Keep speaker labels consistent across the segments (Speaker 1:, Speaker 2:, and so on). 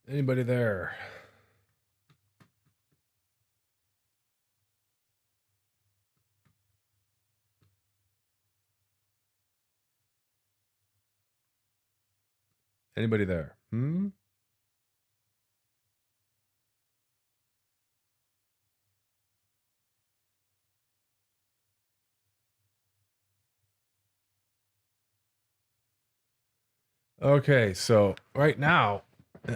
Speaker 1: Anybody there? Anybody there? Okay, so right now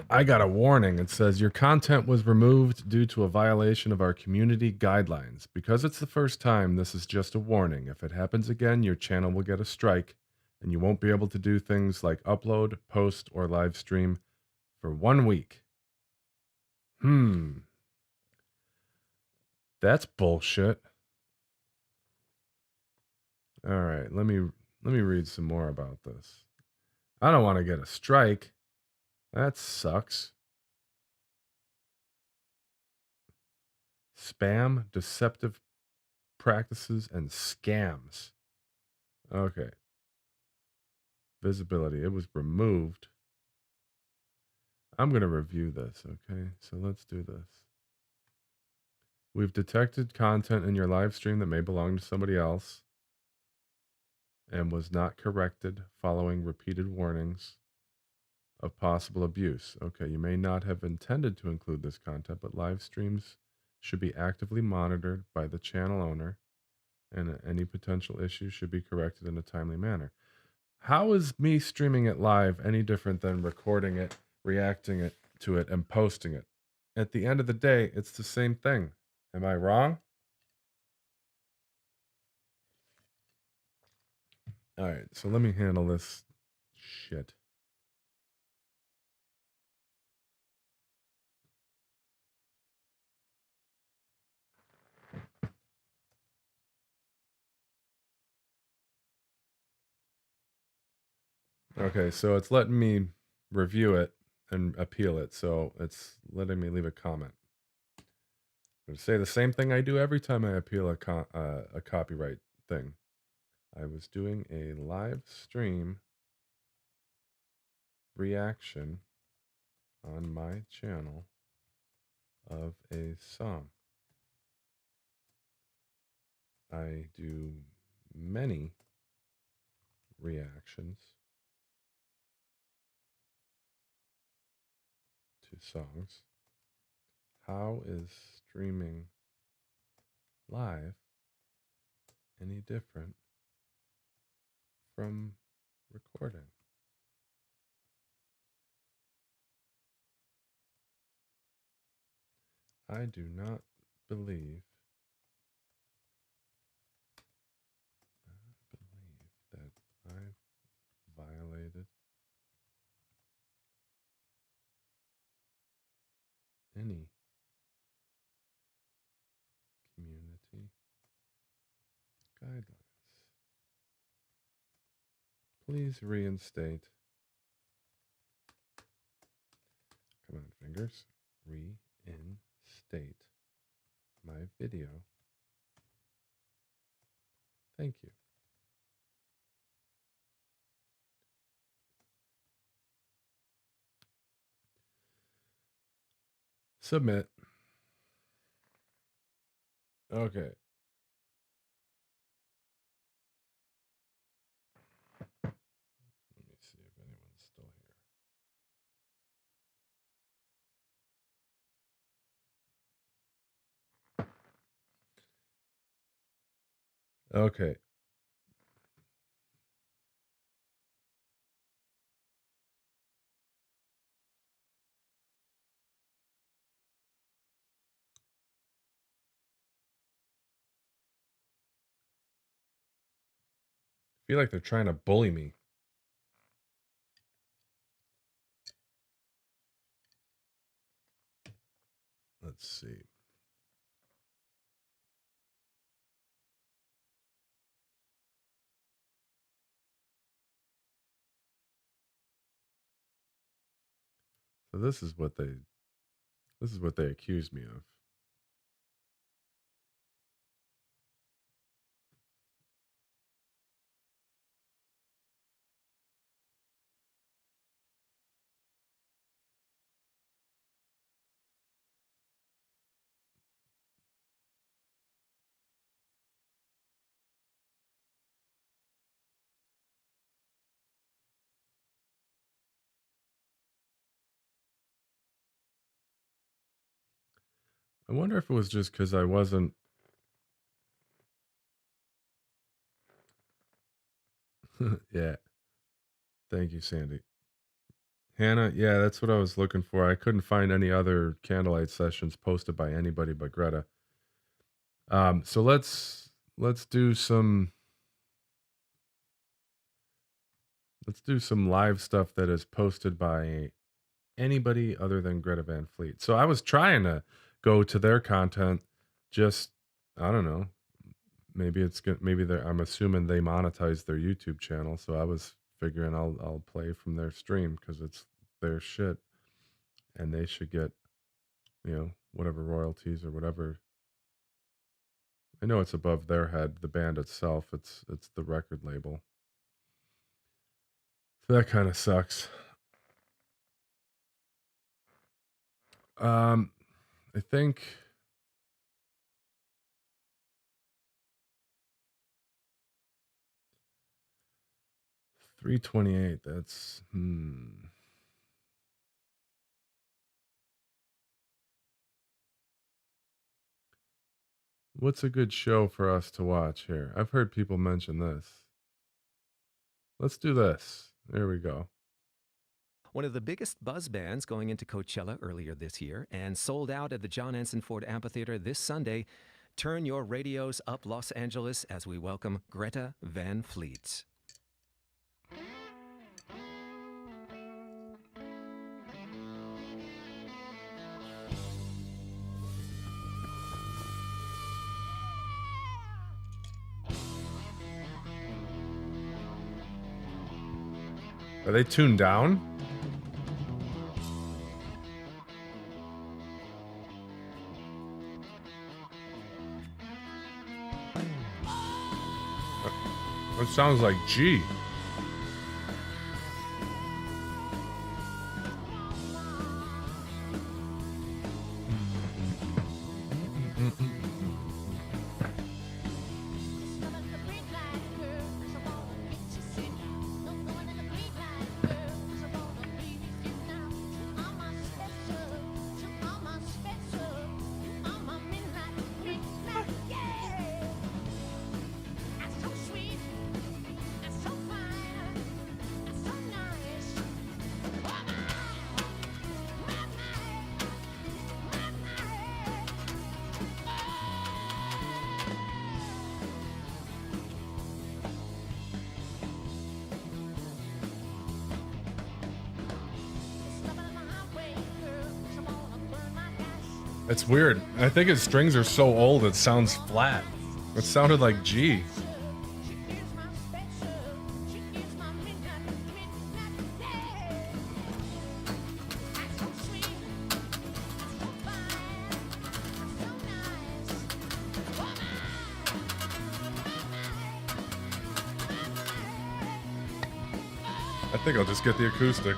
Speaker 1: I got a warning. It says your content was removed due to a violation of our community guidelines. Because it's the first time, this is just a warning. If it happens again, your channel will get a strike and you won't be able to do things like upload, post, or live stream for 1 week. That's bullshit. All right, let me read some more about this. I don't want to get a strike. That sucks. Spam, deceptive practices, and scams. Okay. Visibility. It was removed. I'm going to review this. Okay. So let's do this. We've detected content in your live stream that may belong to somebody else and was not corrected following repeated warnings of possible abuse. Okay. You may not have intended to include this content, but live streams should be actively monitored by the channel owner, and any potential issues should be corrected in a timely manner. How is me streaming it live any different than recording it, reacting it to it, and posting it? At the end of the day, it's the same thing. Am I wrong? All right, so let me handle this shit. Okay, so it's letting me review it and appeal it. So it's letting me leave a comment. I'm going to say the same thing I do every time I appeal a copyright thing. I was doing a live stream reaction on my channel of a song. I do many reactions to songs. How is streaming live any different from recording? I do not believe that I've violated any community guidelines. Please reinstate. Come on, fingers. Reinstate my video. Thank you. Submit. Okay. Let me see if anyone's still here. Okay. I feel like they're trying to bully me. Let's see. So this is what they accused me of. I wonder if it was just because I wasn't. Yeah. Thank you, Sandy. Hannah, yeah, that's what I was looking for. I couldn't find any other candlelight sessions posted by anybody but Greta. So let's do some live stuff that is posted by anybody other than Greta Van Fleet. So I was trying to go to their content. Just I don't know. Maybe it's good. Maybe they're. I'm assuming they monetize their YouTube channel. So I was figuring I'll play from their stream because it's their shit, and they should get whatever royalties or whatever. I know it's above their head. The band itself. It's the record label. So that kind of sucks. I think 328. That's What's a good show for us to watch here? I've heard people mention this. Let's do this. There we go.
Speaker 2: One of the biggest buzz bands going into Coachella earlier this year and sold out at the John Anson Ford Amphitheater this Sunday. Turn your radios up, Los Angeles, as we welcome Greta Van Fleet.
Speaker 1: Are they tuned down? That sounds like G. It's weird. I think his strings are so old it sounds flat. It sounded like G. I think I'll just get the acoustic.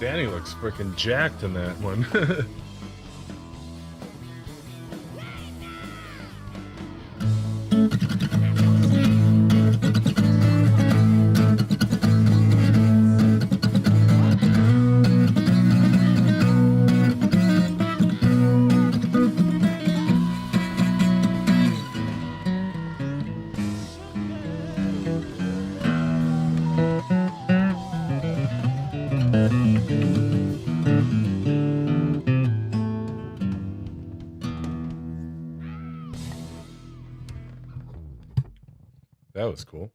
Speaker 1: Danny looks freaking jacked in that one. That was cool.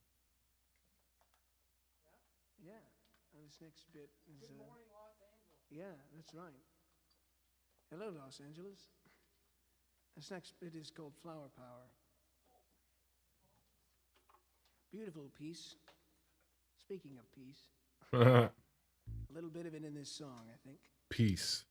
Speaker 3: Yeah, and this next bit is. Good morning, Los Angeles. Yeah, that's right. Hello, Los Angeles. This next bit is called Flower Power. Beautiful piece. Speaking of peace, a little bit of it in this song, I think.
Speaker 1: Peace.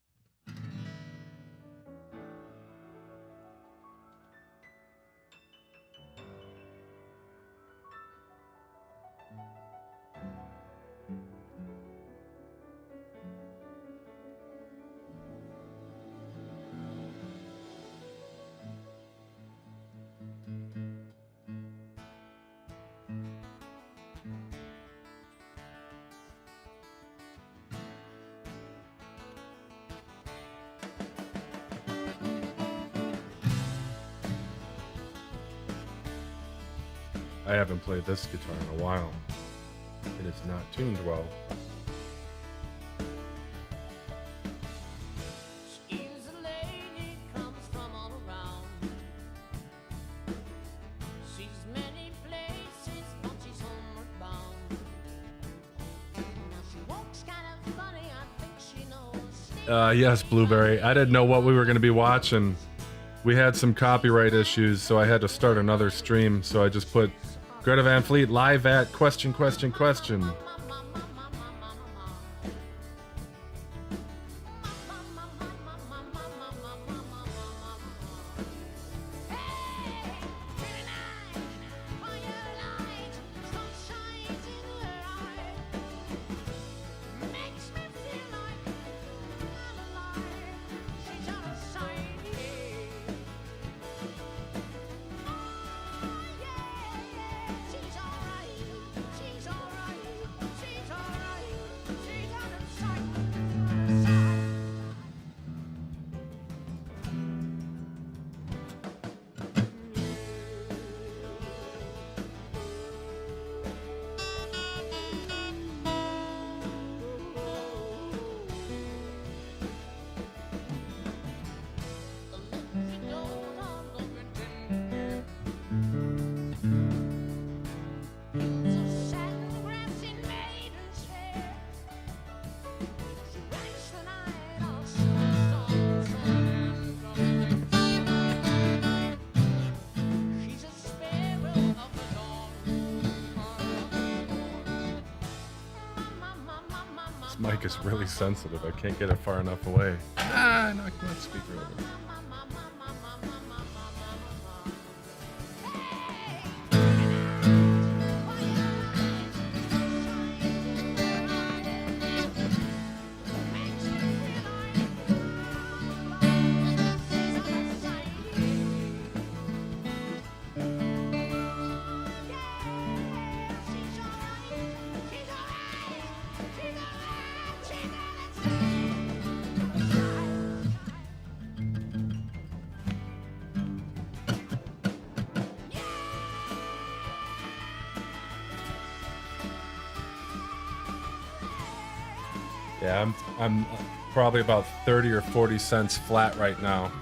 Speaker 1: I haven't played this guitar in a while. It is not tuned well.
Speaker 4: She's a lady, comes from all around. She's many places, but she's homeward bound. Now she walks kind of funny, I think she knows.
Speaker 1: Yes, Blueberry. I didn't know what we were going to be watching. We had some copyright issues, so I had to start another stream. So I just put Greta Van Fleet live at question. This mic is really sensitive. I can't get it far enough away. I knocked my speaker over. Yeah, I'm probably about 30 or 40 cents flat right now.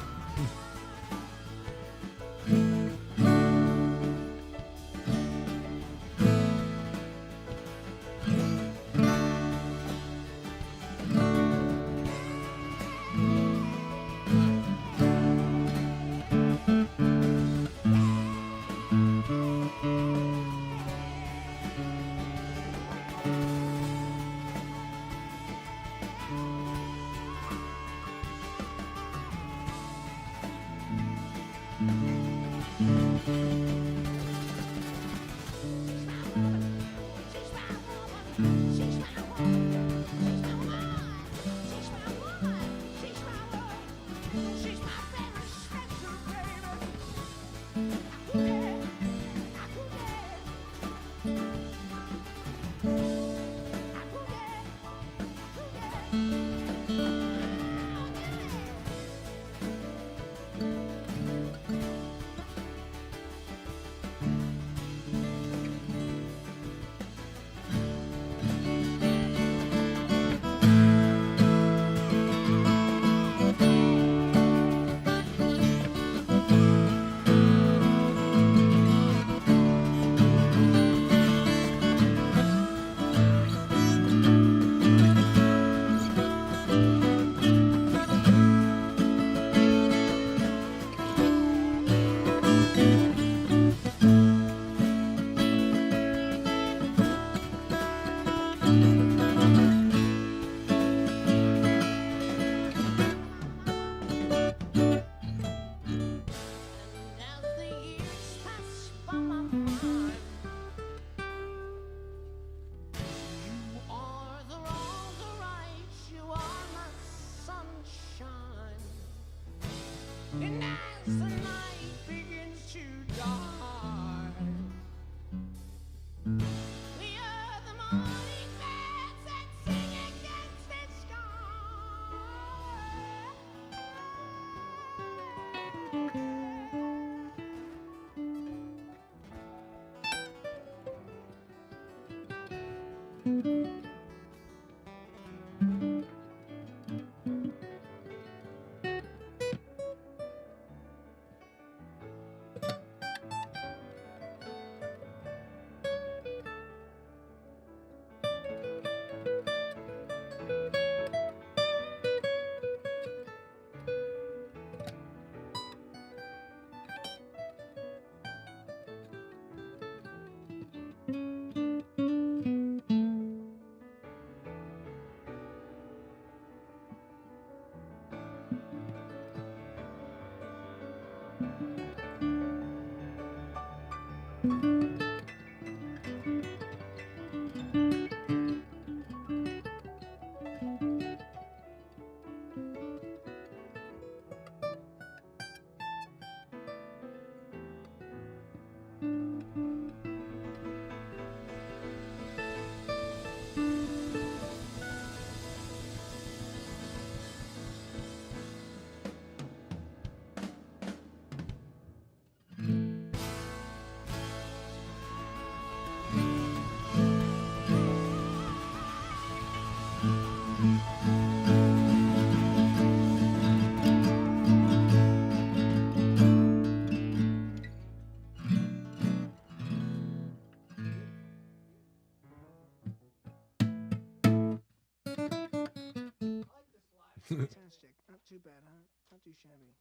Speaker 3: Fantastic. Not too bad, huh? Not too shabby.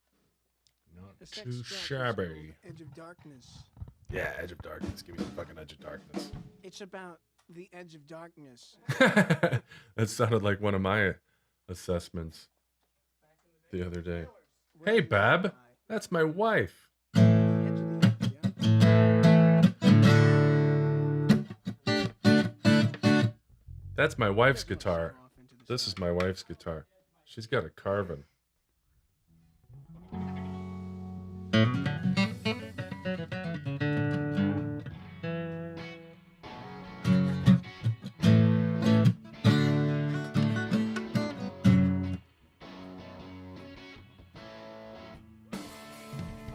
Speaker 1: Not
Speaker 3: This
Speaker 1: too
Speaker 3: next track is
Speaker 1: shabby.
Speaker 3: called Edge of Darkness.
Speaker 1: Yeah, Edge of Darkness. Give me the fucking Edge of Darkness.
Speaker 3: It's about the edge of darkness.
Speaker 1: That sounded like one of my assessments the other day. Hey, Bab. That's my wife. That's my wife's guitar. This is my wife's guitar. She's got a carving.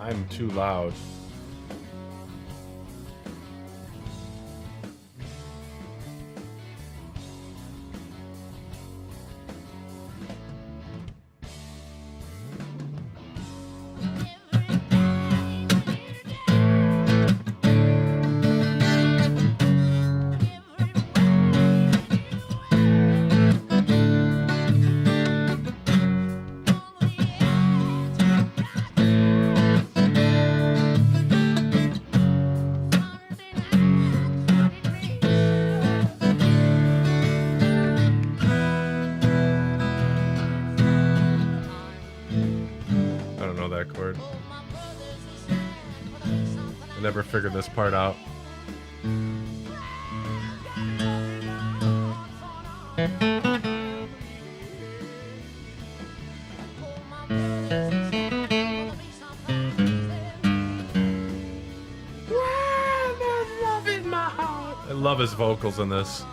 Speaker 1: I'm too loud. That chord. I never figured this part out. I love his vocals in this.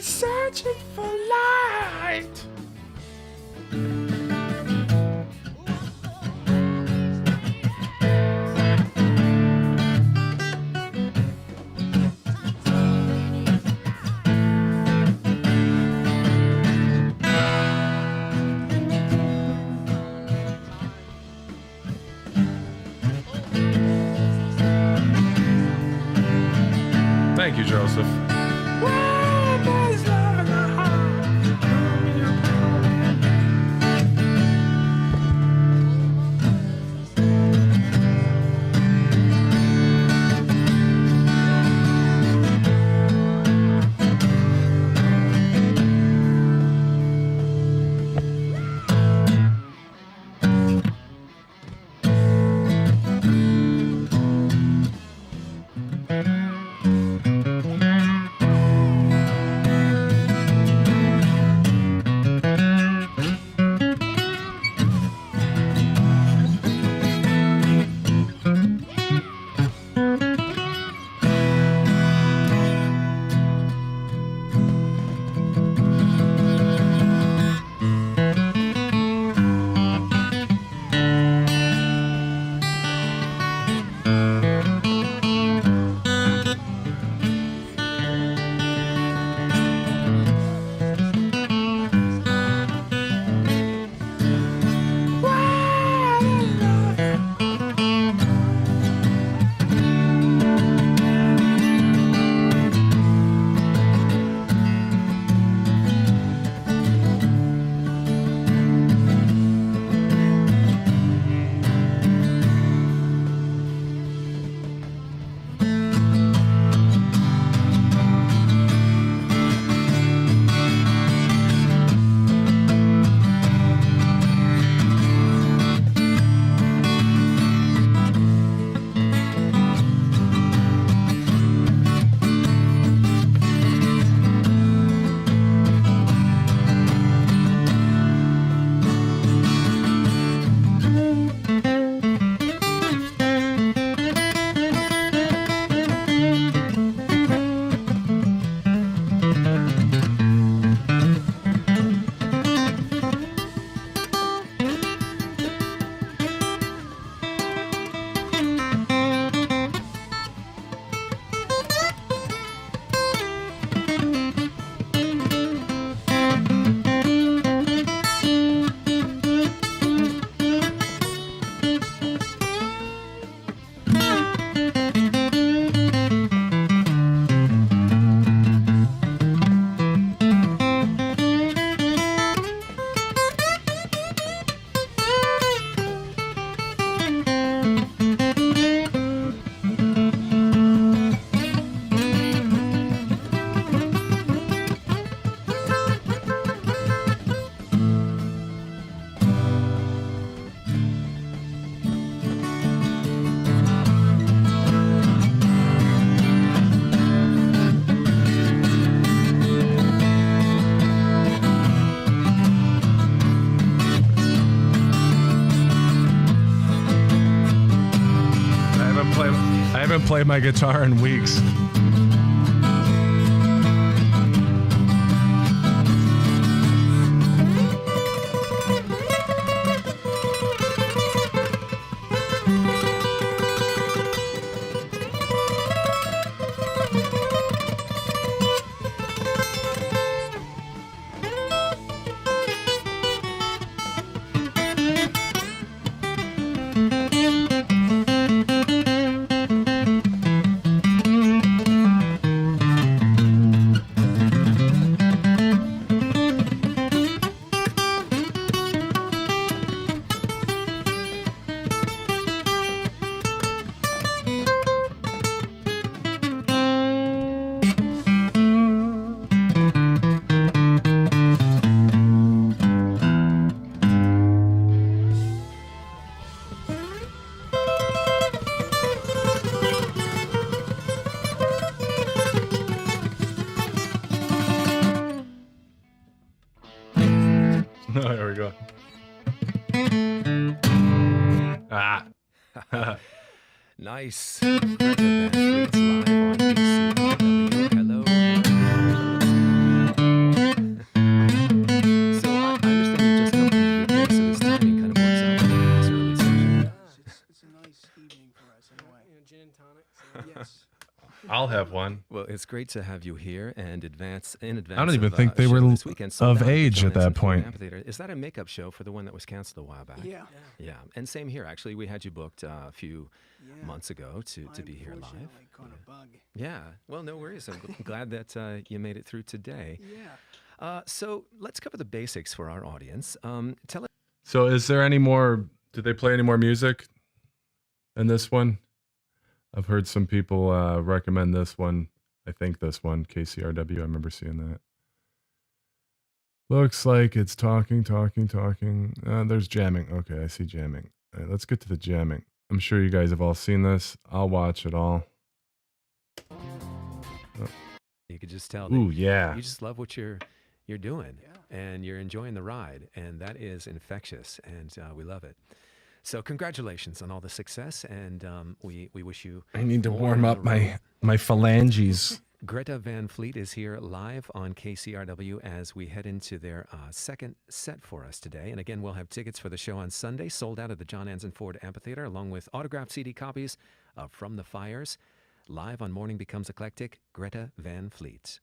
Speaker 1: Searching for light. Thank you, Joseph. haven't played my guitar in weeks. Oh, there we go. Ah.
Speaker 2: Nice. Greta Van Fleet's live on KCRW. Hello. So I understand you just come from the UK, so this timing kind of works out for this early session.
Speaker 3: It's a nice evening for us anyway. Gin and tonic. So yes.
Speaker 1: I'll have one.
Speaker 2: Well, it's great to have you here and advance in advance.
Speaker 1: I don't even
Speaker 2: of,
Speaker 1: think they
Speaker 2: show
Speaker 1: were
Speaker 2: this weekend, sold
Speaker 1: of
Speaker 2: out the
Speaker 1: age
Speaker 2: John
Speaker 1: at that
Speaker 2: Hanson Ford
Speaker 1: point.
Speaker 2: Amphitheater. Is that a makeup show for the one that was canceled a while back?
Speaker 3: Yeah.
Speaker 2: Yeah, and same here. Actually, we had you booked a few months ago to be here live.
Speaker 3: Unfortunately caught a bug.
Speaker 2: Yeah, well, no worries. I'm glad that you made it through today.
Speaker 3: Yeah.
Speaker 2: So let's cover the basics for our audience. Tell us.
Speaker 1: So is there any more, did they play any more music in this one? I've heard some people recommend this one. I think this one, KCRW. I remember seeing that. Looks like it's talking. There's jamming. Okay, I see jamming. All right, let's get to the jamming. I'm sure you guys have all seen this. I'll watch it all.
Speaker 2: You could just tell that
Speaker 1: Ooh, yeah.
Speaker 2: you just love what you're doing, and you're enjoying the ride, and that is infectious, and we love it. So congratulations on all the success, and we wish you.
Speaker 1: I need to
Speaker 2: more
Speaker 1: warm
Speaker 2: on
Speaker 1: up
Speaker 2: the road.
Speaker 1: my phalanges.
Speaker 2: Greta Van Fleet is here live on KCRW as we head into their second set for us today. And again, we'll have tickets for the show on Sunday, sold out at the John Hanson Ford Amphitheater, along with autographed CD copies of From the Fires. Live on Morning Becomes Eclectic, Greta Van Fleet.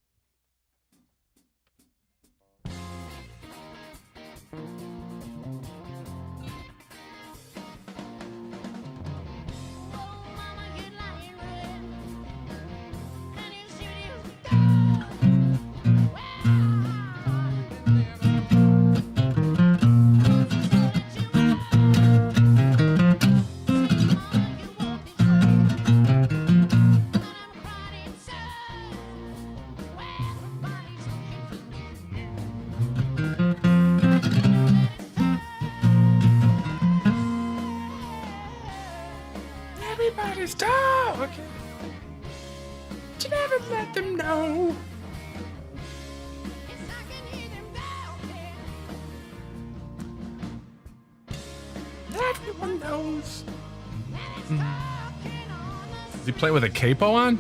Speaker 1: Everybody's talking. You never let them know. Everyone knows. Is he playing with a capo on?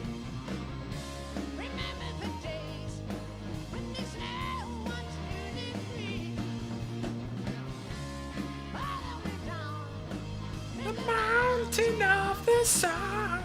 Speaker 1: The mountain of the sun.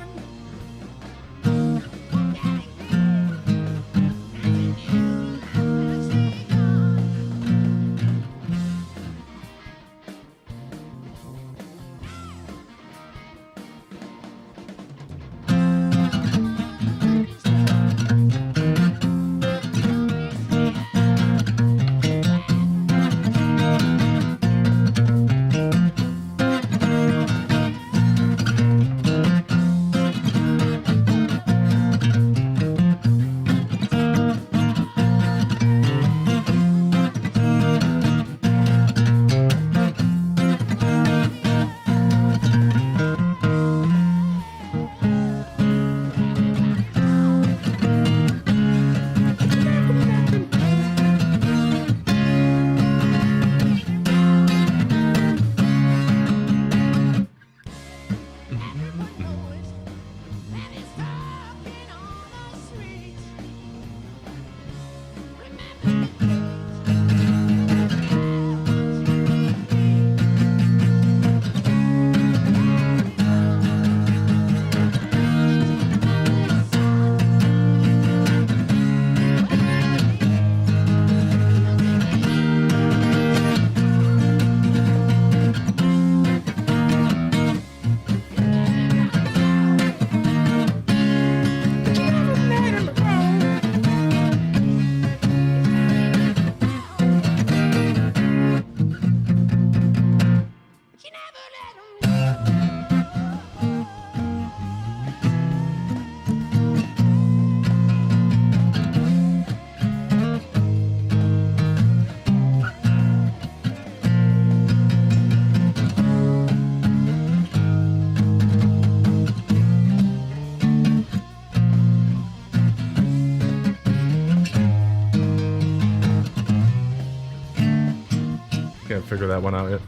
Speaker 1: that one out yet?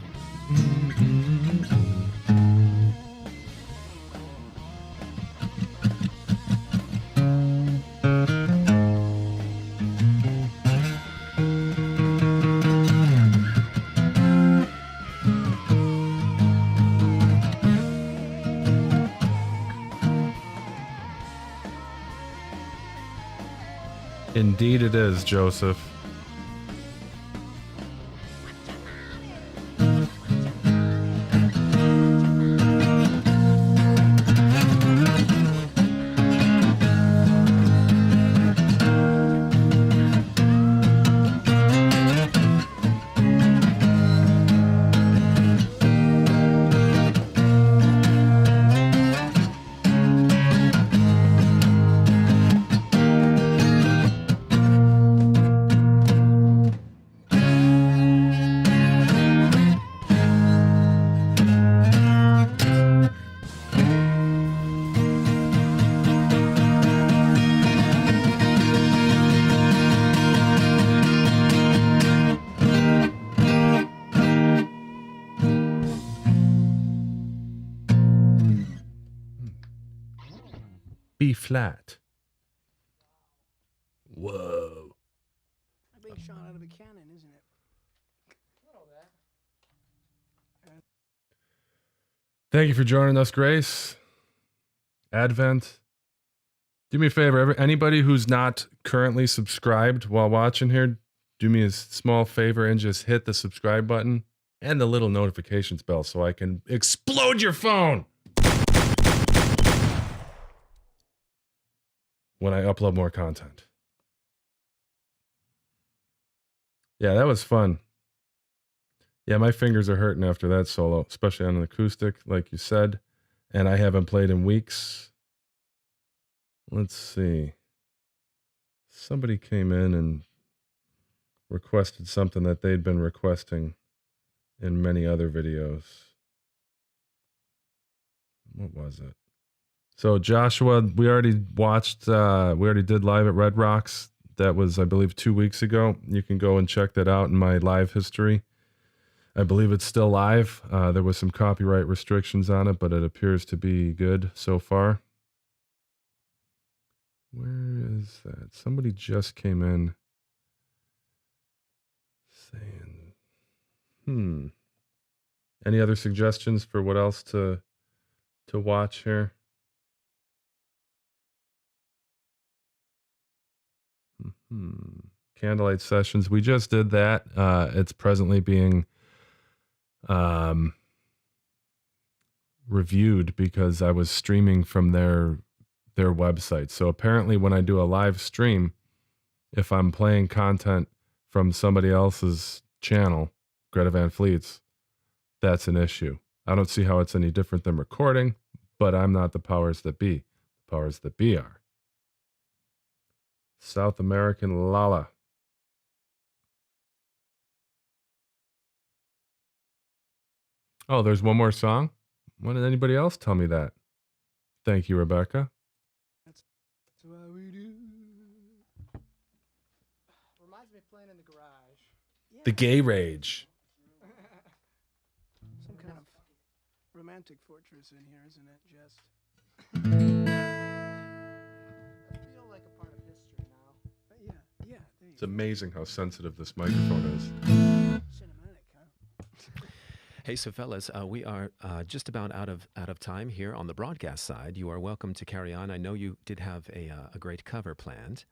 Speaker 1: Indeed it is, Joseph. B flat. Whoa.
Speaker 3: Like being shot out of a cannon, isn't it?
Speaker 1: Thank you for joining us, Grace. Advent. Do me a favor, anybody who's not currently subscribed while watching here, do me a small favor and just hit the subscribe button and the little notifications bell so I can explode your phone when I upload more content. Yeah, that was fun. Yeah, my fingers are hurting after that solo, especially on an acoustic, like you said. And I haven't played in weeks. Let's see. Somebody came in and requested something that they'd been requesting in many other videos. What was it? So Joshua, we already watched, we already did live at Red Rocks. That was, I believe, 2 weeks ago. You can go and check that out in my live history. I believe it's still live. There was some copyright restrictions on it, but it appears to be good so far. Where is that? Somebody just came in saying, any other suggestions for what else to watch here? Candlelight sessions. We just did that. It's presently being reviewed because I was streaming from their website. So apparently when I do a live stream, if I'm playing content from somebody else's channel, Greta Van Fleet's, that's an issue. I don't see how it's any different than recording, but I'm not the powers that be. The powers that be are. South American Lala. Oh, there's one more song? Why did anybody else tell me that? Thank you, Rebecca.
Speaker 3: That's what we do. Reminds me of playing in the garage. Yeah.
Speaker 1: The Gay Rage.
Speaker 3: Some kind of romantic fortress in here, isn't it, Jess? I feel like a part of history now. Yeah.
Speaker 1: It's amazing how sensitive this microphone is.
Speaker 3: Cinematic, huh?
Speaker 2: Hey, so fellas, we are just about out of time here on the broadcast side. You are welcome to carry on. I know you did have a great cover planned,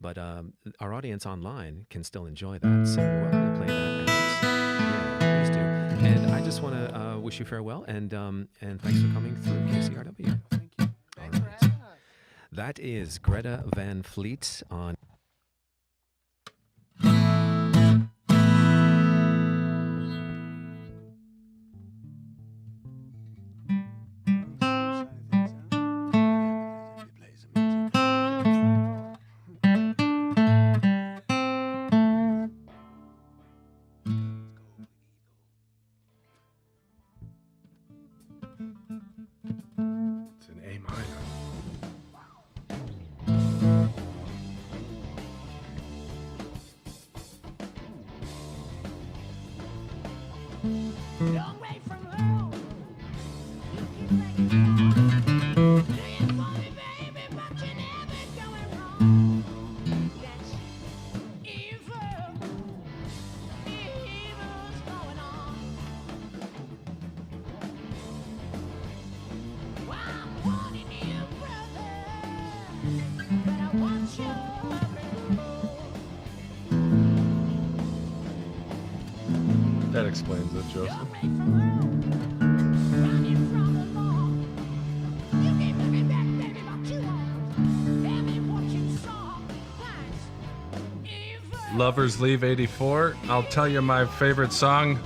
Speaker 2: but our audience online can still enjoy that. So you're welcome to play that. Yeah, please do. And I just want to wish you farewell and thanks for coming through KCRW.
Speaker 3: Thank you.
Speaker 2: Thanks for having us. That is Greta Van Fleet on.
Speaker 1: It's an A minor.
Speaker 4: Long way from home. You keep making noise. Do you want me, baby, but you're never going wrong. That's evil. Evil's going on. Well, I'm warning you, brother. Better watch your
Speaker 1: That explains it, Joseph.
Speaker 4: Long way from home. Running from the law. You keep looking back, baby, but you won't. Tell me what you saw. That's evil.
Speaker 1: Lovers Leave 84. I'll tell you my favorite song.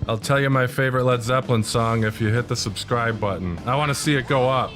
Speaker 1: I'll tell you my favorite Led Zeppelin song if you hit the subscribe button. I want to see it go up.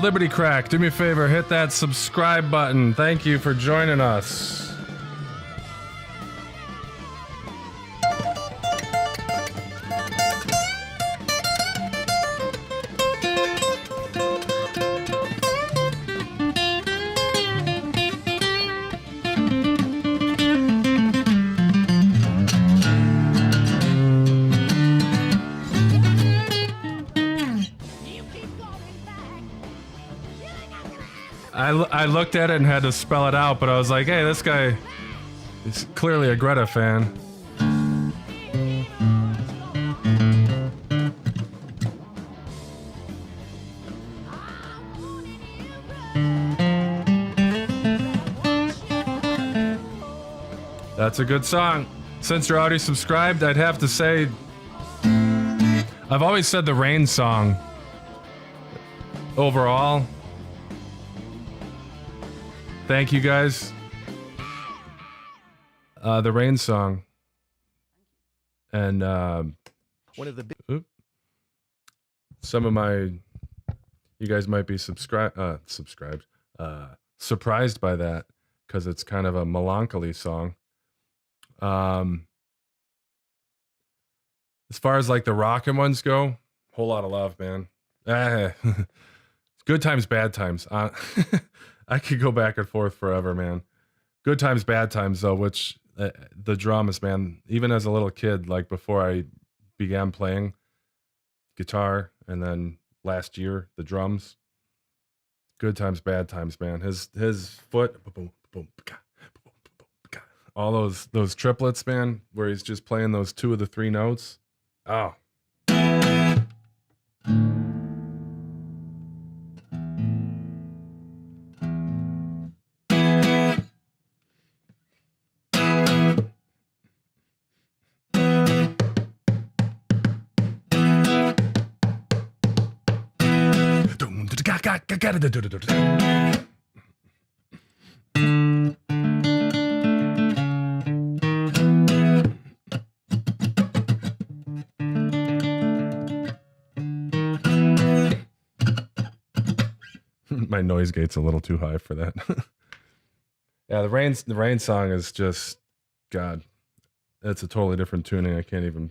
Speaker 1: Liberty Crack, do me a favor, hit that subscribe button. Thank you for joining us. I looked at it and had to spell it out, but I was like, hey, this guy is clearly a Greta fan. That's a good song. Since you're already subscribed, I'd have to say, I've always said the Rain song overall. Thank you guys. The Rain song. And
Speaker 2: One of the big
Speaker 1: some of my, you guys might be surprised by that because it's kind of a melancholy song. As far as like the rockin' ones go, whole lot of love, man. Good times, bad times. I could go back and forth forever, man. Good times, bad times, though, which the drums, man, even as a little kid, like before I began playing guitar and then last year, the drums. Good times, bad times, man. His foot, all those triplets, man, where he's just playing those two of the three notes. Oh. My noise gate's a little too high for that. Yeah, the rain song is just, God, it's a totally different tuning. I can't even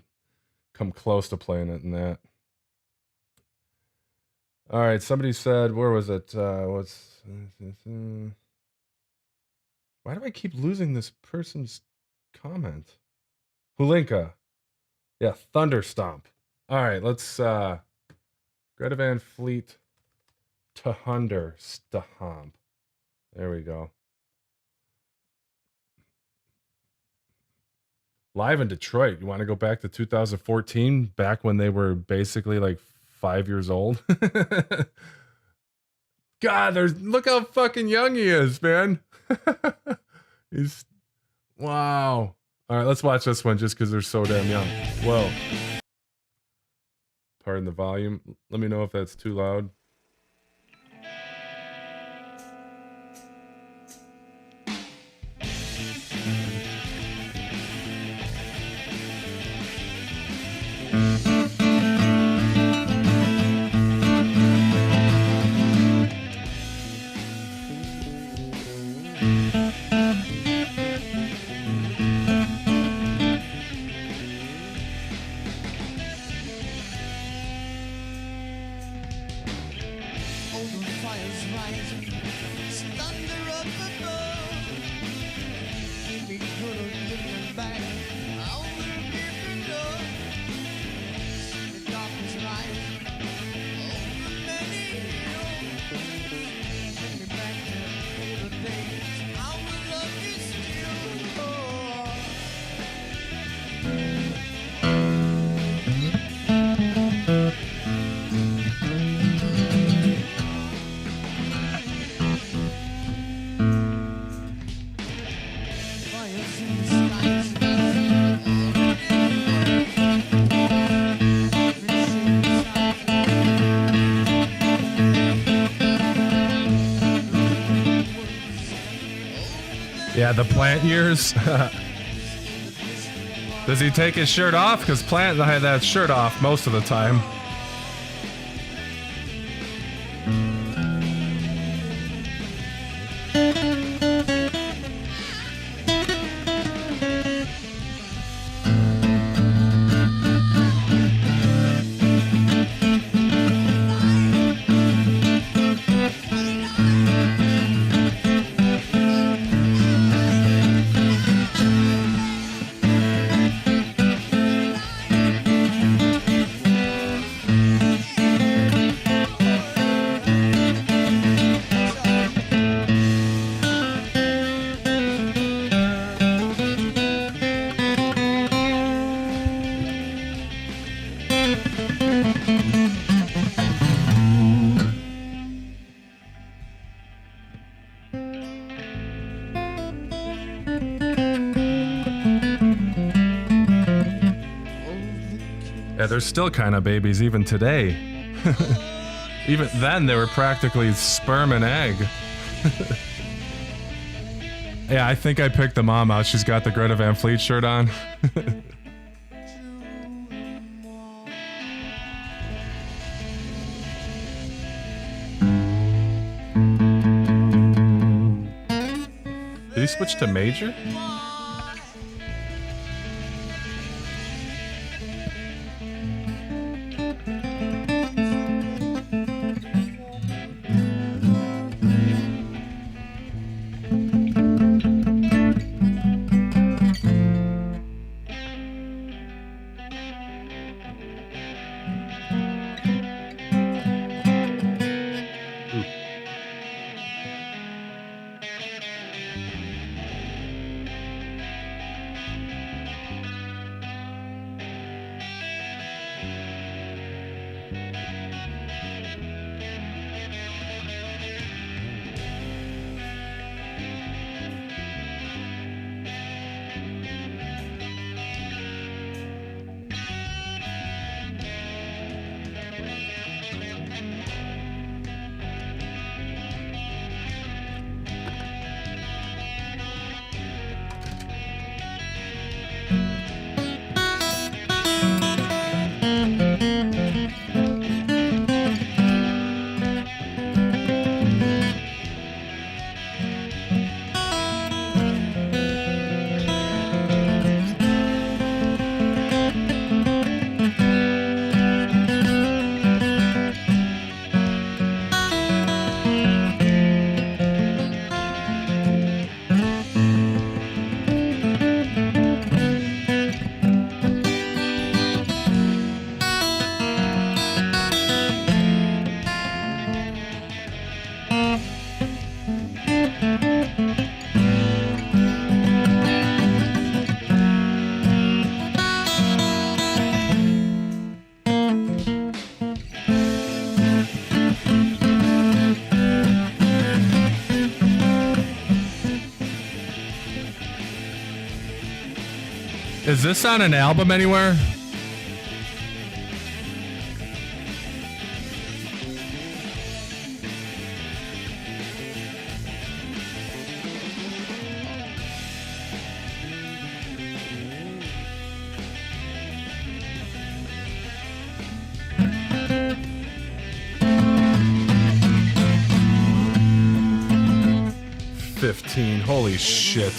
Speaker 1: come close to playing it in that. All right, somebody said, where was it? Why do I keep losing this person's comment? Hulinka. Yeah, Thunderstomp. All right, let's Greta Van Fleet to Stomp. There we go. Live in Detroit. You want to go back to 2014, back when they were basically like 5 years old? God, look how fucking young he is, man. He's wow. All right, let's watch this one just because they're so damn young. Whoa. Pardon the volume. Let me know if that's too loud. Yeah, the Plant years. Does he take his shirt off? Because Plant had that shirt off most of the time. They're still kind of babies even today. Even then, they were practically sperm and egg. Yeah, I think I picked the mom out. She's got the Greta Van Fleet shirt on. Did he switch to major? Is this on an album anywhere? 15. Holy shit.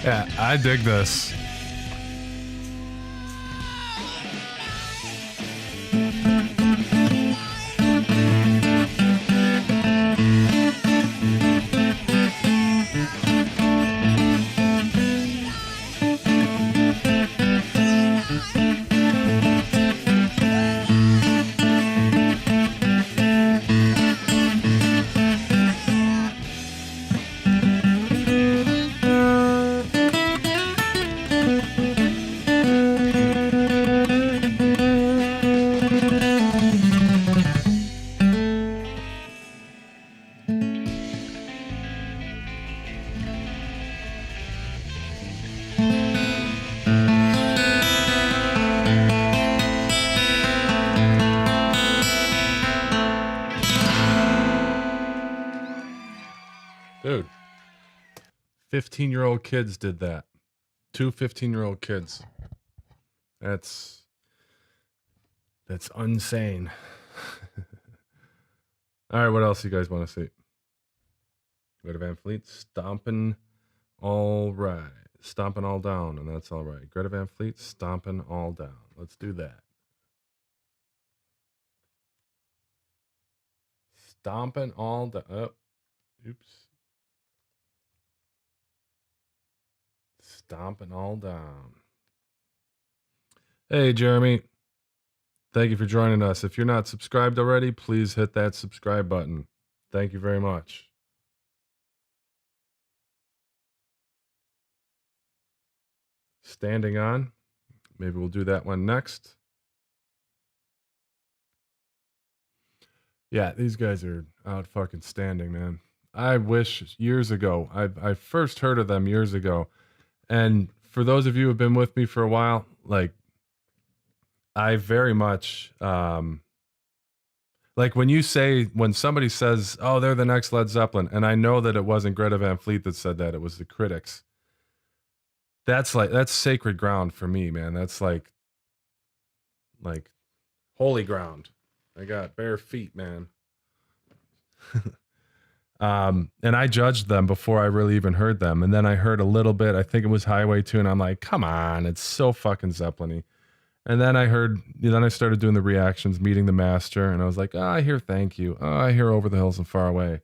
Speaker 1: Yeah, I dig this. Dude, 15-year-old kids did that. 2 15-year-old kids. That's insane. All right, what else you guys want to see? Greta Van Fleet, stomping all right. Stomping all down, and that's all right. Greta Van Fleet, stomping all down. Let's do that. Stomping all down. Oh, oops. Stomping all down. Hey, Jeremy. Thank you for joining us. If you're not subscribed already, please hit that subscribe button. Thank you very much. Standing on. Maybe we'll do that one next. Yeah, these guys are out fucking standing, man. I wish years ago, I first heard of them years ago. And for those of you who have been with me for a while, like, I very much, like when somebody says, oh, they're the next Led Zeppelin, and I know that it wasn't Greta Van Fleet that said that, it was the critics. That's sacred ground for me, man. That's like holy ground. I got bare feet, man. And I judged them before I really even heard them. And then I heard a little bit, I think it was Highway 2, and I'm like, come on, it's so fucking Zeppelin-y. And then I started doing the reactions, Meeting the Master, and I was like, oh, I hear Thank You. Oh, I hear Over the Hills and Far Away.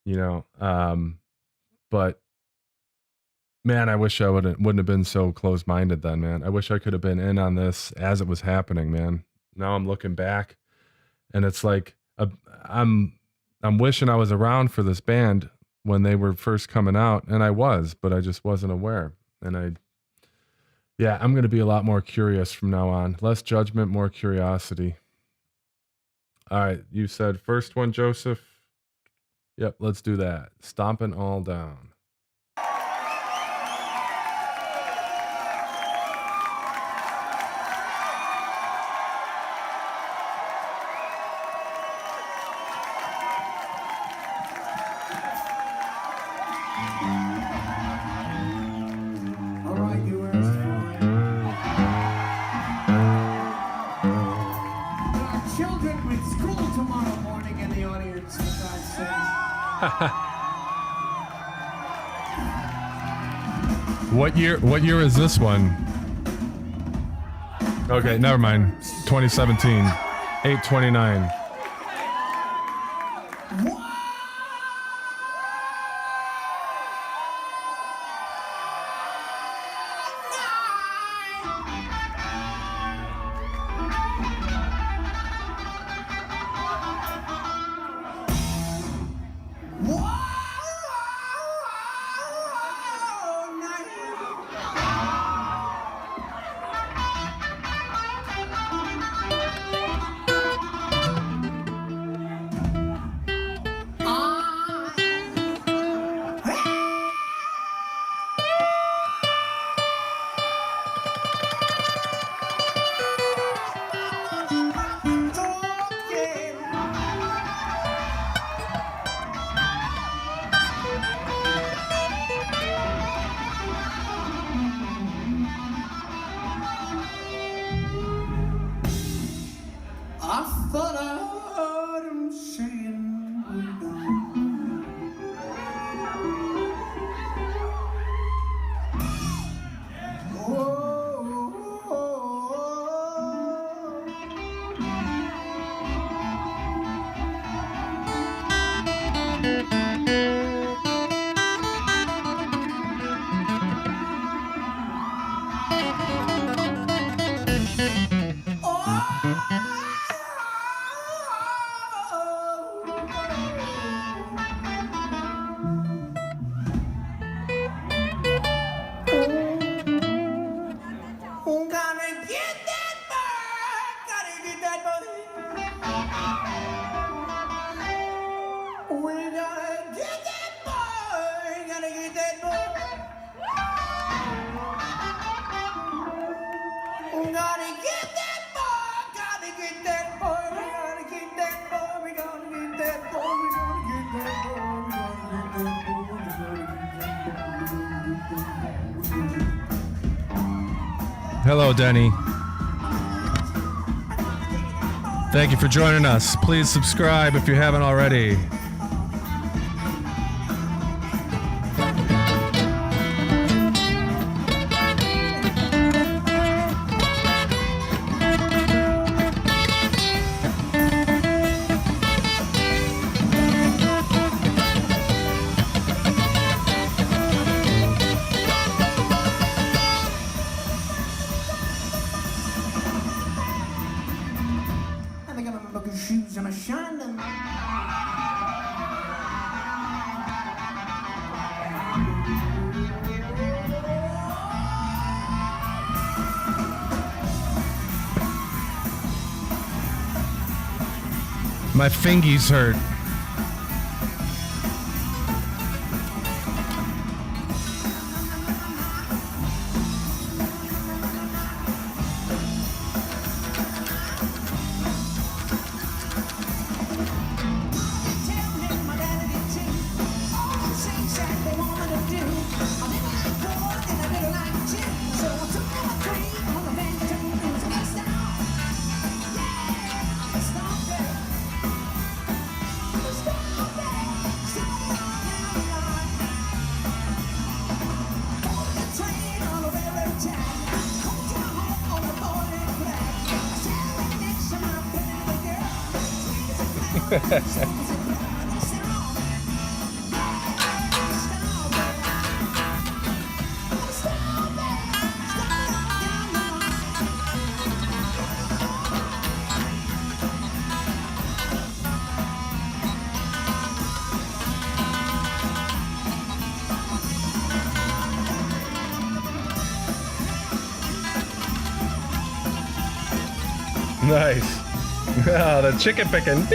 Speaker 1: You know, but man, I wish I wouldn't have been so close-minded then, man. I wish I could have been in on this as it was happening, man. Now I'm looking back, and it's like I'm wishing I was around for this band when they were first coming out, and I was, but I just wasn't aware. And I'm going to be a lot more curious from now on. Less judgment, more curiosity. All right, you said first one, Joseph. Yep, let's do that. Stomping all down. What year is this one? Okay, never mind. 2017. 8/29. Hello, Denny. Thank you for joining us. Please subscribe if you haven't already.
Speaker 3: I think I'm gonna look at shoes and I shine them.
Speaker 1: My fingies hurt. Nice. Oh, the chicken picking.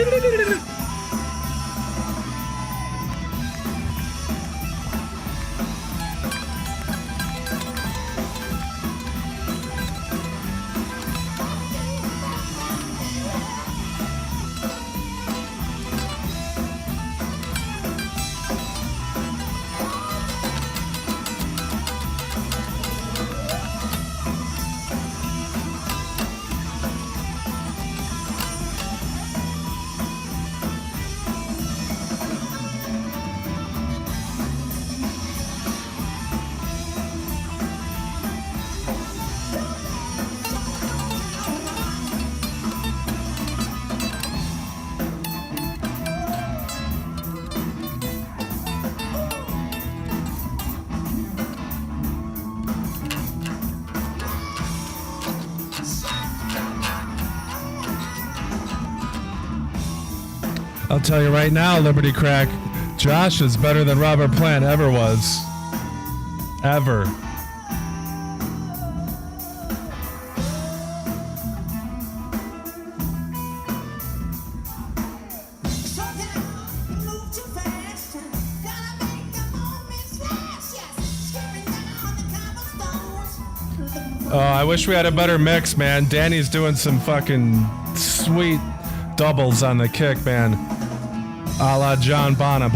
Speaker 1: I'll tell you right now, Liberty Crack, Josh is better than Robert Plant ever was. Ever. Oh, I wish we had a better mix, man. Danny's doing some fucking sweet doubles on the kick, man. A la John Bonham.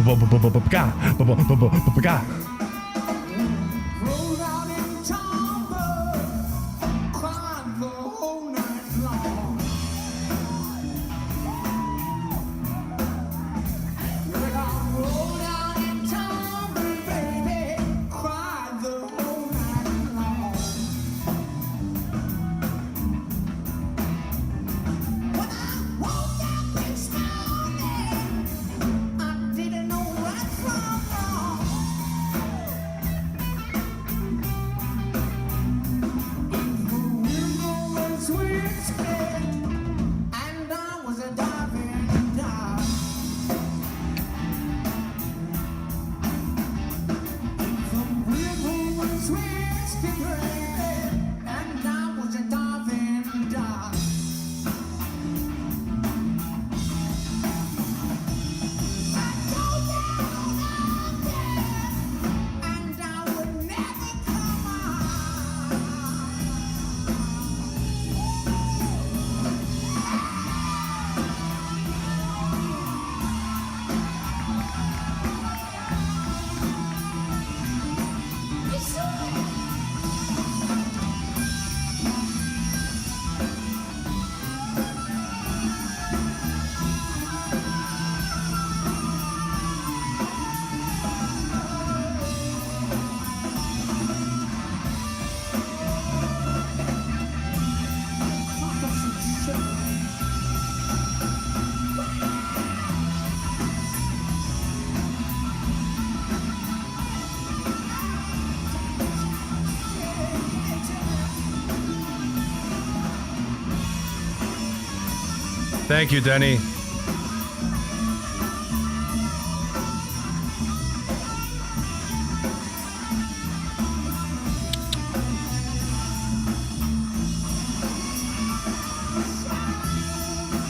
Speaker 1: Thank you, Denny.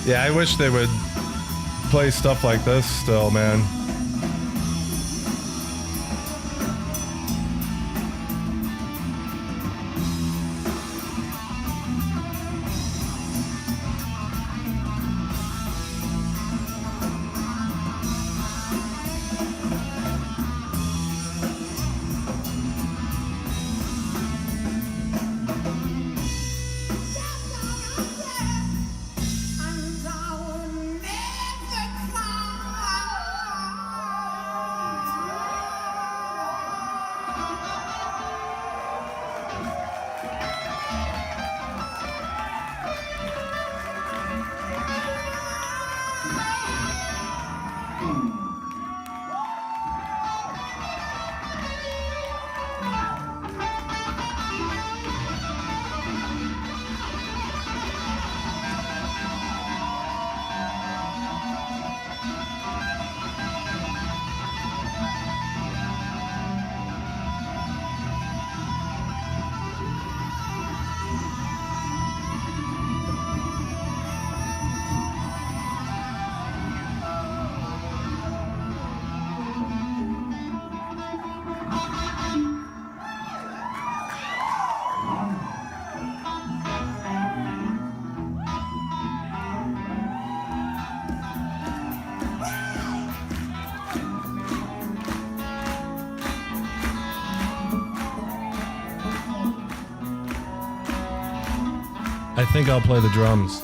Speaker 1: Yeah, I wish they would play stuff like this still, man. I think I'll play the drums.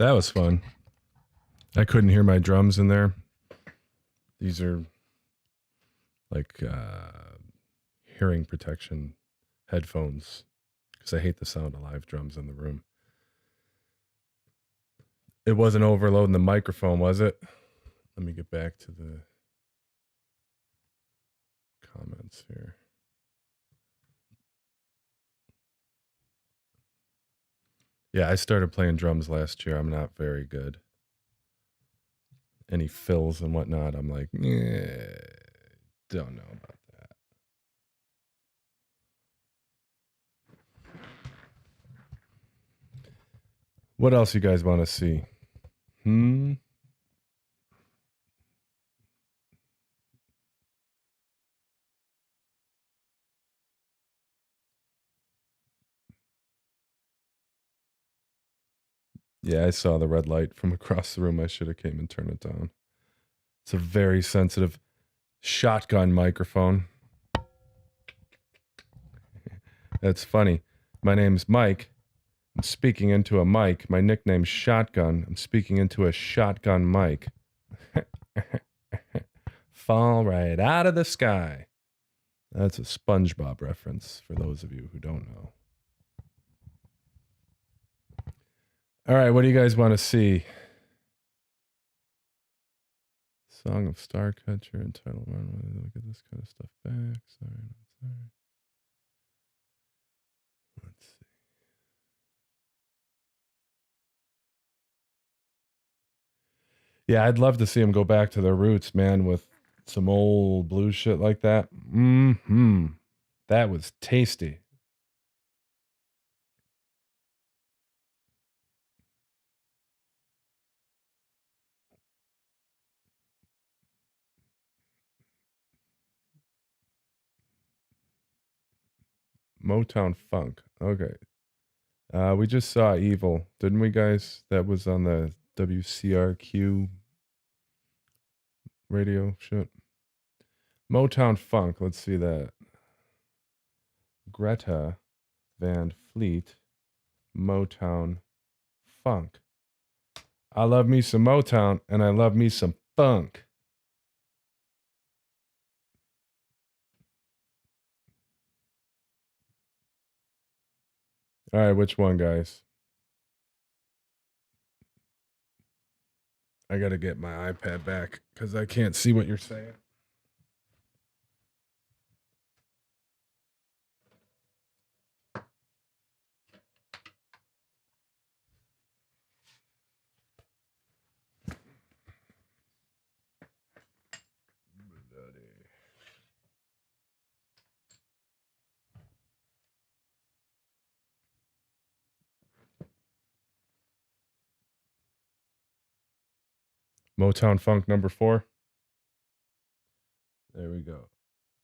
Speaker 1: That was fun. I couldn't hear my drums in there. These are like hearing protection headphones because I hate the sound of live drums in the room. It wasn't overloading the microphone, was it? Let me get back to the comments here. Yeah, I started playing drums last year. I'm not very good. Any fills and whatnot, I'm like, don't know about that. What else you guys want to see? Yeah, I saw the red light from across the room. I should have came and turned it down. It's a very sensitive shotgun microphone. That's funny. My name's Mike. I'm speaking into a mic. My nickname's Shotgun. I'm speaking into a shotgun mic. Fall right out of the sky. That's a SpongeBob reference for those of you who don't know. All right, what do you guys want to see? Song of Starcatcher, entitled Look at this kind of stuff back. Sorry. Let's see. Yeah, I'd love to see them go back to their roots, man, with some old blues shit like that. That was tasty. Motown Funk. Okay. We just saw Evil, didn't we, guys? That was on the WCRQ radio shit. Motown Funk. Let's see that. Greta Van Fleet. Motown Funk. I love me some Motown and I love me some funk. All right, which one, guys? I got to get my iPad back because I can't see what you're saying. Motown Funk number 4. There we go.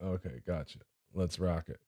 Speaker 1: Okay, gotcha. Let's rock it.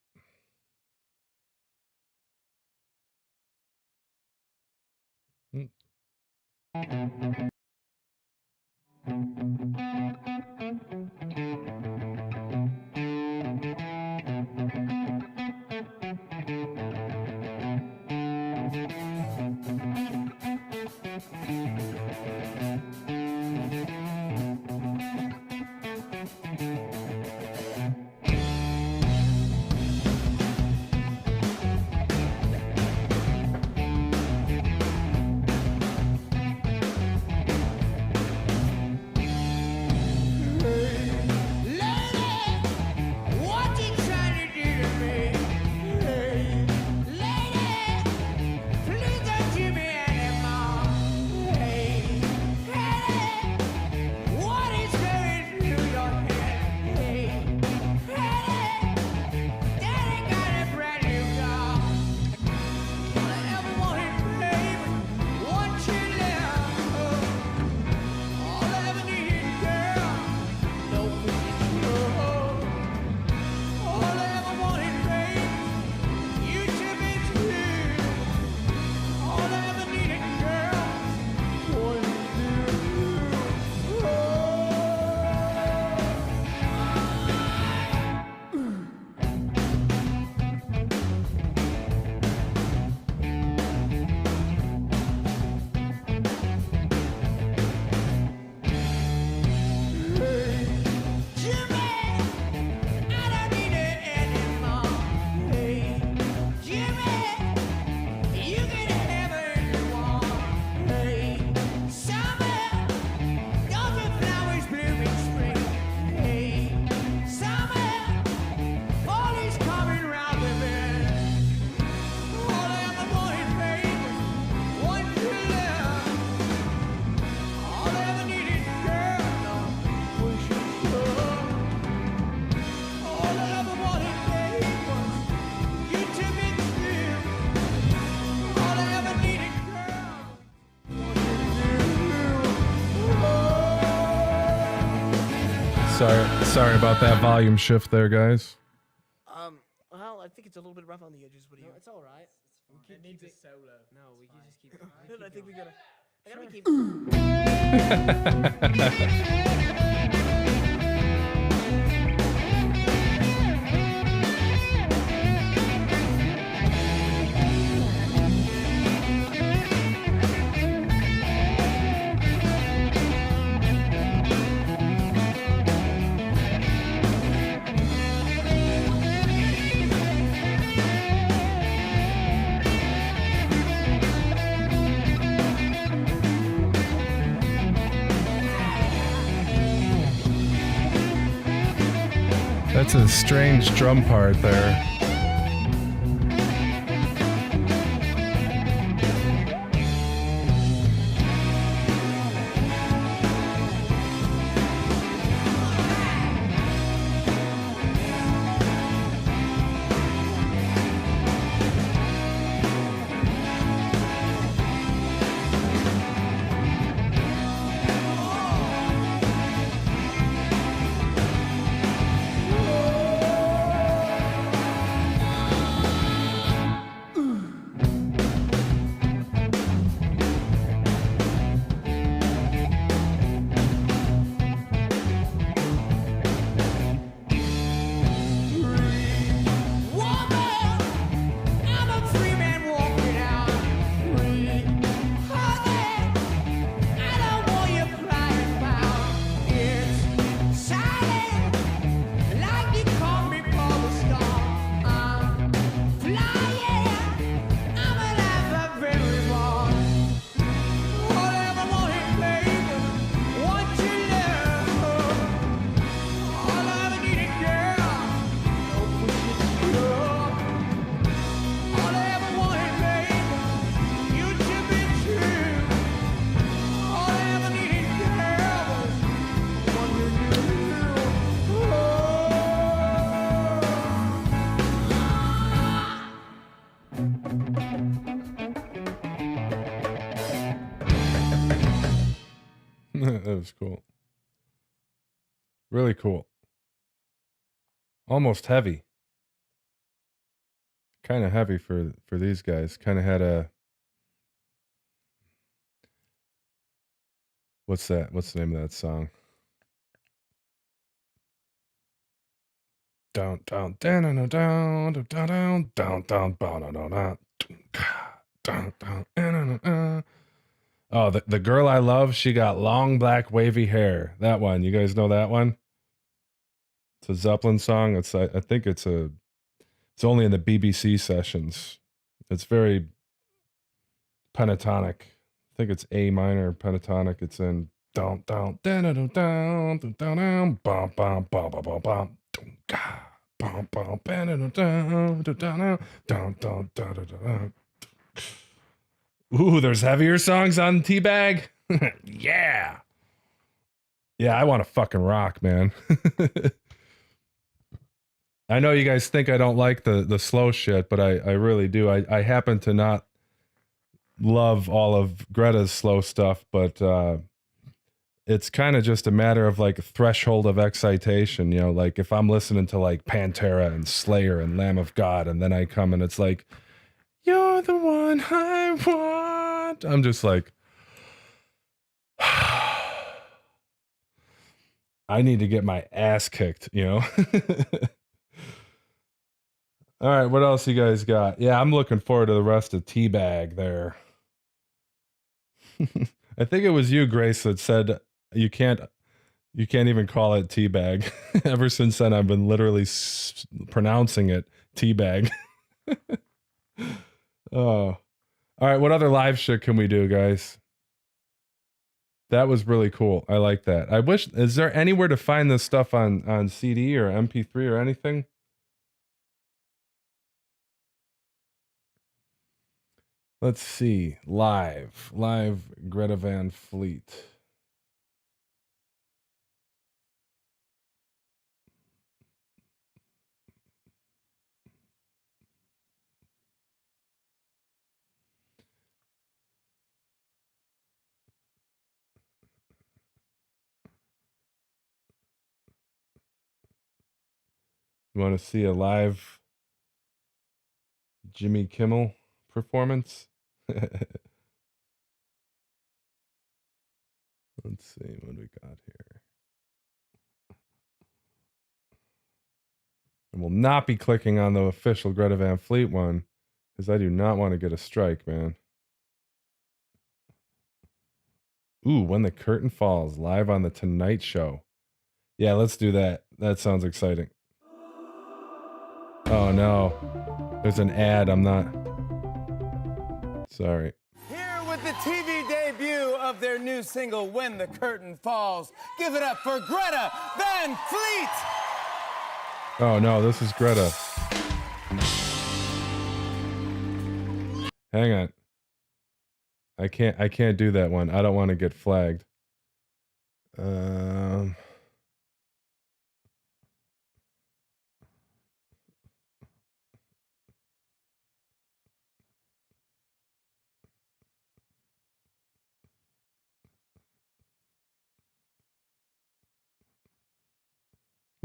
Speaker 1: Sorry about that volume shift there, guys.
Speaker 5: Well, I think it's a little bit rough on the edges. What do you?
Speaker 3: No, it's all right.
Speaker 5: It needs a solo.
Speaker 3: No, we can just keep.
Speaker 5: I think we gotta. I gotta keep.
Speaker 1: That's a strange drum part there. That was cool. Really cool. Almost heavy. Kind of heavy for these guys. Kind of had a... What's that? What's the name of that song? Down, down, down, down, down, down, down, down, down, down, down, down, down. Oh, the girl I love, she got long black wavy hair. That one, you guys know that one? It's a Zeppelin song. It's I think it's only in the BBC sessions. It's very pentatonic. I think it's A minor pentatonic. It's in down down down down down down down bum bum bum bum bum bum bum bum down down down down down down down. Ooh, there's heavier songs on Teabag. Yeah. Yeah, I want to fucking rock, man. I know you guys think I don't like the slow shit, but I really do. I happen to not love all of Greta's slow stuff, but it's kind of just a matter of like a threshold of excitation, you know, like if I'm listening to like Pantera and Slayer and Lamb of God, and then I come and it's like, you're the one I want. I'm just like, I need to get my ass kicked, you know? All right, what else you guys got? Yeah, I'm looking forward to the rest of Teabag there. I think it was you, Grace, that said you can't even call it Teabag. Ever since then, I've been literally pronouncing it Teabag. Oh. All right, what other live shit can we do, guys? That was really cool. I like that. I wish, is there anywhere to find this stuff on CD or MP3 or anything? Let's see. Live Greta Van Fleet. You want to see a live Jimmy Kimmel performance? Let's see what we got here. And we'll not be clicking on the official Greta Van Fleet one because I do not want to get a strike, man. Ooh, When the Curtain Falls, live on the Tonight Show. Yeah, let's do that. That sounds exciting. Oh no, there's an ad. I'm not. Sorry.
Speaker 6: Here with the TV debut of their new single, When the Curtain Falls. Give it up for Greta Van Fleet!
Speaker 1: Oh no, this is Greta. Hang on. I can't do that one. I don't want to get flagged.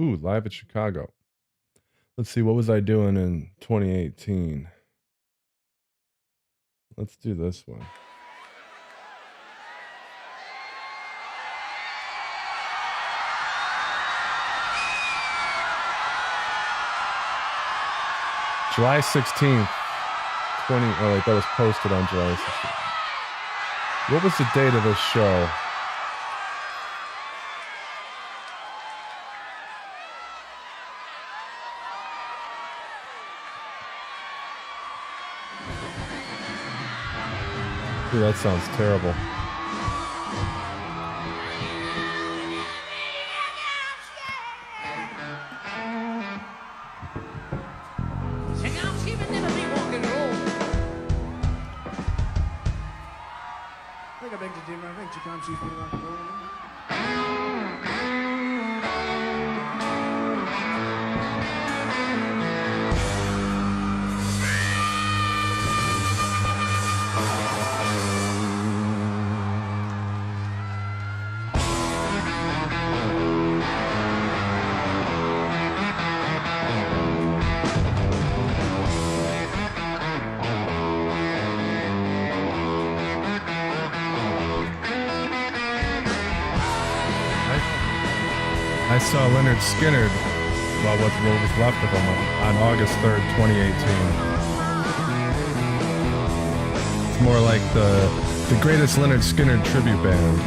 Speaker 1: Ooh, live at Chicago. Let's see, what was I doing in 2018? Let's do this one. July 16th, oh wait, that was posted on July 16th. What was the date of this show? Ooh, that sounds terrible.
Speaker 3: I think I beg to differ. I think you can't choose me rock and roll.
Speaker 1: I saw Leonard Skinner, well, what was left of him, on August 3rd, 2018. It's more like the greatest Leonard Skinner tribute band.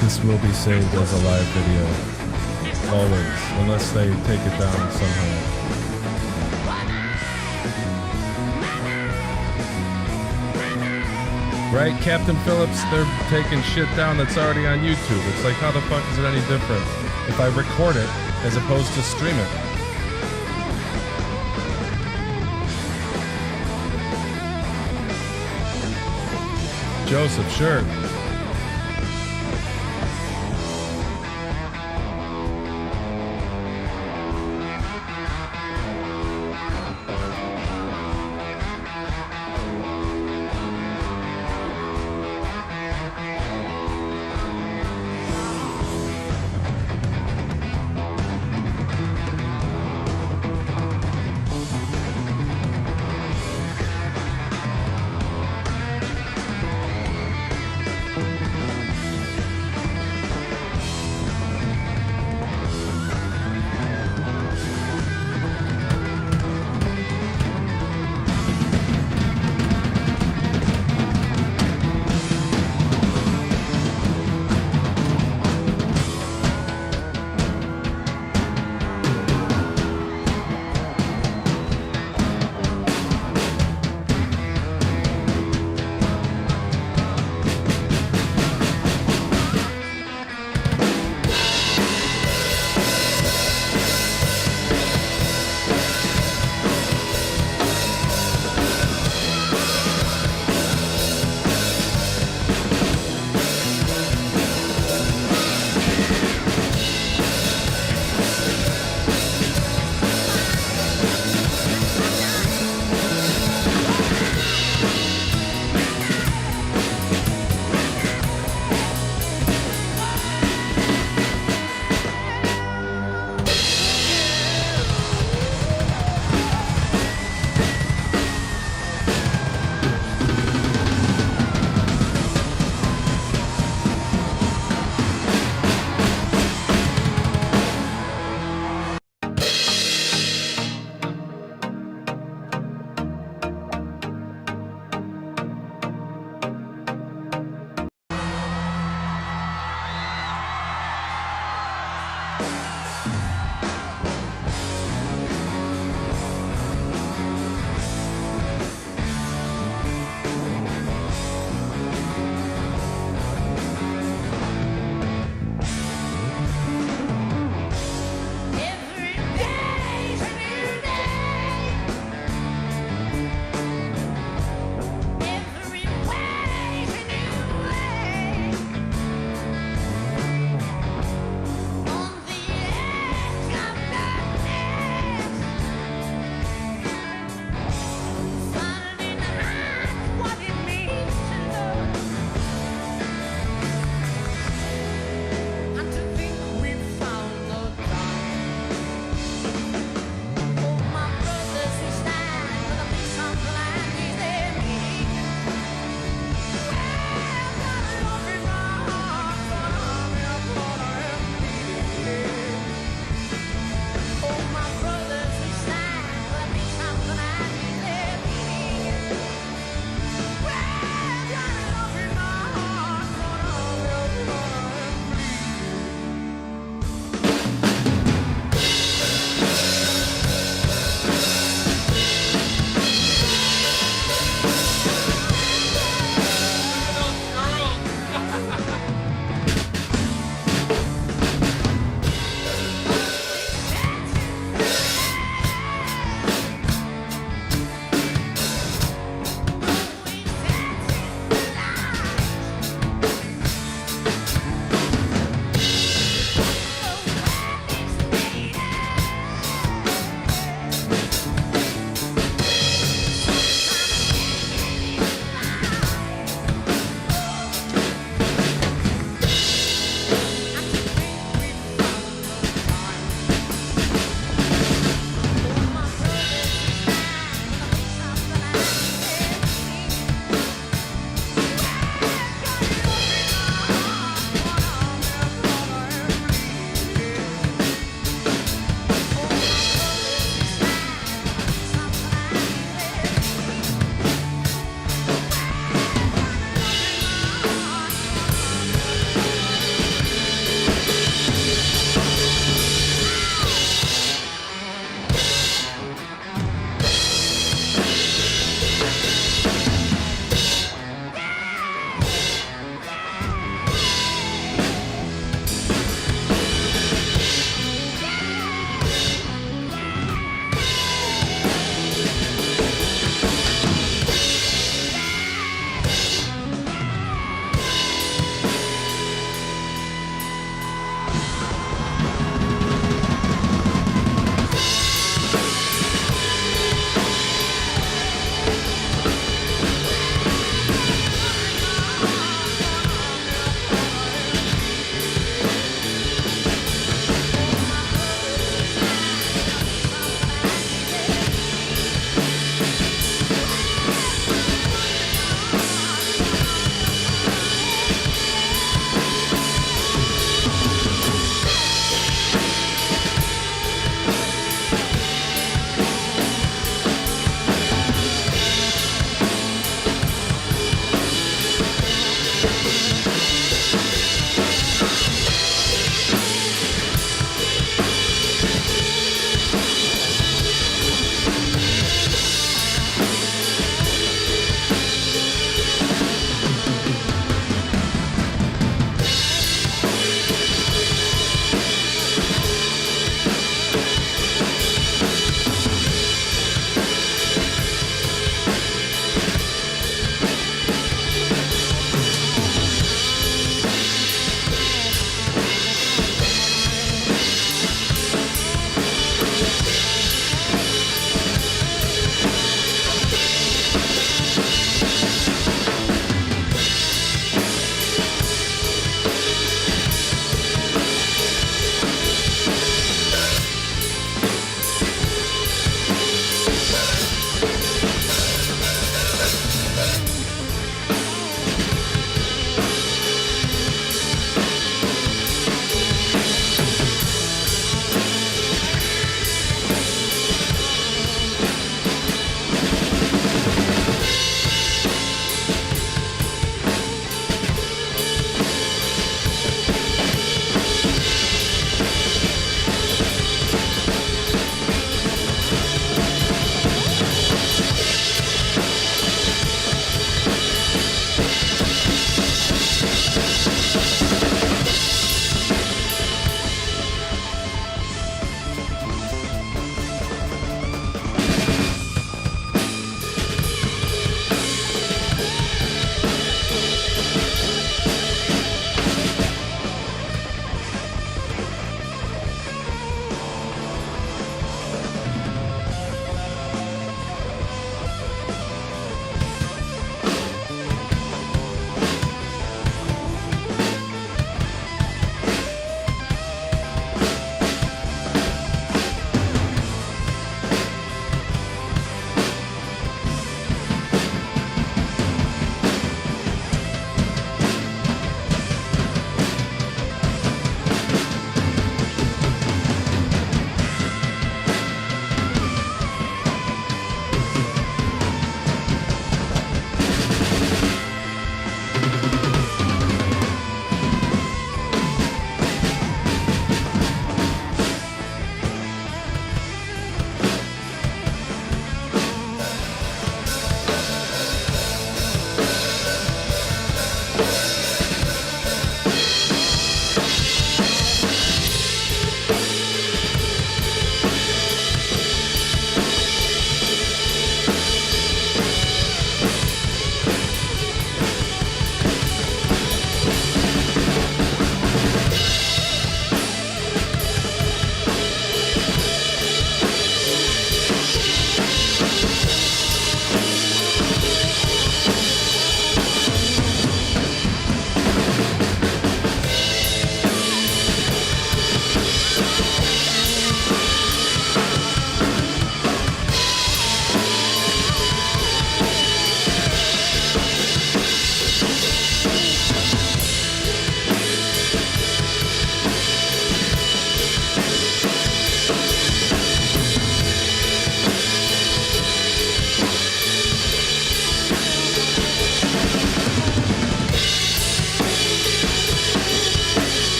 Speaker 1: This will be saved as a live video, always, unless they take it down somehow. Right, Captain Phillips, they're taking shit down that's already on YouTube. It's like, how the fuck is it any different if I record it as opposed to stream it? Joseph, sure.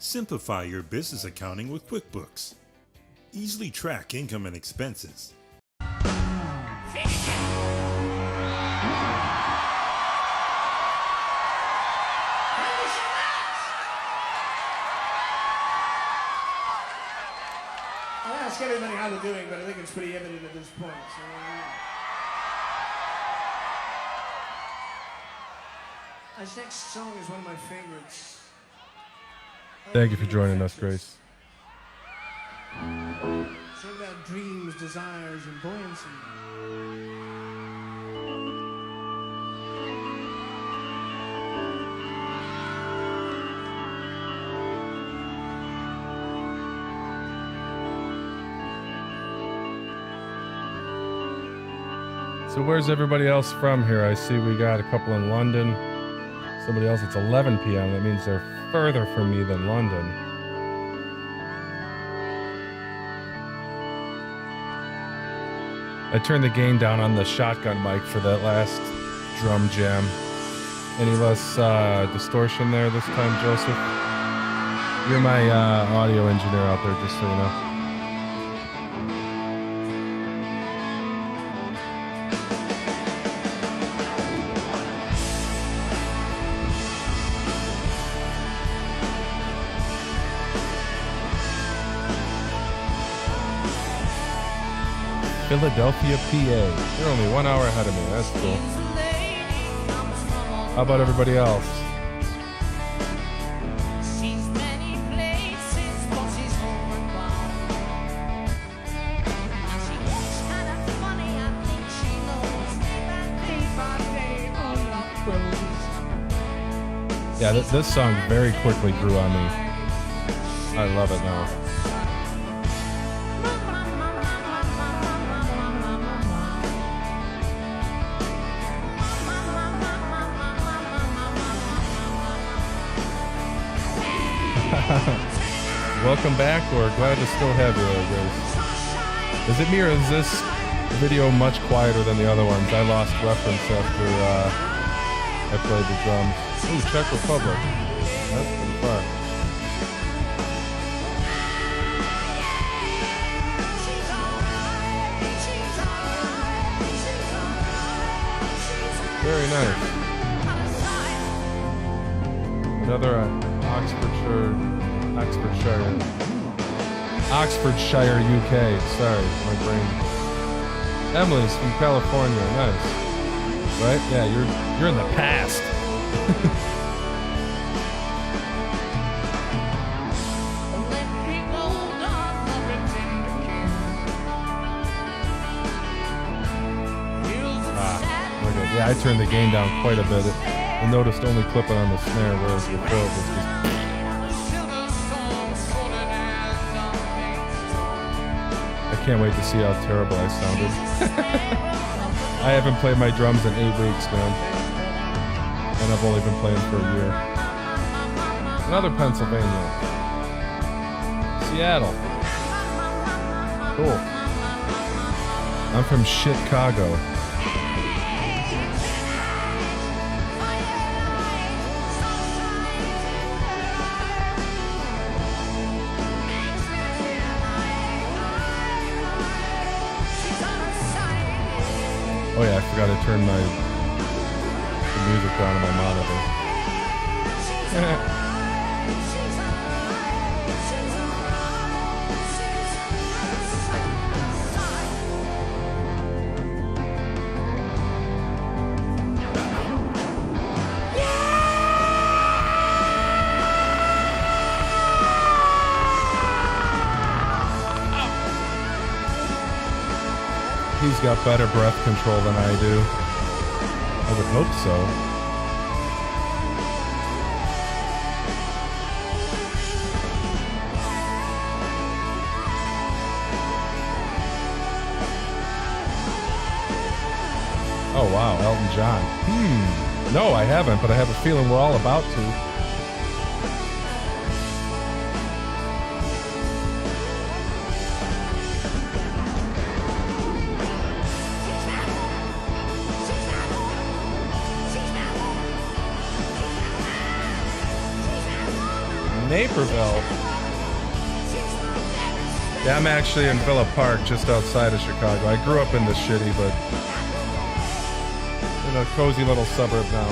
Speaker 7: Simplify your business accounting with QuickBooks. Easily track income and expenses.
Speaker 3: I'll ask everybody how they're doing, but I think it's pretty evident at this point. This next song is one of my favorites.
Speaker 1: Thank you for joining us, Grace.
Speaker 3: It's all about dreams, desires, and buoyancy.
Speaker 1: So where's everybody else from here? I see we got a couple in London. Somebody else, it's 11 p.m. That means they're further from me than London. I turned the gain down on the shotgun mic for that last drum jam. Any less distortion there this time, Joseph? You're my audio engineer out there, just so you know. Philadelphia, PA. You're only 1 hour ahead of me. That's cool. How about everybody else? Yeah, this song very quickly grew on me. I love it now. Welcome back, or glad to still have you there, Grace. Is it me, or is this video much quieter than the other ones? I lost reference after I played the drums. Ooh, Czech Republic. That's pretty far. Very nice. Another Oxfordshire, UK. Sorry, my brain. Emily's from California. Nice. Right? Yeah, you're in the past. Okay. Yeah, I turned the gain down quite a bit. I noticed only clipping on the snare, whereas before it was just... I can't wait to see how terrible I sounded. I haven't played my drums in 8 weeks, man. And I've only been playing for a year. Another Pennsylvania. Seattle. Cool. I'm from Chicago. Oh yeah, I forgot to turn the music down on my monitor. He's got better breath control than I do. I would hope so. Oh wow, Elton John. No, I haven't, but I have a feeling we're all about to. Naperville. Yeah, I'm actually in Villa Park, just outside of Chicago. I grew up in the shitty, but in a cozy little suburb now.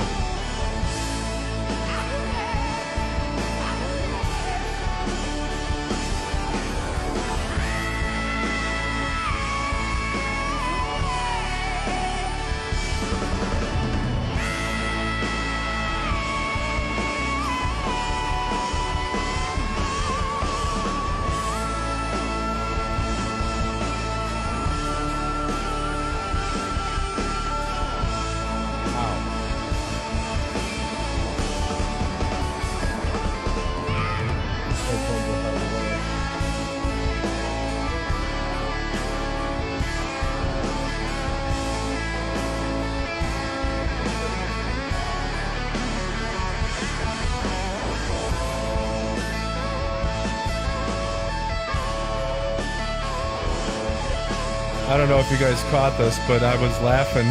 Speaker 1: I don't know if you guys caught this, but I was laughing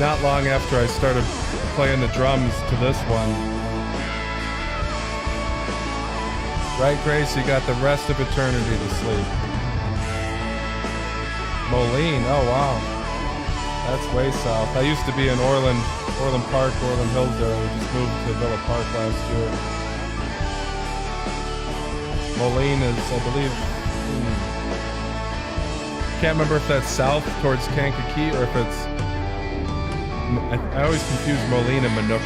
Speaker 1: not long after I started playing the drums to this one. Right, Grace? You got the rest of eternity to sleep. Moline, oh wow. That's way south. I used to be in Orland Park, Orland Hills there. We just moved to Villa Park last year. Moline is, I believe, can't remember if that's south towards Kankakee or if it's... I always confuse Moline and Manuka.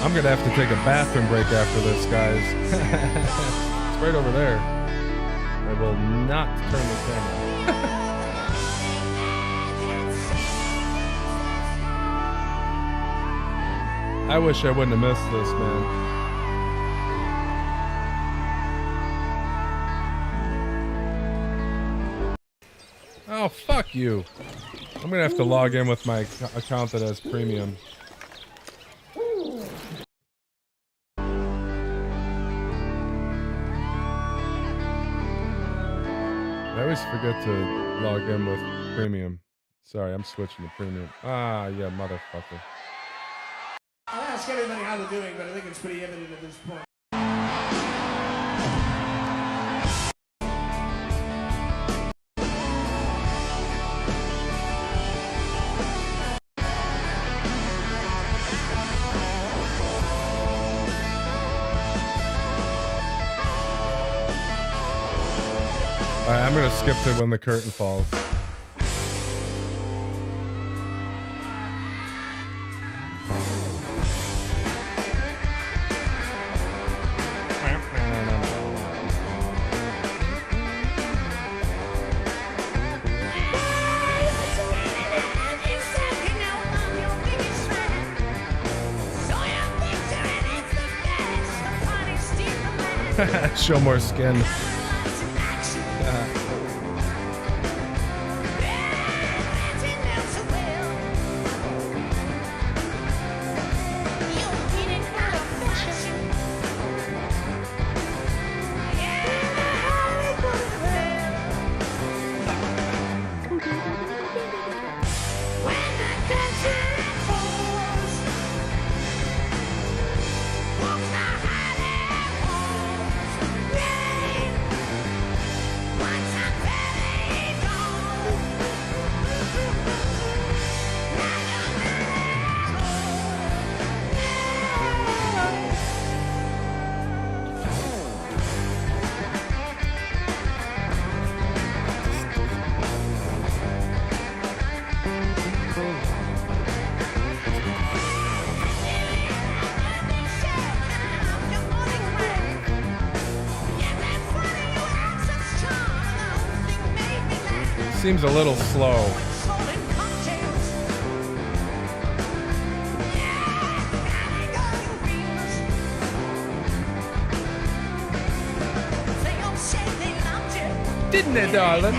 Speaker 1: I'm gonna have to take a bathroom break after this, guys. It's right over there. I will not turn the camera. I wish I wouldn't have missed this, man. Oh, fuck you. I'm gonna have to log in with my account that has premium. I always forget to log in with premium. Sorry, I'm switching to premium. Ah, yeah, motherfucker.
Speaker 3: I'll ask everybody how they're doing, but I think it's pretty evident at this point.
Speaker 1: Alright, I'm gonna skip to when the curtain falls. Show more skin. Seems a little slow. Didn't it, darling?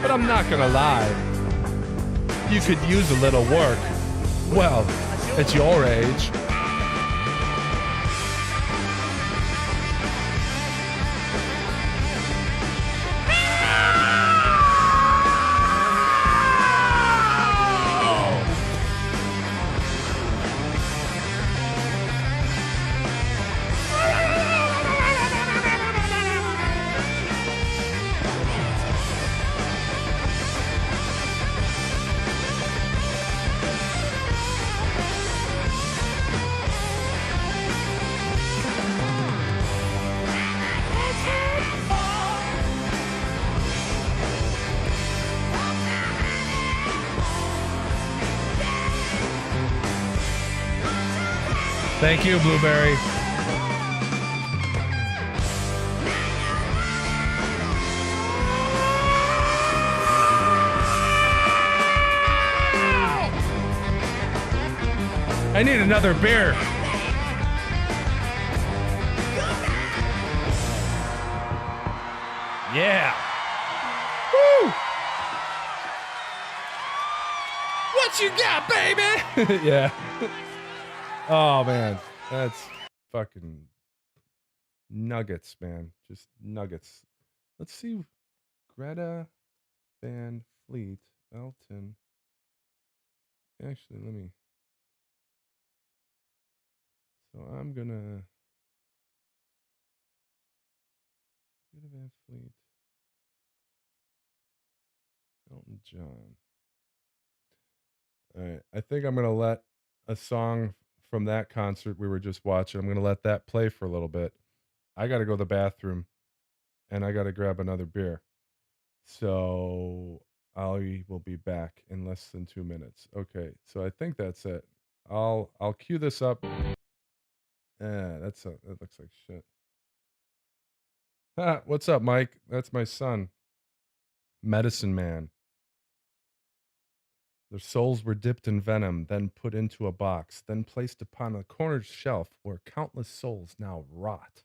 Speaker 1: But I'm not gonna lie. You could use a little work. Well, at your age. Thank you, Blueberry. I need another beer. Yeah. Woo! What you got, baby? Yeah. Oh, man. That's fucking nuggets, man. Just nuggets. Let's see. Greta Van Fleet, Elton. Actually, let me. So I'm gonna. Greta Van Fleet, Elton John. All right. I think I'm gonna let a song from that concert we were just watching. I'm gonna let that play for a little bit. I gotta go to the bathroom, and I gotta grab another beer. So I will be back in less than 2 minutes. Okay, so I think that's it. I'll cue this up. That looks like shit. Ha, what's up, Mike? That's my son. Medicine Man. Their souls were dipped in venom, then put into a box, then placed upon a corner shelf where countless souls now rot.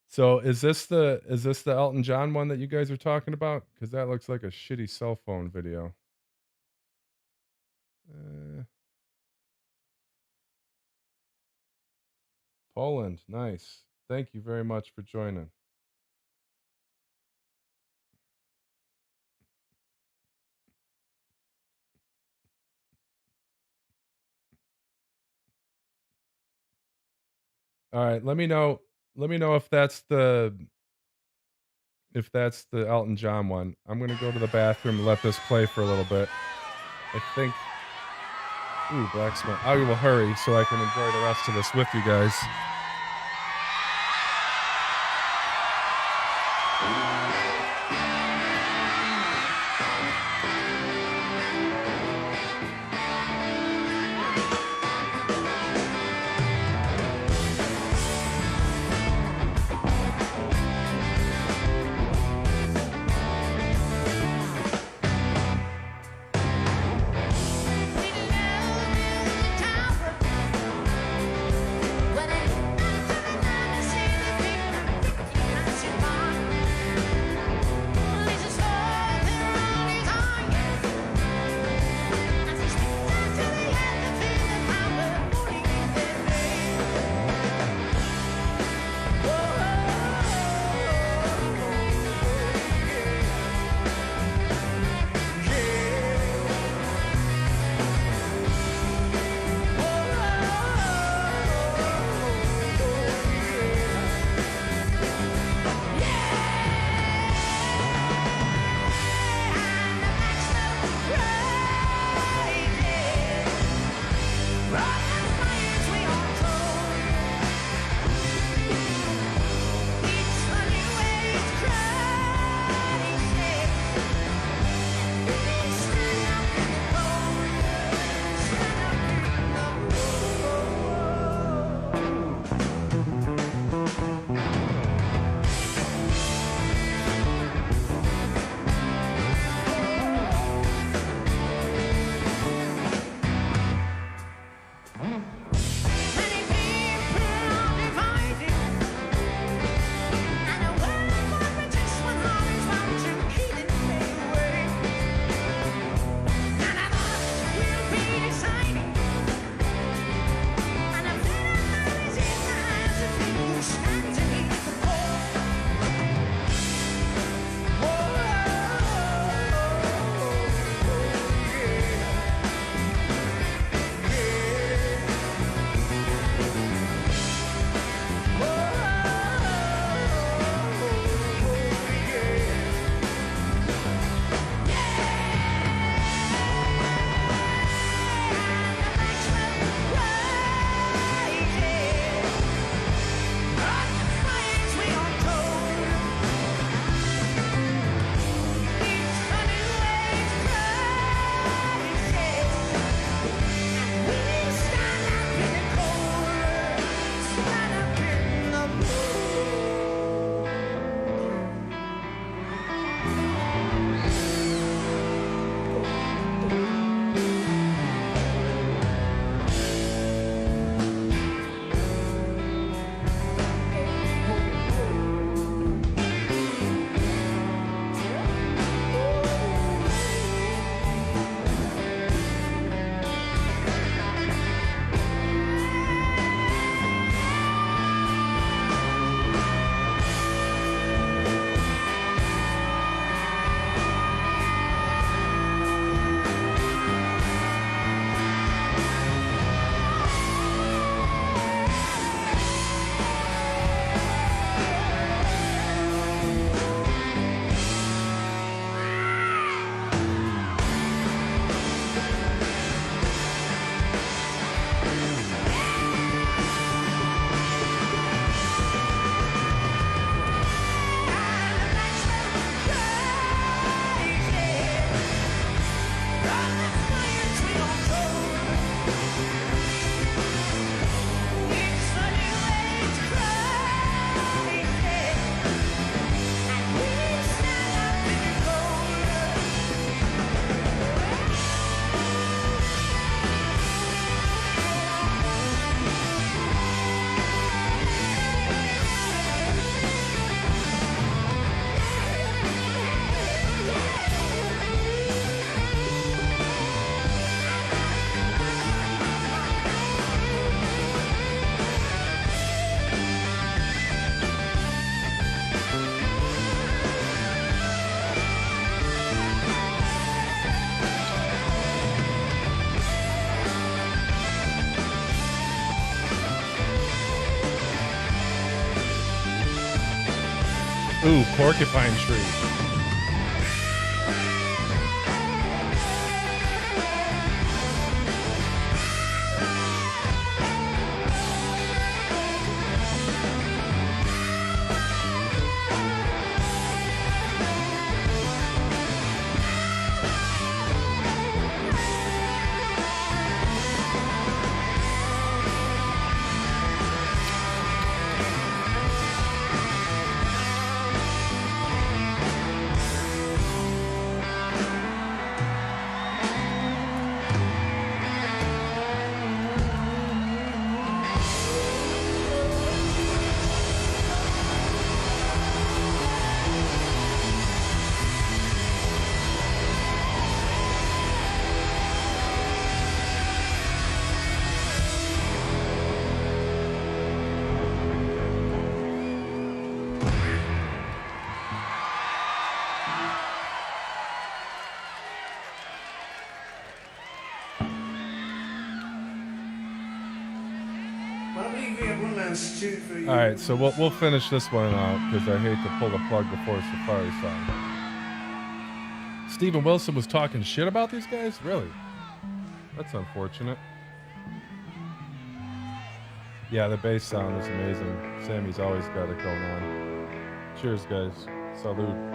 Speaker 1: So is this the Elton John one that you guys are talking about? Because that looks like a shitty cell phone video. Poland, nice. Thank you very much for joining. All right, let me know if that's the Elton John one. I'm gonna go to the bathroom and let this play for a little bit. I think. Ooh, black smoke. I will hurry so I can enjoy the rest of this with you guys.
Speaker 4: When
Speaker 1: Ooh, Porcupine Tree.
Speaker 3: Well, I believe we have one last tune for you.
Speaker 1: All right, so we'll finish this one out because I hate to pull the plug before Safari song. Steven Wilson was talking shit about these guys? Really? That's unfortunate. Yeah, the bass sound is amazing. Sammy's always got it going on. Cheers, guys. Salud.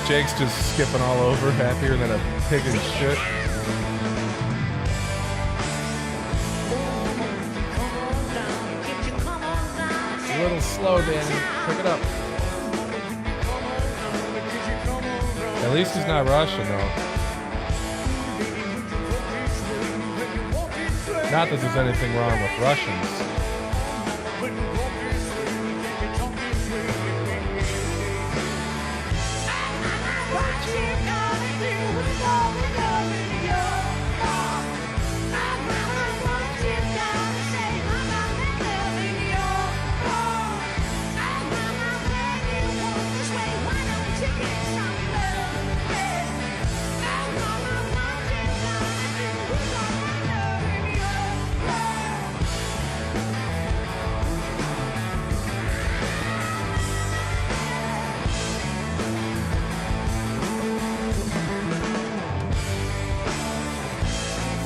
Speaker 1: Jake's just skipping all over, happier than a pig in shit. A little slow, Danny. Pick it up. At least he's not Russian, though. Not that there's anything wrong with Russians.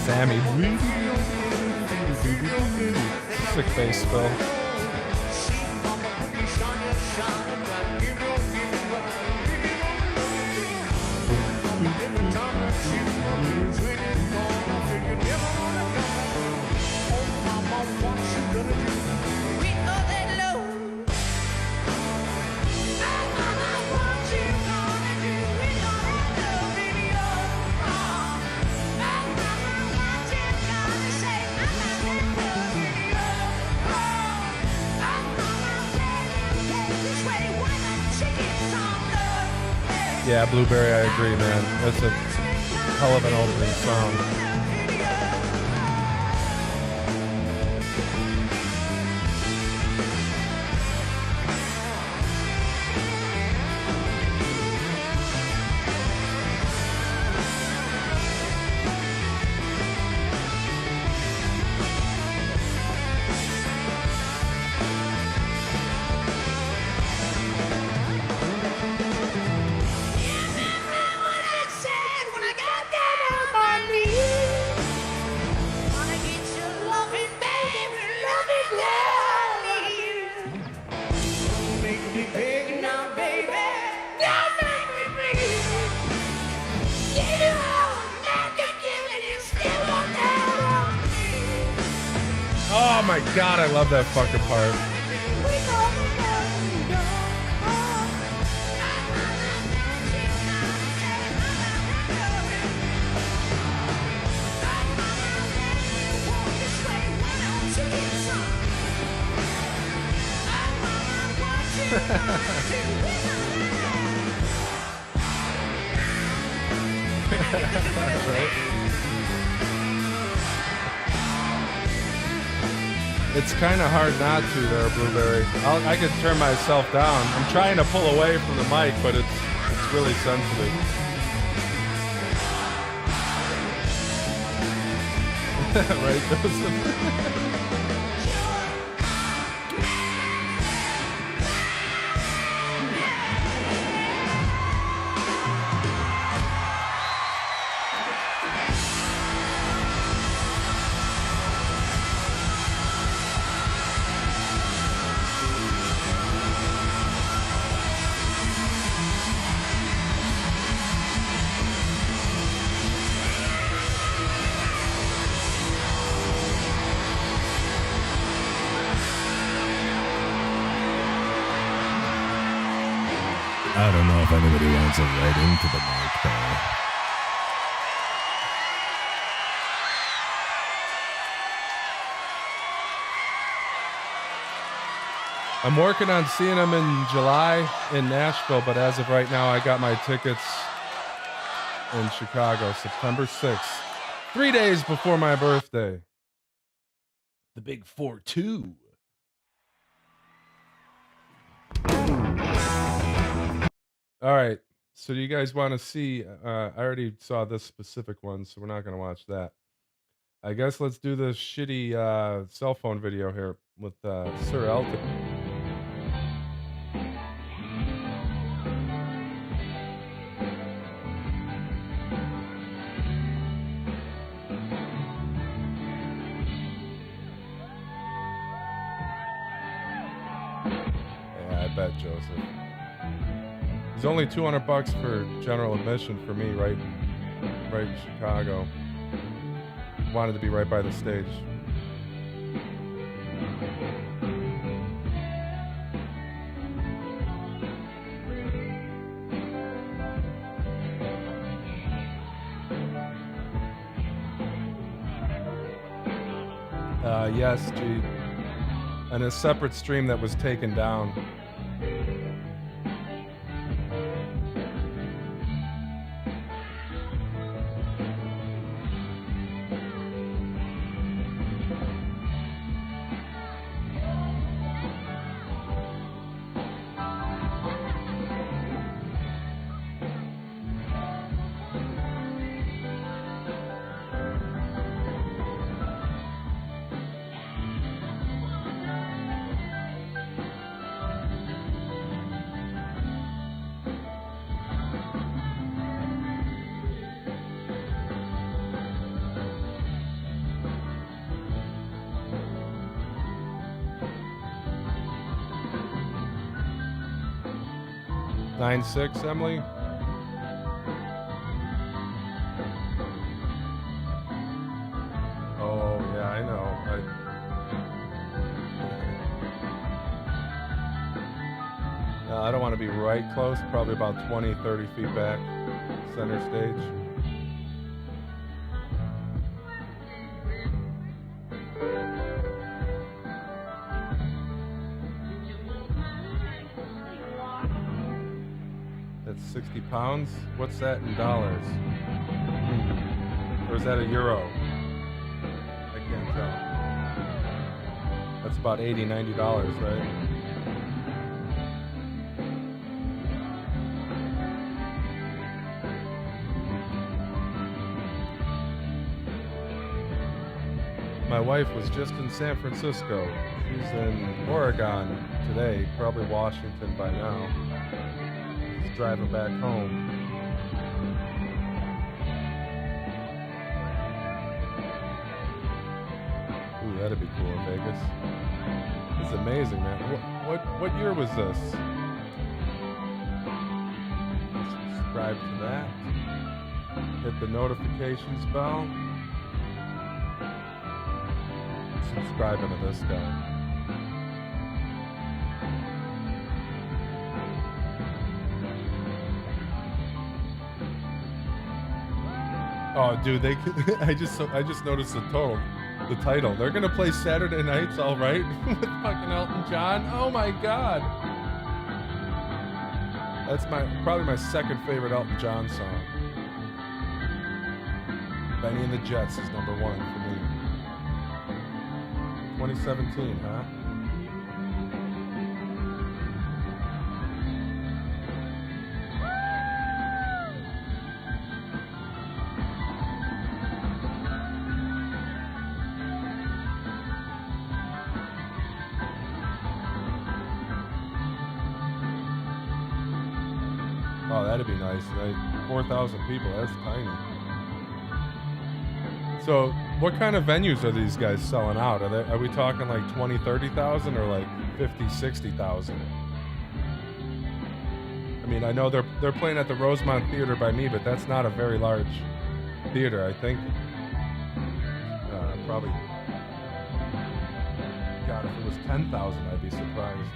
Speaker 1: Sammy. Sick bass fill. Yeah, Blueberry, I agree, man. That's a hell of an opening song. Oh my god, I love that fucking part. It's kind of hard not to there, Blueberry. I could turn myself down. I'm trying to pull away from the mic, but it's really sensitive. Right, Joseph?
Speaker 8: I don't know if anybody wants it right into the mic, though.
Speaker 1: I'm working on seeing them in July in Nashville, but as of right now, I got my tickets in Chicago, September 6th. 3 days before my birthday. The big 4-2. All right. So do you guys want to see? I already saw this specific one, so we're not going to watch that. I guess let's do this shitty cell phone video here with Sir Elton. Yeah, I bet, Joseph. It's only $200 for general admission for me, right in Chicago. Wanted to be right by the stage. Yes, G. And a separate stream that was taken down. Nine six, Emily. Oh yeah, I know. I don't want to be right close. Probably about 20, 30 feet back, center stage. That's 60 pounds. What's that in dollars? Or is that a euro? I can't tell. That's about $80, $90, right? My wife was just in San Francisco. She's in Oregon today, probably Washington by now. She's driving back home. Ooh, that'd be cool in Vegas. It's amazing, man. What year was this? Subscribe to that. Hit the notifications bell. Subscribing to this guy. Oh, dude, they I just noticed the title. They're gonna play Saturday Nights All Right with fucking Elton John. Oh my god. That's probably my second favorite Elton John song. Benny and the Jets is number 1 for me. 2017, huh? Oh, that'd be nice. 4,000 people, that's tiny. So, what kind of venues are these guys selling out? Are we talking like 20, 30,000 or like 50, 60,000? I mean, I know they're playing at the Rosemont Theater by me, but that's not a very large theater, I think. Probably. God, if it was 10,000, I'd be surprised.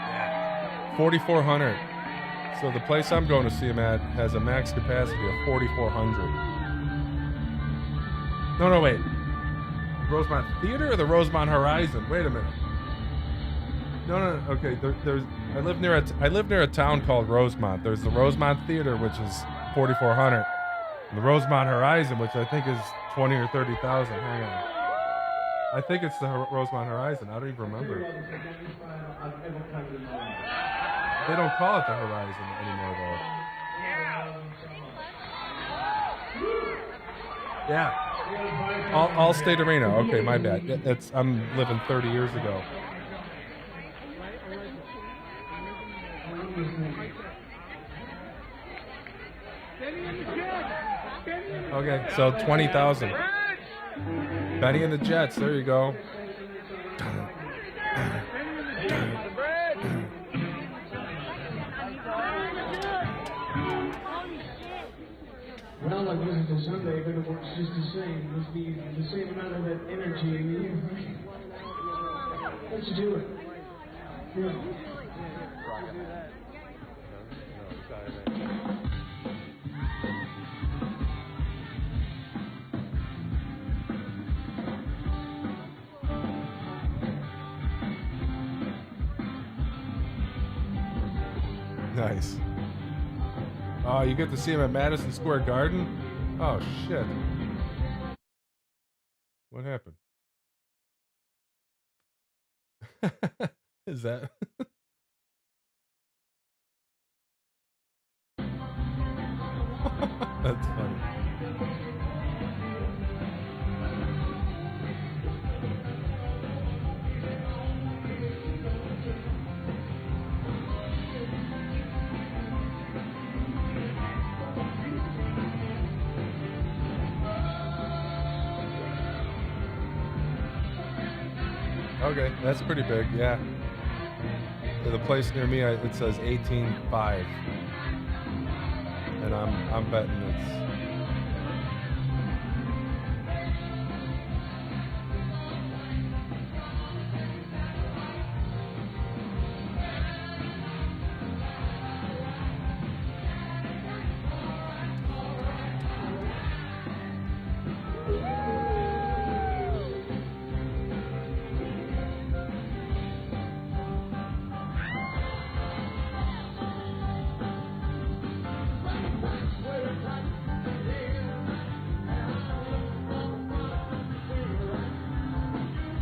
Speaker 1: Yeah. 4,400. So the place I'm going to see him at has a max capacity of 4,400. No, wait. Rosemont Theater or the Rosemont Horizon? Wait a minute. No. Okay, there's. I live near a town called Rosemont. There's the Rosemont Theater, which is 4,400, and the Rosemont Horizon, which I think is 20 or 30,000. Hang on. I think it's the Rosemont Horizon. I don't even remember. They don't call it the Horizon anymore, though. Yeah. Allstate Arena. Okay, my bad. I'm living 30 years ago. Okay, so 20,000. Benny and the Jets. There you go.
Speaker 3: Well, like musical Sunday, but it works just the same. It must be the same amount of that energy in you. Let's do it. Yeah.
Speaker 1: Nice. Oh, you get to see him at Madison Square Garden? Oh, shit. What happened? Is that... That's funny. Okay, that's pretty big, yeah. The place near me, it says 18.5, and I'm betting it's.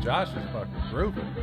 Speaker 1: Josh is fucking grooving.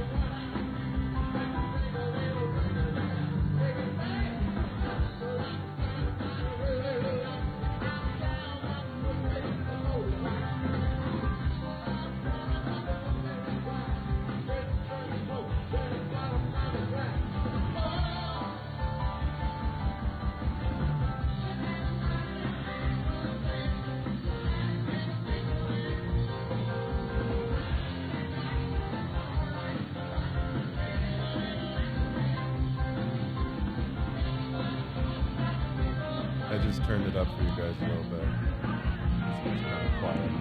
Speaker 1: I just turned it up for you guys a little bit. This one's kind of quiet.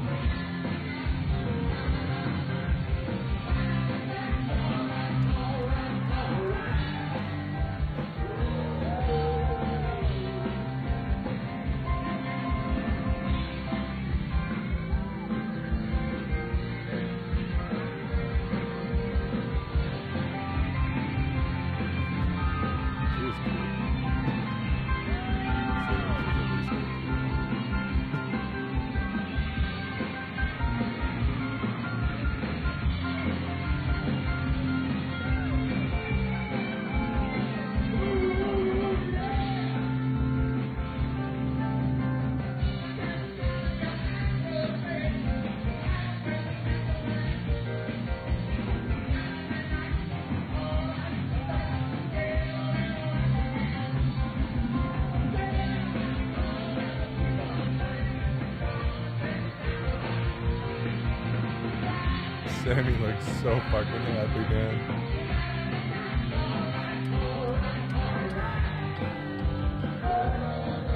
Speaker 1: Sammy looks so fucking happy, man.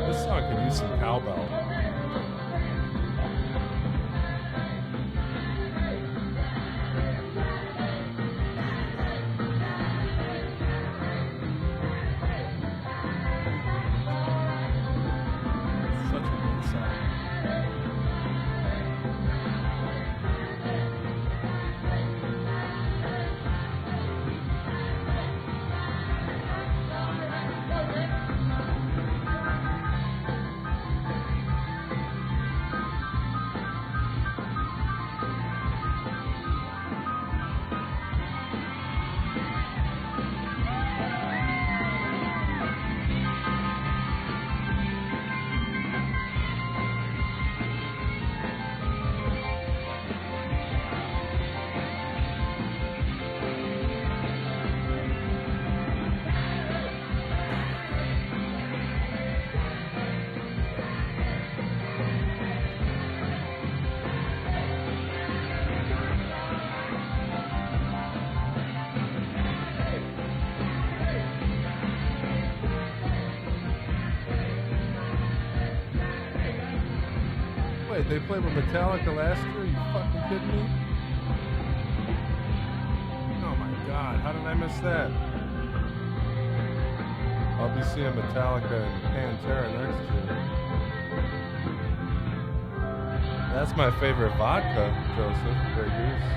Speaker 1: This song could use some cowbell. Such a good song. Wait, they played with Metallica last year? Are you fucking kidding me? Oh my god, how did I miss that? I'll be seeing Metallica and Pantera next year. That's my favorite vodka, Joseph. Grey Goose.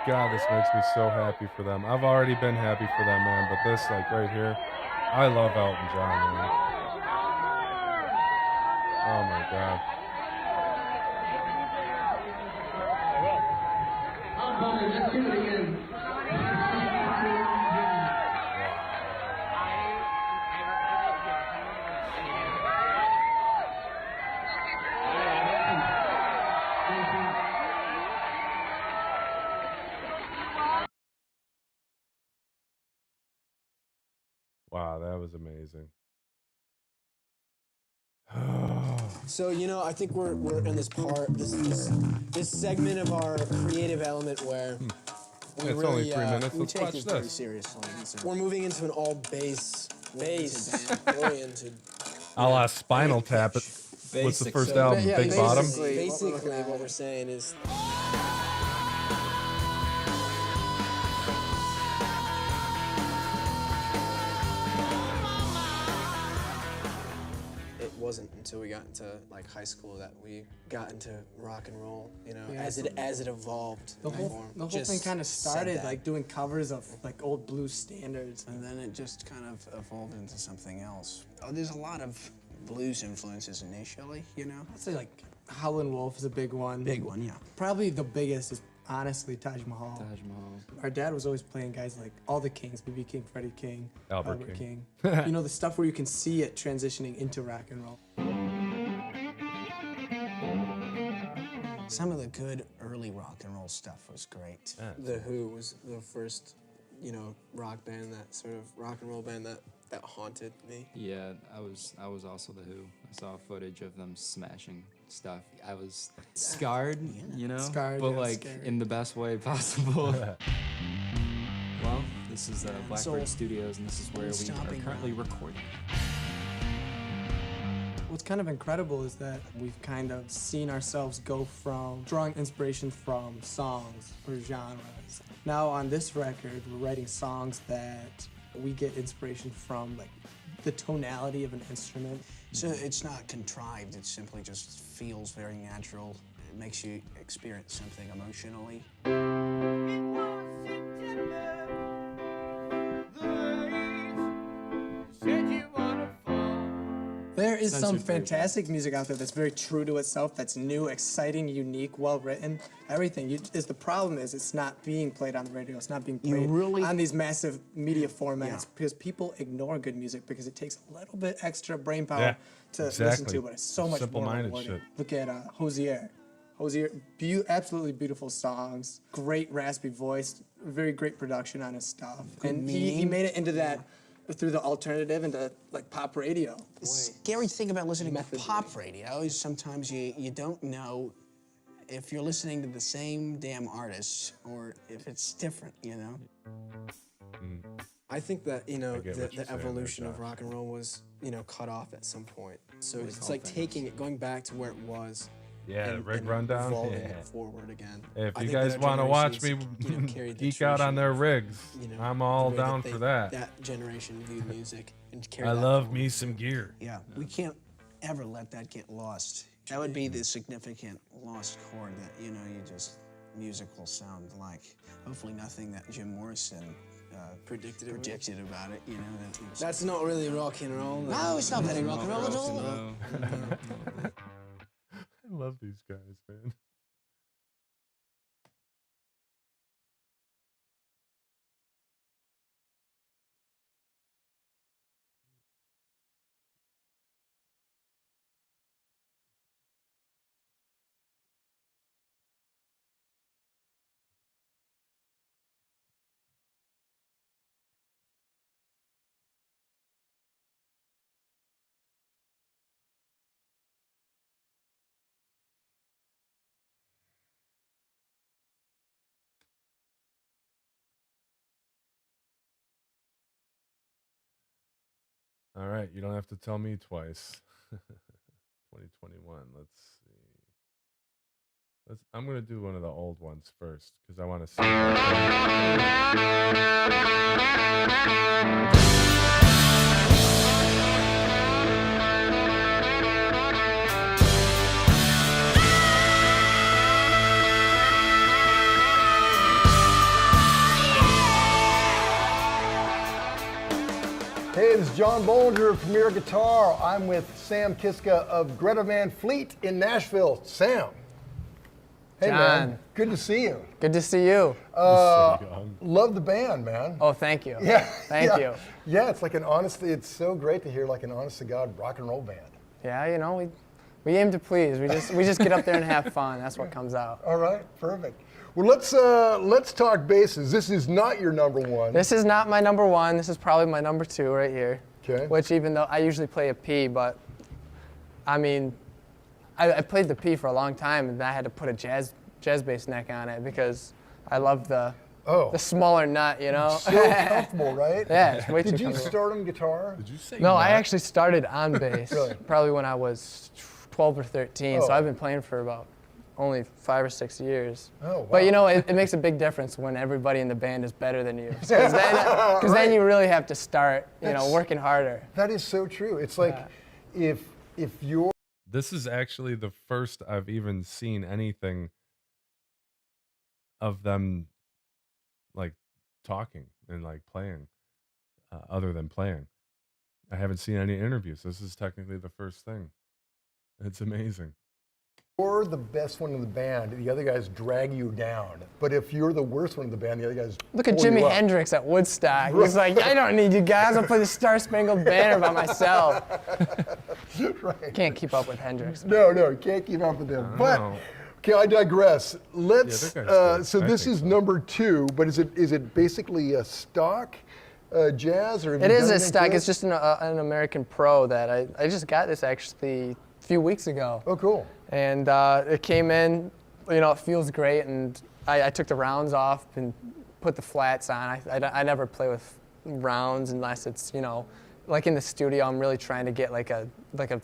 Speaker 1: God, this makes me so happy for them. I've already been happy for them, man, but this, like, right here, I love Elton John, man. Oh, my God.
Speaker 9: Let's do it again.
Speaker 1: Wow, that was amazing.
Speaker 10: So, you know, I think we're in this part, this segment of our creative element where we
Speaker 1: It's
Speaker 10: really,
Speaker 1: only 3 minutes.
Speaker 10: we
Speaker 1: Let's
Speaker 10: take
Speaker 1: watch
Speaker 10: this very
Speaker 1: this.
Speaker 10: seriously. We're moving into an all bass oriented.
Speaker 1: A la Spinal Tap. What's the first
Speaker 10: So,
Speaker 1: album?
Speaker 10: yeah,
Speaker 1: Big Bottom?
Speaker 10: Basically, what we're saying is. It wasn't until we got into like high school that we got into rock and roll, you know,
Speaker 11: Yeah,
Speaker 10: as it evolved.
Speaker 11: The whole thing kind of started like doing covers of like old blues standards.
Speaker 12: And then it just kind of evolved into something else. Oh, there's a lot of blues influences initially, you know?
Speaker 11: I'd say like Howlin' Wolf is a big one.
Speaker 12: Big one, yeah.
Speaker 11: Probably the biggest is honestly Taj Mahal.
Speaker 13: Taj Mahal.
Speaker 11: Our dad was always playing guys like all the Kings, B.B. King, Freddie King,
Speaker 1: Albert
Speaker 11: King. You know, the stuff where you can see it transitioning into rock and roll.
Speaker 12: Some of the good early rock and roll stuff was great.
Speaker 1: Yeah.
Speaker 10: The Who was the first, you know, rock band, that sort of rock and roll band that haunted me.
Speaker 13: Yeah, I was also the Who. I saw footage of them smashing stuff. I was scarred, you know,
Speaker 11: Scarred,
Speaker 13: but
Speaker 11: yeah,
Speaker 13: like
Speaker 11: scared.
Speaker 13: in the best way possible. Well, this is Blackbird
Speaker 12: So,
Speaker 13: Studios, and this is where we are
Speaker 12: stopping
Speaker 13: currently
Speaker 12: now.
Speaker 13: recording.
Speaker 11: What's kind of incredible is that we've kind of seen ourselves go from drawing inspiration from songs or genres. Now on this record, we're writing songs that we get inspiration from, like the tonality of an instrument.
Speaker 12: So it's not contrived, it simply just feels very natural. It makes you experience something emotionally.
Speaker 11: There is some
Speaker 10: censored version.
Speaker 11: fantastic music out there that's very true to itself, that's new, exciting, unique, well written, everything. The problem is it's not being played on the radio, it's not being played on these massive media formats because people ignore good music because it takes a little bit extra brain power to listen to, but it's so much more rewarding. Look at Hosier. Hosier, absolutely beautiful songs, great raspy voice, very great production on his stuff. And he made it into that through the alternative into like pop radio.
Speaker 12: The scary thing about listening to pop radio is sometimes you don't know if you're listening to the same damn artist or if it's different, you know?
Speaker 10: I think that, you know, the evolution of rock and roll was, you know, cut off at some point. So it's like taking it, going back to where it was.
Speaker 1: Yeah, Rig Rundown.
Speaker 10: Evolving it forward again.
Speaker 1: If you guys want to watch me geek out on their rigs, I'm all down for that.
Speaker 12: That generation viewed music and carried
Speaker 1: I
Speaker 12: that
Speaker 1: love
Speaker 12: forward.
Speaker 1: me some gear.
Speaker 12: Yeah, we can't ever let that get lost. That would be the significant lost chord that, you know, music will sound like. Hopefully nothing that Jim Morrison predicted about it, you know.
Speaker 10: That's not really rock and roll.
Speaker 12: No, it's not very rock and roll at all.
Speaker 1: I love these guys, man. All right, you don't have to tell me twice. 2021. Let's see. I'm gonna do one of the old ones first because I want to see.
Speaker 14: Hey, this is John Bollinger of Premier Guitar. I'm with Sam Kiska of Greta Van Fleet in Nashville. Sam. Hey,
Speaker 15: John.
Speaker 14: man. Good to see you.
Speaker 15: Good to see you.
Speaker 14: Love the band, man.
Speaker 15: Oh, thank you.
Speaker 14: Yeah.
Speaker 15: Thank you.
Speaker 14: Yeah, it's like it's so great to hear like an honest to God rock and roll band.
Speaker 15: Yeah, you know, we aim to please. We just get up there and have fun. That's what comes out.
Speaker 14: All right, perfect. Well, let's talk basses. This is not your number one.
Speaker 15: This is not my number one. This is probably my number two right here.
Speaker 14: Okay.
Speaker 15: Which even though I usually play a P, but I mean, I played the P for a long time, and I had to put a jazz bass neck on it because I love the smaller nut, you know.
Speaker 14: So comfortable, right?
Speaker 15: Yeah, it's way too
Speaker 14: Did you
Speaker 15: comfortable.
Speaker 14: start on guitar?
Speaker 1: Did you say
Speaker 15: No,
Speaker 1: nut?
Speaker 15: I actually started on bass
Speaker 14: Really?
Speaker 15: probably when I was 12 or 13.
Speaker 14: Oh.
Speaker 15: So I've been playing for about only 5 or 6 years.
Speaker 14: Oh, wow.
Speaker 15: But you know, it makes a big difference when everybody in the band is better than you. Because then you really have to start, working harder.
Speaker 14: That is so true. It's like if you're.
Speaker 1: This is actually the first I've even seen anything of them like talking and like playing other than playing. I haven't seen any interviews. This is technically the first thing. It's amazing.
Speaker 14: You're the best one in the band, the other guys drag you down. But if you're the worst one in the band, the other guys
Speaker 15: Look at
Speaker 14: pull you
Speaker 15: Jimi
Speaker 14: up.
Speaker 15: Hendrix at Woodstock. He's like, I don't need you guys. I'll play the Star Spangled Banner by myself.
Speaker 14: Right.
Speaker 15: Can't keep up with Hendrix.
Speaker 14: No, you can't keep up with them. But okay, I digress. Let's.
Speaker 1: that guy's good.
Speaker 14: So
Speaker 1: I
Speaker 14: this
Speaker 1: think
Speaker 14: is
Speaker 1: so.
Speaker 14: number 2, but is it basically a stock jazz or? have
Speaker 15: It
Speaker 14: you
Speaker 15: is
Speaker 14: done
Speaker 15: a
Speaker 14: anything
Speaker 15: stock.
Speaker 14: to
Speaker 15: It's
Speaker 14: it?
Speaker 15: just an American Pro that I just got this actually a few weeks ago.
Speaker 14: Oh, cool.
Speaker 15: And it came in, it feels great, and I took the rounds off and put the flats on. I never play with rounds unless it's, like in the studio, I'm really trying to get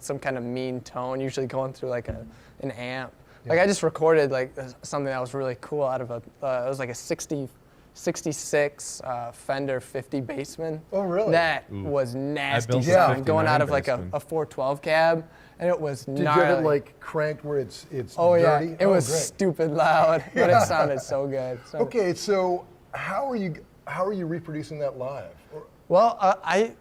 Speaker 15: some kind of mean tone, usually going through like an amp. Like I just recorded like something that was really cool out of it was like a 66 Fender 50 Bassman.
Speaker 14: Oh, really?
Speaker 15: That
Speaker 1: Ooh.
Speaker 15: was nasty.
Speaker 1: I built a
Speaker 15: Sound going out
Speaker 1: 59
Speaker 15: of like a
Speaker 1: Bassman.
Speaker 15: 412 cab, and it was
Speaker 14: Did you
Speaker 15: gnarly.
Speaker 14: have it like cranked where it's
Speaker 15: Oh yeah,
Speaker 14: dirty?
Speaker 15: it was
Speaker 14: great.
Speaker 15: stupid loud, but it sounded so good.
Speaker 14: Okay, so how are you reproducing that live?
Speaker 15: Well, I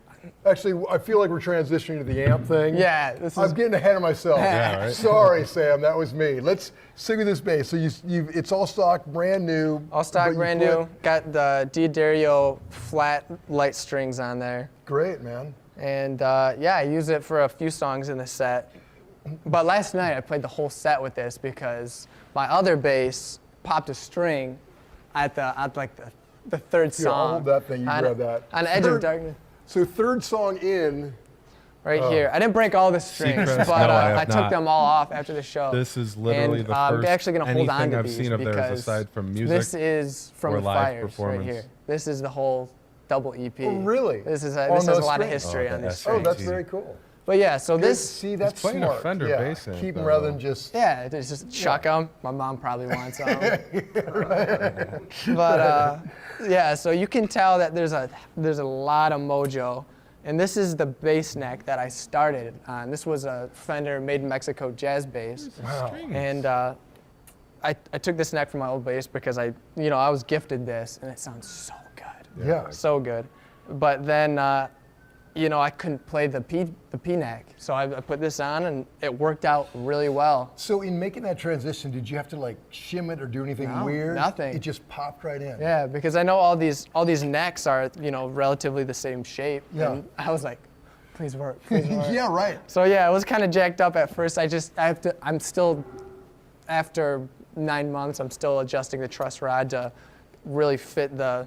Speaker 14: Actually, I feel like we're transitioning to the amp thing.
Speaker 15: Yeah,
Speaker 14: I'm getting ahead of myself.
Speaker 1: Yeah, right.
Speaker 14: Sorry, Sam, that was me. Let's sing with this bass. So it's all stock, brand new.
Speaker 15: All stock, brand new. Got the D'Addario flat light strings on there.
Speaker 14: Great, man.
Speaker 15: And yeah, I use it for a few songs in the set. But last night I played the whole set with this because my other bass popped a string at the third song.
Speaker 14: I'll hold that thing. You grab that.
Speaker 15: On Edge of Darkness.
Speaker 14: So third song in.
Speaker 15: Right here. I didn't break all the strings, but I took them all off after the show.
Speaker 1: This is literally the first
Speaker 15: I'm actually going to hold on to
Speaker 1: I've
Speaker 15: these
Speaker 1: seen of theirs aside from music.
Speaker 15: This is from
Speaker 1: or
Speaker 15: the
Speaker 1: live
Speaker 15: Fires
Speaker 1: performance.
Speaker 15: right here. This is the whole double EP.
Speaker 14: Oh, really?
Speaker 15: This has a lot of history on these strings.
Speaker 14: Oh, that's very cool.
Speaker 15: But yeah, so this.
Speaker 14: See, that's
Speaker 1: playing
Speaker 14: smart.
Speaker 1: a Fender bass amp,
Speaker 14: Keep them
Speaker 1: though.
Speaker 14: rather than just.
Speaker 15: Yeah, just chuck them. My mom probably wants them. But yeah, so you can tell that there's a lot of mojo. And this is the bass neck that I started on. This was a Fender made in Mexico jazz bass.
Speaker 14: Wow.
Speaker 15: And I took this neck from my old bass because I was gifted this, and it sounds so good.
Speaker 14: Yeah.
Speaker 15: So good. But then, I couldn't play the P neck, so I put this on, and it worked out really well.
Speaker 14: So in making that transition, did you have to like shim it or do anything
Speaker 15: No,
Speaker 14: weird?
Speaker 15: nothing.
Speaker 14: It just popped right in.
Speaker 15: Yeah, because I know all these necks are relatively the same shape.
Speaker 14: Yeah.
Speaker 15: And I was like, please work, please work.
Speaker 14: Yeah, right.
Speaker 15: So yeah, it was kind of jacked up at first. I'm still, after 9 months, I'm still adjusting the truss rod to really fit the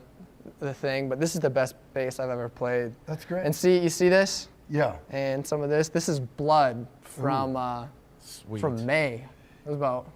Speaker 15: thing. But this is the best bass I've ever played.
Speaker 14: That's great.
Speaker 15: And you see this?
Speaker 14: Yeah.
Speaker 15: And some of this. This is Blood from May. It was about.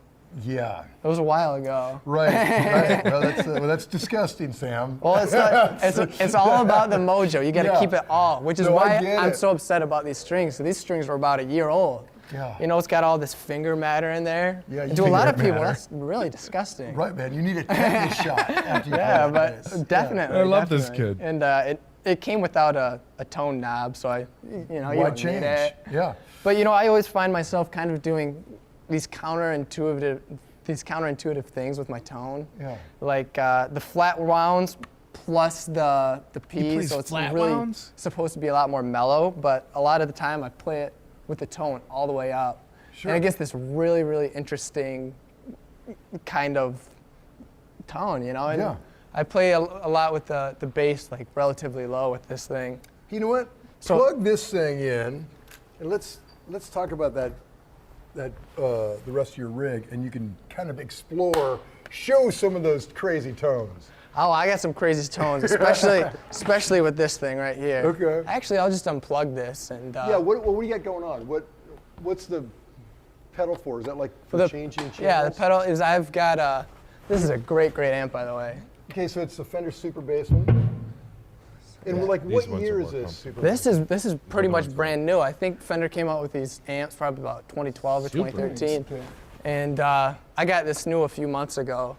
Speaker 14: Yeah.
Speaker 15: It was a while ago.
Speaker 14: Right. Right. Well, that's disgusting, Sam.
Speaker 15: Well, it's all about the mojo. You got to keep it all, which is why I'm so upset about these strings. So these strings were about a year old.
Speaker 14: Yeah.
Speaker 15: It's got all this finger matter in there.
Speaker 14: Yeah.
Speaker 15: To a lot of people, that's really disgusting.
Speaker 14: Right, man. You need a tetanus shot after you
Speaker 15: Yeah,
Speaker 14: play
Speaker 15: but
Speaker 14: this.
Speaker 15: definitely.
Speaker 1: I love this
Speaker 15: definitely.
Speaker 1: kid.
Speaker 15: And it came without a tone knob, so you don't
Speaker 14: change?
Speaker 15: need it.
Speaker 14: Yeah.
Speaker 15: But I always find myself kind of doing these counterintuitive things with my tone.
Speaker 14: Yeah.
Speaker 15: Like the flat wounds plus the P, so it's really supposed to be a lot more mellow, but a lot of the time I play it with the tone all the way up.
Speaker 14: Sure.
Speaker 15: And it gets this really, really interesting kind of tone, And
Speaker 14: Yeah.
Speaker 15: I play a lot with the bass like relatively low with this thing.
Speaker 14: You know what?
Speaker 15: So-
Speaker 14: Plug this thing in, and let's talk about that the rest of your rig, and you can kind of show some of those crazy tones.
Speaker 15: Oh, I got some crazy tones, especially with this thing right here.
Speaker 14: Okay.
Speaker 15: Actually, I'll just unplug this and.
Speaker 14: Yeah. What do you got going on? What's the pedal for? Is that like for changing channels?
Speaker 15: Yeah, the pedal is. I've got this is a great amp, by the way.
Speaker 14: Okay, so it's the Fender Super Bass one. And what year is this?
Speaker 15: This is pretty much brand new. I think Fender came out with these amps probably about 2012 or 2013. And I got this new a few months ago.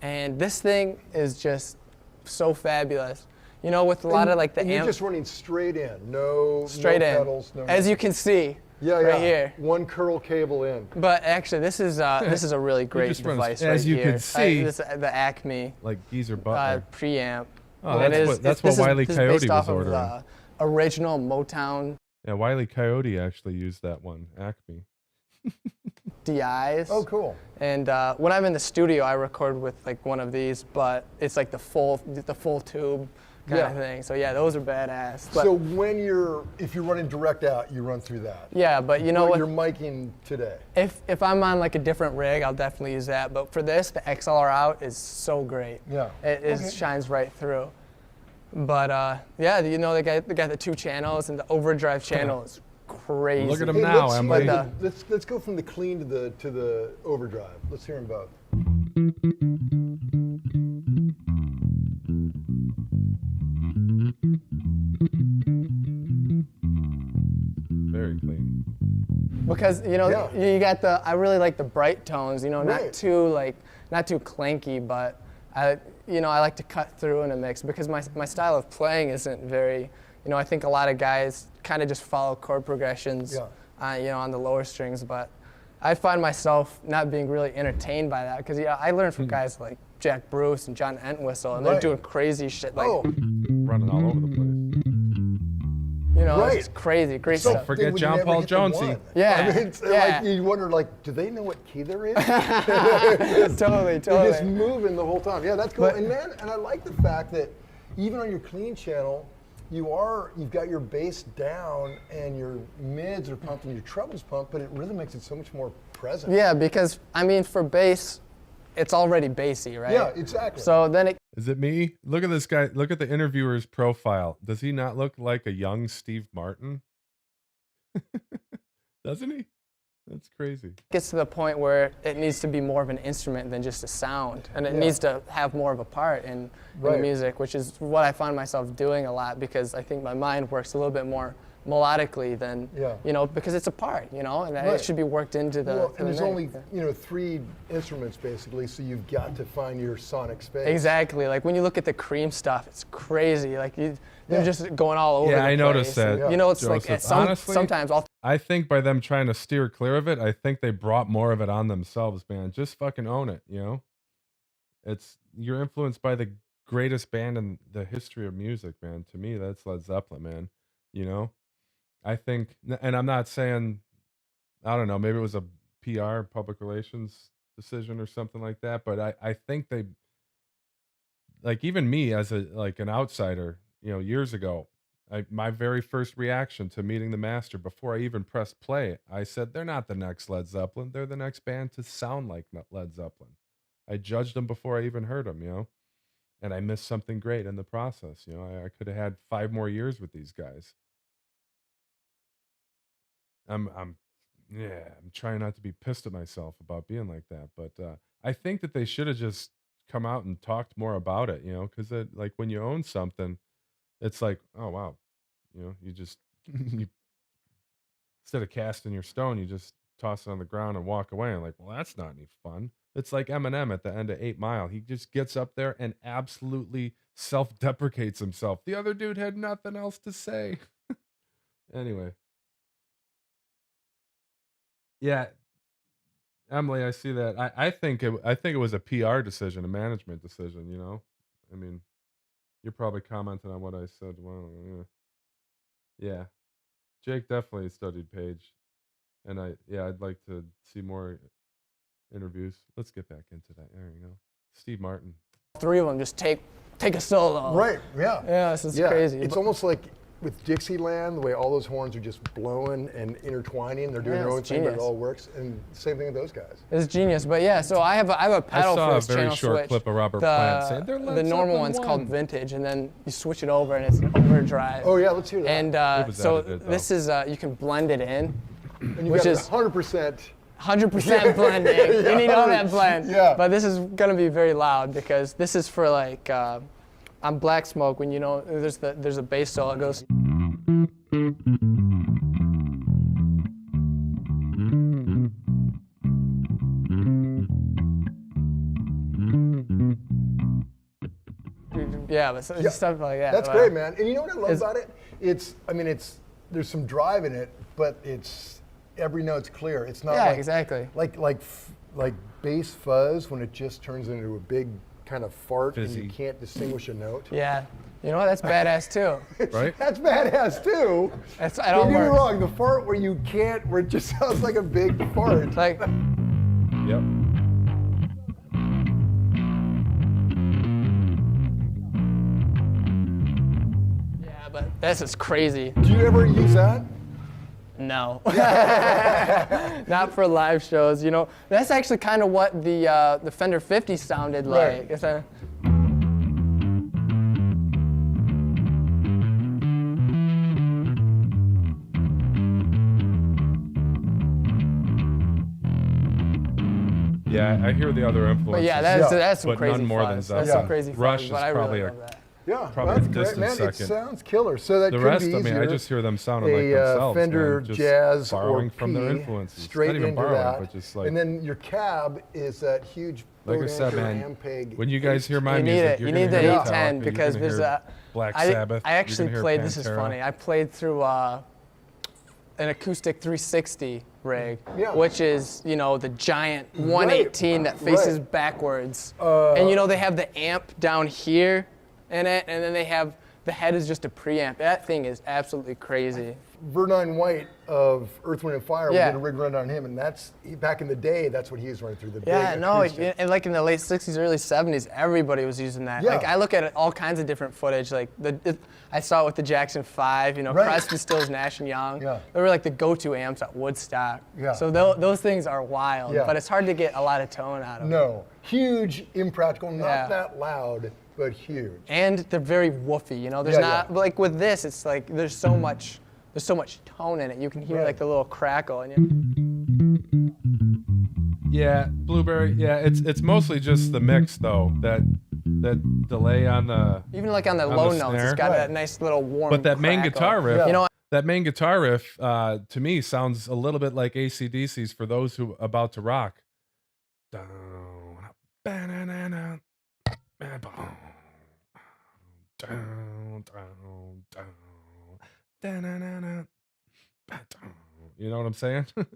Speaker 15: And this thing is just so fabulous. With a lot of like the amp.
Speaker 14: You're just running straight in, no pedals. No
Speaker 15: As you can see,
Speaker 14: yeah,
Speaker 15: right here.
Speaker 14: One curl cable in.
Speaker 15: But actually, this is a really great device right
Speaker 1: as you
Speaker 15: here.
Speaker 1: can see,
Speaker 15: the Acme
Speaker 1: like Geezer Butler
Speaker 15: preamp.
Speaker 1: Oh, that's what Wile E. Coyote
Speaker 15: based off
Speaker 1: was ordering.
Speaker 15: Of the original Motown.
Speaker 1: Yeah, Wile E. Coyote actually used that one, Acme.
Speaker 15: DIs.
Speaker 14: Oh, cool.
Speaker 15: And when I'm in the studio, I record with like one of these, but it's like the full tube kind of thing. So yeah, those are badass. But
Speaker 14: so if you're running direct out, you run through that.
Speaker 15: Yeah, but you know what?
Speaker 14: You're miking today.
Speaker 15: If I'm on like a different rig, I'll definitely use that. But for this, the XLR out is so great.
Speaker 14: Yeah.
Speaker 15: It shines right through. But yeah, they got the 2 channels, and the overdrive channel is crazy.
Speaker 1: Look at them now, Emily.
Speaker 14: Let's go from the clean to the overdrive. Let's hear them both.
Speaker 1: Very clean.
Speaker 15: Because you got I really like the bright tones. Not too clanky, but I like to cut through in a mix because my style of playing isn't very. I think a lot of guys kind of just follow chord progressions, on the lower strings, but I find myself not being really entertained by that because I learned from guys like Jack Bruce and John Entwistle, and they're doing crazy shit like
Speaker 1: running all over the place.
Speaker 15: know,
Speaker 14: Right.
Speaker 15: it's crazy, great
Speaker 14: So
Speaker 15: stuff.
Speaker 1: forget
Speaker 14: they would
Speaker 1: John
Speaker 14: never
Speaker 1: Paul
Speaker 14: hit the
Speaker 1: Jonesy.
Speaker 14: one.
Speaker 15: Yeah,
Speaker 14: I mean, it's
Speaker 15: yeah.
Speaker 14: like you wonder, like, do they know what key they're in?
Speaker 15: Totally,
Speaker 14: They're just
Speaker 15: totally.
Speaker 14: moving the whole time. Yeah, that's cool.
Speaker 15: But-
Speaker 14: and man, and I like the fact that even on your clean channel, you've got your bass down and your mids are pumped and your trebles pumped, but it really makes it so much more present.
Speaker 15: Yeah, because I mean, for bass, it's already bassy, right?
Speaker 14: Yeah, exactly.
Speaker 15: So then it
Speaker 1: Is it me? Look at this guy. Look at the interviewer's profile. Does he not look like a young Steve Martin? Doesn't he? That's crazy.
Speaker 15: gets to the point where it needs to be more of an instrument than just a sound, and it needs to have more of a part in the
Speaker 14: Right.
Speaker 15: music, which is what I find myself doing a lot because I think my mind works a little bit more melodically than, you know, because it's a part, you know, and it should be worked into the.
Speaker 14: Well,
Speaker 15: to
Speaker 14: and
Speaker 15: the
Speaker 14: there's
Speaker 15: neck.
Speaker 14: only 3 instruments basically, so you've got to find your sonic space.
Speaker 15: Exactly. Like when you look at the Cream stuff, it's crazy. Like they're just going all over.
Speaker 1: Yeah,
Speaker 15: the
Speaker 1: I noticed
Speaker 15: place.
Speaker 1: that.
Speaker 15: You know, it's
Speaker 1: Joseph.
Speaker 15: like at
Speaker 1: Honestly,
Speaker 15: sometimes I'll.
Speaker 1: I think by them trying to steer clear of it, I think they brought more of it on themselves, man. Just fucking own it, you know? You're influenced by the greatest band in the history of music, man. To me, that's Led Zeppelin, man. You know? I think, and I'm not saying, I don't know, maybe it was a PR, public relations decision or something like that, but I think they, like even me as an outsider, you know, years ago, my very first reaction to meeting the master before I even pressed play, I said, they're not the next Led Zeppelin. They're the next band to sound like Led Zeppelin. I judged them before I even heard them, you know, and I missed something great in the process. You know, I could have had 5 more years with these guys. I'm trying not to be pissed at myself about being like that, but I think that they should have just come out and talked more about it, you know, because like when you own something, it's like, oh wow, you know, you just you instead of casting your stone, you just toss it on the ground and walk away. And like, well, that's not any fun. It's like Eminem at the end of 8 Mile. He just gets up there and absolutely self-deprecates himself. The other dude had nothing else to say. Anyway. Yeah, Emily, I see that. I think it was a PR decision, a management decision, you know? I mean, you're probably commenting on what I said. Well, yeah. Jake definitely studied Page. And I'd like to see more interviews. Let's get back into that. There you go. Steve Martin.
Speaker 15: 3 of them just take a solo.
Speaker 14: Right, yeah.
Speaker 15: Yeah, it's crazy.
Speaker 14: It's almost like with Dixieland, the way all those horns are just blowing and intertwining. They're doing their own thing, but it all works. And same thing with those guys.
Speaker 15: It's genius. But yeah, so I have a pedal for this channel switch.
Speaker 1: I saw a very short clip of Robert Plant saying they're Led
Speaker 15: the normal
Speaker 1: Zeppelin
Speaker 15: one's
Speaker 1: 1.
Speaker 15: called Vintage, and then you switch it over and it's an overdrive.
Speaker 14: Oh yeah, let's hear that.
Speaker 15: And so this is you can blend it in,
Speaker 14: and
Speaker 15: which
Speaker 14: got
Speaker 15: is
Speaker 14: 100%.
Speaker 15: 100% blending. You need all that blend.
Speaker 14: Yeah.
Speaker 15: But this is gonna be very loud because this is for like on Black Smoke when you know there's a bass solo that goes. Yeah, but stuff like that.
Speaker 14: That's great, man. And you know what I love about it? There's some drive in it, but every note's clear. It's not
Speaker 15: exactly.
Speaker 14: Like bass fuzz when it just turns into a big kind of fart
Speaker 1: Fizzy.
Speaker 14: and you can't distinguish a note.
Speaker 15: Yeah. You know what? That's badass too.
Speaker 1: Right?
Speaker 14: That's badass too. Don't get me wrong. The fart where it just sounds like a big fart.
Speaker 15: Like.
Speaker 1: Yep.
Speaker 15: Yeah, but this is crazy.
Speaker 14: Do you ever use that?
Speaker 15: No. Not for live shows, you know. That's actually kind of what the Fender 50 sounded like. It's
Speaker 1: Yeah, I hear the other influences.
Speaker 15: But yeah, that's some
Speaker 1: but
Speaker 15: crazy
Speaker 1: none more
Speaker 15: fuzz.
Speaker 1: than Zeppelin.
Speaker 15: That's some crazy
Speaker 1: Rush
Speaker 15: fuzz,
Speaker 1: is
Speaker 15: but I
Speaker 1: probably
Speaker 15: really love that.
Speaker 14: Yeah,
Speaker 1: probably
Speaker 14: that's
Speaker 1: a
Speaker 14: great,
Speaker 1: distant
Speaker 14: man.
Speaker 1: second.
Speaker 14: It sounds killer. So that
Speaker 1: The
Speaker 14: could
Speaker 1: rest,
Speaker 14: be
Speaker 1: I mean, I
Speaker 14: easier.
Speaker 1: just hear them sounding like themselves.
Speaker 14: Fender
Speaker 1: man. Just
Speaker 14: Jazz
Speaker 1: borrowing
Speaker 14: or
Speaker 1: from their
Speaker 14: P
Speaker 1: influences.
Speaker 14: straight
Speaker 1: Not even
Speaker 14: into
Speaker 1: borrowing,
Speaker 14: that.
Speaker 1: but just like.
Speaker 14: And then your cab is that huge.
Speaker 1: Like I said, man,
Speaker 14: Ampeg.
Speaker 1: when you guys hear my
Speaker 15: You need
Speaker 1: music,
Speaker 15: it.
Speaker 1: you're
Speaker 15: You
Speaker 1: gonna
Speaker 15: need the
Speaker 1: hear
Speaker 15: 810
Speaker 1: Metallica,
Speaker 15: because
Speaker 1: you're gonna
Speaker 15: there's
Speaker 1: hear Black
Speaker 15: I
Speaker 1: Sabbath.
Speaker 15: actually
Speaker 1: you're gonna
Speaker 15: played.
Speaker 1: hear
Speaker 15: This is
Speaker 1: Pantera.
Speaker 15: funny. I played through an acoustic 360 rig,
Speaker 14: Yeah.
Speaker 15: which is the giant 118 that faces backwards, and they have the amp down here in it, and then they have the head is just a preamp. That thing is absolutely crazy.
Speaker 14: Vernon White of Earth, Wind & Fire, we
Speaker 15: Yeah.
Speaker 14: did a rig run on him, and back in the day, that's what he was running through, the
Speaker 15: Yeah,
Speaker 14: big
Speaker 15: no,
Speaker 14: acoustic.
Speaker 15: and like in the late 60s, early 70s, everybody was using that.
Speaker 14: Yeah.
Speaker 15: Like I look at all kinds of different footage. Like I saw it with the Jackson 5, you know,
Speaker 14: Right.
Speaker 15: Crosby, Stills, Nash & Young.
Speaker 14: Yeah.
Speaker 15: They were like the go-to amps at Woodstock.
Speaker 14: Yeah.
Speaker 15: So those things are wild,
Speaker 14: Yeah.
Speaker 15: but it's hard to get a lot of tone out of them.
Speaker 14: No, huge, impractical, not
Speaker 15: Yeah.
Speaker 14: that loud, but huge.
Speaker 15: And they're very woofy, you know. There's
Speaker 14: Yeah,
Speaker 15: not
Speaker 14: yeah.
Speaker 15: like with this, it's like there's so much tone in it. You can hear
Speaker 14: Right.
Speaker 15: like the little crackle and
Speaker 1: Yeah, Blueberry. Yeah, it's mostly just the mix though. That delay on the
Speaker 15: even like on the
Speaker 1: on
Speaker 15: low
Speaker 1: the
Speaker 15: notes,
Speaker 1: snare.
Speaker 15: it's got that nice little warm.
Speaker 1: But that main
Speaker 15: crackle.
Speaker 1: guitar riff,
Speaker 15: You know,
Speaker 1: that main guitar riff, to me sounds a little bit like AC/DC's for those who about to rock. You know what I'm saying?
Speaker 15: And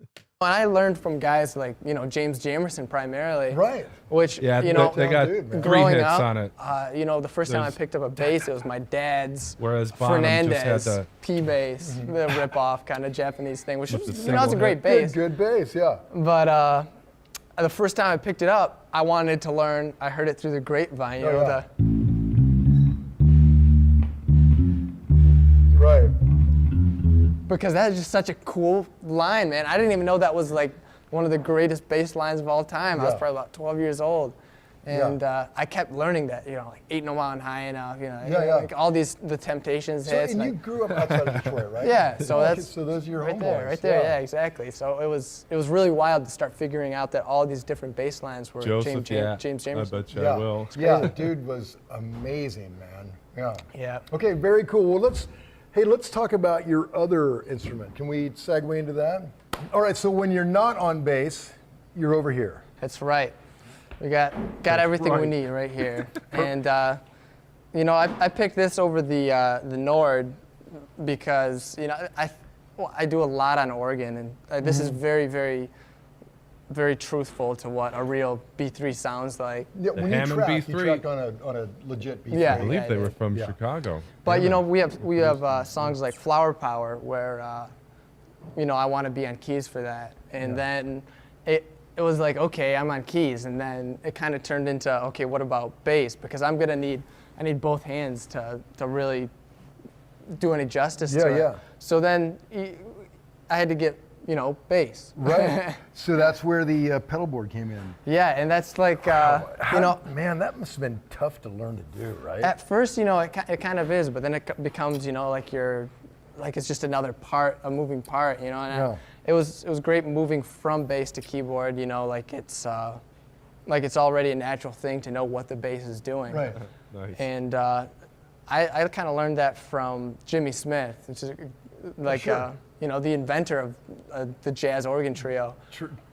Speaker 15: I learned from guys like, you know, James Jamerson primarily.
Speaker 14: Right.
Speaker 15: Which,
Speaker 1: Yeah,
Speaker 15: you know,
Speaker 1: they got
Speaker 14: dude, man.
Speaker 1: 3
Speaker 15: growing
Speaker 1: hits
Speaker 15: up,
Speaker 1: on it.
Speaker 15: You know, the first time I
Speaker 1: There's-
Speaker 15: picked up a bass, it was my dad's
Speaker 1: Whereas Bonham
Speaker 15: Fernandez
Speaker 1: just had the
Speaker 15: P bass, the rip-off kind of Japanese thing, which
Speaker 1: With
Speaker 15: was,
Speaker 1: the
Speaker 15: you know, it's a
Speaker 1: single
Speaker 15: great
Speaker 1: hit.
Speaker 15: bass.
Speaker 14: Good bass, yeah.
Speaker 15: But the first time I picked it up, I wanted to learn. I heard it through the grapevine, you
Speaker 14: Oh,
Speaker 15: know,
Speaker 14: yeah. Right.
Speaker 15: because that is just such a cool line, man. I didn't even know that was like one of the greatest bass lines of all time. I was
Speaker 14: Yeah.
Speaker 15: probably about 12 years old.
Speaker 14: Yeah.
Speaker 15: And I kept learning that, you know, like Ain't No Mountain High Enough, you know,
Speaker 14: Yeah.
Speaker 15: like all these, the Temptations
Speaker 14: So,
Speaker 15: hits.
Speaker 14: and you
Speaker 15: like,
Speaker 14: grew up outside of Detroit, right?
Speaker 15: Yeah, so
Speaker 14: Okay,
Speaker 15: that's
Speaker 14: so those are your
Speaker 15: right
Speaker 14: homeboys.
Speaker 15: there, right there, yeah, exactly. So it was really wild to start figuring out that all these different bass lines were
Speaker 1: Joseph,
Speaker 15: James
Speaker 1: I
Speaker 15: Jamerson.
Speaker 1: bet you
Speaker 14: Yeah.
Speaker 1: I will.
Speaker 14: Yeah, dude was amazing, man. Yeah.
Speaker 15: Yeah.
Speaker 14: Okay, very cool. Well, let's talk about your other instrument. Can we segue into that? All right, so when you're not on bass, you're over here.
Speaker 15: That's right. We got everything we
Speaker 14: right.
Speaker 15: need right here. And you know, I picked this over the Nord because, you know, I do a lot on organ, and this is very, very, very truthful to what a real B3 sounds like.
Speaker 14: Yeah, when you
Speaker 1: Hammond
Speaker 14: track,
Speaker 1: B3.
Speaker 14: you tracked on a legit B3.
Speaker 15: Yeah.
Speaker 1: I believe they were from
Speaker 14: Yeah.
Speaker 1: Chicago.
Speaker 15: But you know, we have songs like Flower Power where you know, I want to be on keys for that, and then it was like, okay, I'm on keys, and then it kind of turned into, okay, what about bass? Because I need both hands to really do any justice to it.
Speaker 14: Yeah.
Speaker 15: So then I had to get, you know, bass.
Speaker 14: Right. So that's where the pedal board came in.
Speaker 15: Yeah, and that's like, you know,
Speaker 14: Man, that must have been tough to learn to do, right?
Speaker 15: at first, you know, it kind of is, but then it becomes, you know, like it's just another part, a moving part, you know. And
Speaker 14: Yeah.
Speaker 15: it was great moving from bass to keyboard, you know, like it's already a natural thing to know what the bass is doing.
Speaker 14: Right.
Speaker 1: Nice.
Speaker 15: And I kind of learned that from Jimmy Smith, which is like
Speaker 14: Sure.
Speaker 15: you know, the inventor of the jazz organ trio.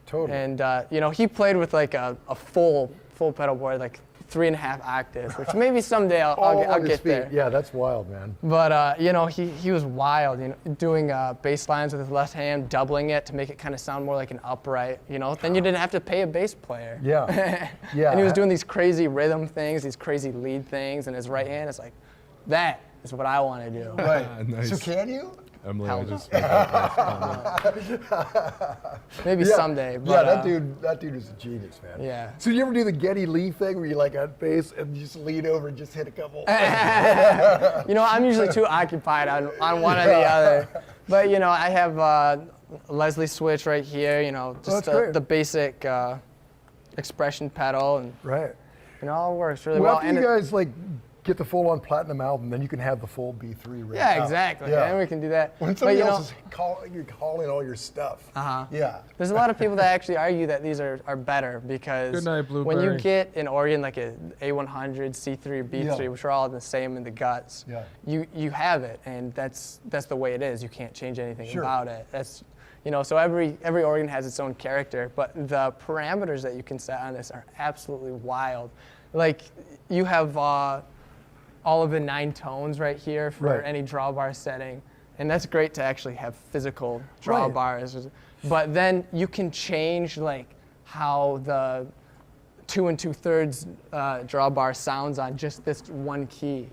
Speaker 14: Totally.
Speaker 15: And you know, he played with like a full pedal board, like 3.5 octaves, which maybe someday I'll
Speaker 14: on his
Speaker 15: get
Speaker 14: feet.
Speaker 15: there.
Speaker 14: Yeah, that's wild, man.
Speaker 15: But you know, he was wild, you know, doing bass lines with his left hand, doubling it to make it kind of sound more like an upright, you know. Then you didn't have to pay a bass player.
Speaker 14: Yeah. Yeah.
Speaker 15: And he was doing these crazy rhythm things, these crazy lead things, and his right hand is like, that is what I want to do.
Speaker 14: Right.
Speaker 1: Nice.
Speaker 14: So can you?
Speaker 1: Emily,
Speaker 15: Hell
Speaker 1: I
Speaker 15: no.
Speaker 1: just spoke out last
Speaker 15: Maybe
Speaker 14: Yeah.
Speaker 15: someday. But,
Speaker 14: Yeah, that dude is a genius, man.
Speaker 15: Yeah.
Speaker 14: So you ever do the Geddy Lee thing where you like on bass and you just lean over and just hit a couple?
Speaker 15: You know, I'm usually too occupied on one or the other. But, you know, I have a Leslie switch right here, you know, just the basic expression pedal. And,
Speaker 14: Right.
Speaker 15: you know, it all works really
Speaker 14: Well,
Speaker 15: well.
Speaker 14: after you guys like get the full-on platinum album, then you can have the full B3 rig.
Speaker 15: Yeah, exactly.
Speaker 14: Yeah.
Speaker 15: And we can do that.
Speaker 14: When
Speaker 15: But,
Speaker 14: somebody
Speaker 15: you know,
Speaker 14: else is you're calling all your stuff. Yeah.
Speaker 15: there's a lot of people that actually argue that these are better because
Speaker 1: Good night,
Speaker 15: when
Speaker 1: Blueberry.
Speaker 15: you get an organ like a A100, C3, B3,
Speaker 14: Yeah.
Speaker 15: which are all the same in the guts,
Speaker 14: Yeah.
Speaker 15: you have it, and that's the way it is. You can't change anything
Speaker 14: Sure.
Speaker 15: about it. That's, you know, so every organ has its own character, but the parameters that you can set on this are absolutely wild. Like you have all of the 9 tones right here for
Speaker 14: Right.
Speaker 15: any drawbar setting. And that's great to actually have physical
Speaker 14: Right.
Speaker 15: drawbars. But then you can change like how the 2 2/3 drawbar sounds on just this one key.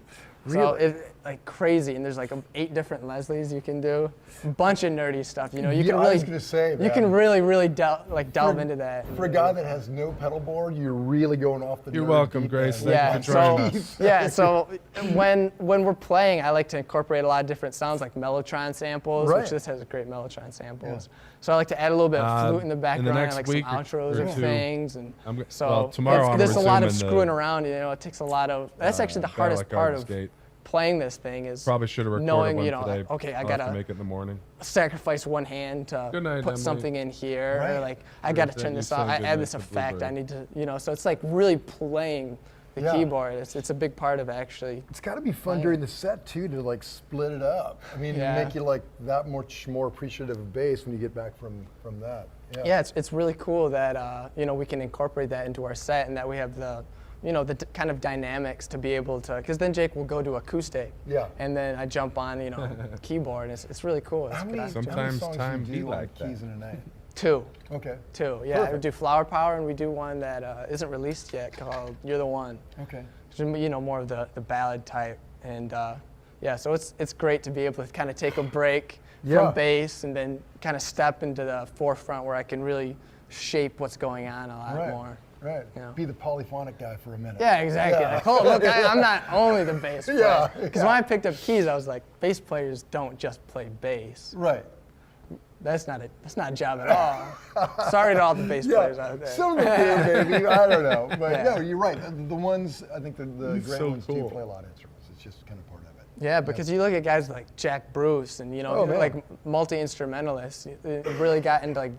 Speaker 15: So
Speaker 14: Really?
Speaker 15: like crazy, and there's like 8 different Leslies you can do, a bunch of nerdy stuff. You know, you can
Speaker 14: I
Speaker 15: really,
Speaker 14: was gonna say,
Speaker 15: you can really delve into that.
Speaker 14: For a guy that has no pedal board, you're really going off the.
Speaker 1: You're
Speaker 14: nerd
Speaker 1: welcome,
Speaker 14: deep
Speaker 1: Grace.
Speaker 14: end.
Speaker 1: Thank you for joining us.
Speaker 15: Yeah, so when we're playing, I like to incorporate a lot of different sounds, like mellotron samples,
Speaker 14: Right.
Speaker 15: which this has great mellotron samples. So I like to add a little bit of flute in the background,
Speaker 1: next
Speaker 15: like
Speaker 1: week
Speaker 15: some outros
Speaker 1: or
Speaker 15: of
Speaker 1: two,
Speaker 15: things, and
Speaker 1: well, tomorrow I'm
Speaker 15: there's a lot of
Speaker 1: resuming
Speaker 15: screwing
Speaker 1: the-
Speaker 15: around. You know, it takes a lot of. That's actually the hardest
Speaker 1: Dialect
Speaker 15: part
Speaker 1: Artist
Speaker 15: of
Speaker 1: Gate.
Speaker 15: playing this thing is
Speaker 1: Probably should have recorded
Speaker 15: knowing,
Speaker 1: one
Speaker 15: you know,
Speaker 1: today.
Speaker 15: like, okay, I
Speaker 1: I'll have to
Speaker 15: gotta
Speaker 1: make it in the morning.
Speaker 15: sacrifice one hand to
Speaker 1: Good night,
Speaker 15: put
Speaker 1: Emily.
Speaker 15: something in here,
Speaker 14: Right.
Speaker 15: or like I gotta
Speaker 1: Thursday,
Speaker 15: turn
Speaker 1: you
Speaker 15: this
Speaker 1: said
Speaker 15: off. I
Speaker 1: good
Speaker 15: add
Speaker 1: night
Speaker 15: this
Speaker 1: to
Speaker 15: effect. I
Speaker 1: Bluebird.
Speaker 15: need to, you know, so it's like really playing the
Speaker 14: Yeah.
Speaker 15: keyboard. It's a big part of actually.
Speaker 14: It's got to be fun during the set too to like split it up. I mean,
Speaker 15: Yeah.
Speaker 14: make you like that much more appreciative of bass when you get back from that.
Speaker 15: Yeah, it's really cool that you know, we can incorporate that into our set, and that we have the, you know, the kind of dynamics to be able to, because then Jake will go to acoustic.
Speaker 14: Yeah.
Speaker 15: And then I jump on, you know, keyboard. It's really cool. It's good.
Speaker 1: Sometimes
Speaker 14: songs
Speaker 1: time
Speaker 14: you
Speaker 1: be
Speaker 14: do
Speaker 1: like
Speaker 14: on keys in a night?
Speaker 15: 2.
Speaker 14: Okay.
Speaker 15: 2, yeah. We
Speaker 14: Perfect.
Speaker 15: do Flower Power, and we do one that isn't released yet called You're the One.
Speaker 14: Okay.
Speaker 15: Which is, you know, more of the ballad type. And yeah, so it's great to be able to kind of take a break
Speaker 14: Yeah.
Speaker 15: from bass and then kind of step into the forefront where I can really shape what's going on a lot more.
Speaker 14: Right.
Speaker 15: Yeah.
Speaker 14: Be the polyphonic guy for a minute.
Speaker 15: Yeah, exactly.
Speaker 14: Yeah.
Speaker 15: Like, oh, look, I'm not only the bass player.
Speaker 14: Yeah,
Speaker 15: Because when I picked up keys, I was like, bass players don't just play bass.
Speaker 14: Right.
Speaker 15: That's not a job at all. Sorry to all the bass players out there.
Speaker 14: Some of them do, maybe. I don't know. But
Speaker 15: Yeah.
Speaker 14: no, you're right. The ones, I think the great
Speaker 1: so
Speaker 14: ones do
Speaker 1: cool.
Speaker 14: play a lot of instruments. It's just kind of part of it.
Speaker 15: Yeah, because you look at guys like Jack Bruce and, you know,
Speaker 14: Oh, man.
Speaker 15: like multi-instrumentalists, really got into like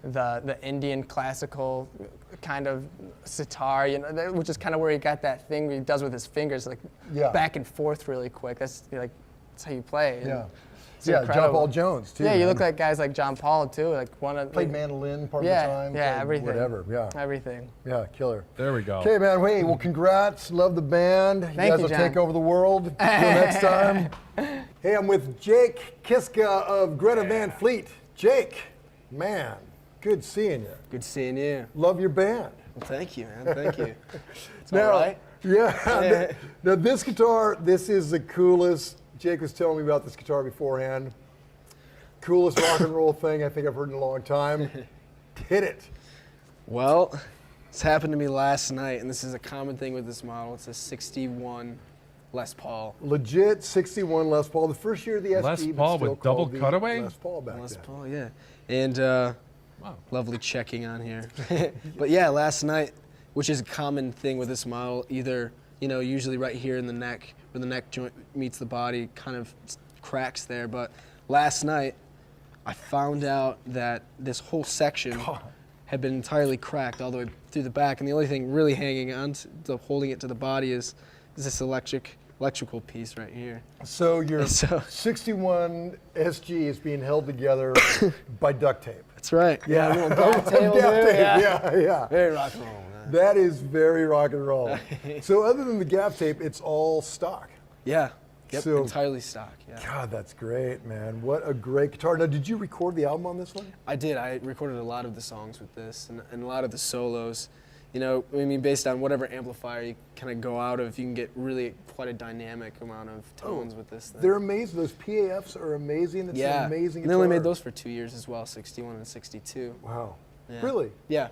Speaker 15: the Indian classical kind of sitar, you know, which is kind of where he got that thing he does with his fingers, like
Speaker 14: Yeah.
Speaker 15: back and forth really quick. That's like, that's how you play. And
Speaker 14: Yeah.
Speaker 15: it's
Speaker 14: Yeah, John
Speaker 15: incredible.
Speaker 14: Paul Jones, too.
Speaker 15: Yeah, you
Speaker 14: man.
Speaker 15: look like guys like John Paul too, like one of
Speaker 14: Played mandolin part
Speaker 15: yeah,
Speaker 14: of the time.
Speaker 15: yeah,
Speaker 14: played
Speaker 15: everything.
Speaker 14: Whatever, yeah.
Speaker 15: Everything.
Speaker 14: Yeah, killer.
Speaker 1: There we go.
Speaker 14: Okay, man. Hey, well, congrats. Love the band. You
Speaker 15: Thank
Speaker 14: guys
Speaker 15: you,
Speaker 14: will
Speaker 15: John.
Speaker 14: take over the world. Till next time. Hey, I'm with Jake Kiska of Greta Van Fleet. Jake, man, good seeing you.
Speaker 10: Good seeing you.
Speaker 14: Love your band.
Speaker 10: Well, thank you, man. Thank you. It's
Speaker 14: Now,
Speaker 10: all right.
Speaker 14: Yeah. Now, this guitar, this is the coolest. Jake was telling me about this guitar beforehand. Coolest rock and roll thing I think I've heard in a long time. Hit it.
Speaker 10: Well, this happened to me last night, and this is a common thing with this model. It's a 61 Les Paul.
Speaker 14: Legit 61 Les Paul. The first year of the SG,
Speaker 1: Les
Speaker 14: but
Speaker 1: Paul
Speaker 14: still
Speaker 1: with double
Speaker 14: called the
Speaker 1: cutaway?
Speaker 14: Les Paul back
Speaker 10: Les
Speaker 14: then.
Speaker 10: Paul, yeah. And lovely checking on here. But yeah, last night, which is a common thing with this model, either, you know, usually right here in the neck, where the neck joint meets the body, kind of cracks there. But last night, I found out that this whole section had been entirely cracked all the way through the back, and the only thing really hanging on to holding it to the body is this electrical piece right here.
Speaker 14: So your 61 SG is being held together by duct tape.
Speaker 10: That's right.
Speaker 14: Yeah.
Speaker 10: A little gaff tail
Speaker 14: Gaff
Speaker 10: there.
Speaker 14: tape, yeah.
Speaker 10: Very rock and roll, man.
Speaker 14: That is very rock and roll. So other than the gaff tape, it's all stock.
Speaker 10: Yeah. Yep,
Speaker 14: So-
Speaker 10: entirely stock, yeah.
Speaker 14: God, that's great, man. What a great guitar. Now, did you record the album on this one?
Speaker 10: I did. I recorded a lot of the songs with this and a lot of the solos. You know, I mean, based on whatever amplifier you kind of go out of, you can get really quite a dynamic amount of tones with this thing.
Speaker 14: They're amazing. Those PAFs are amazing. It's
Speaker 10: yeah.
Speaker 14: an amazing
Speaker 10: And they only
Speaker 14: guitar.
Speaker 10: made those for 2 years as well, 61 and 62.
Speaker 14: Wow.
Speaker 10: Yeah.
Speaker 14: Really?
Speaker 10: Yeah.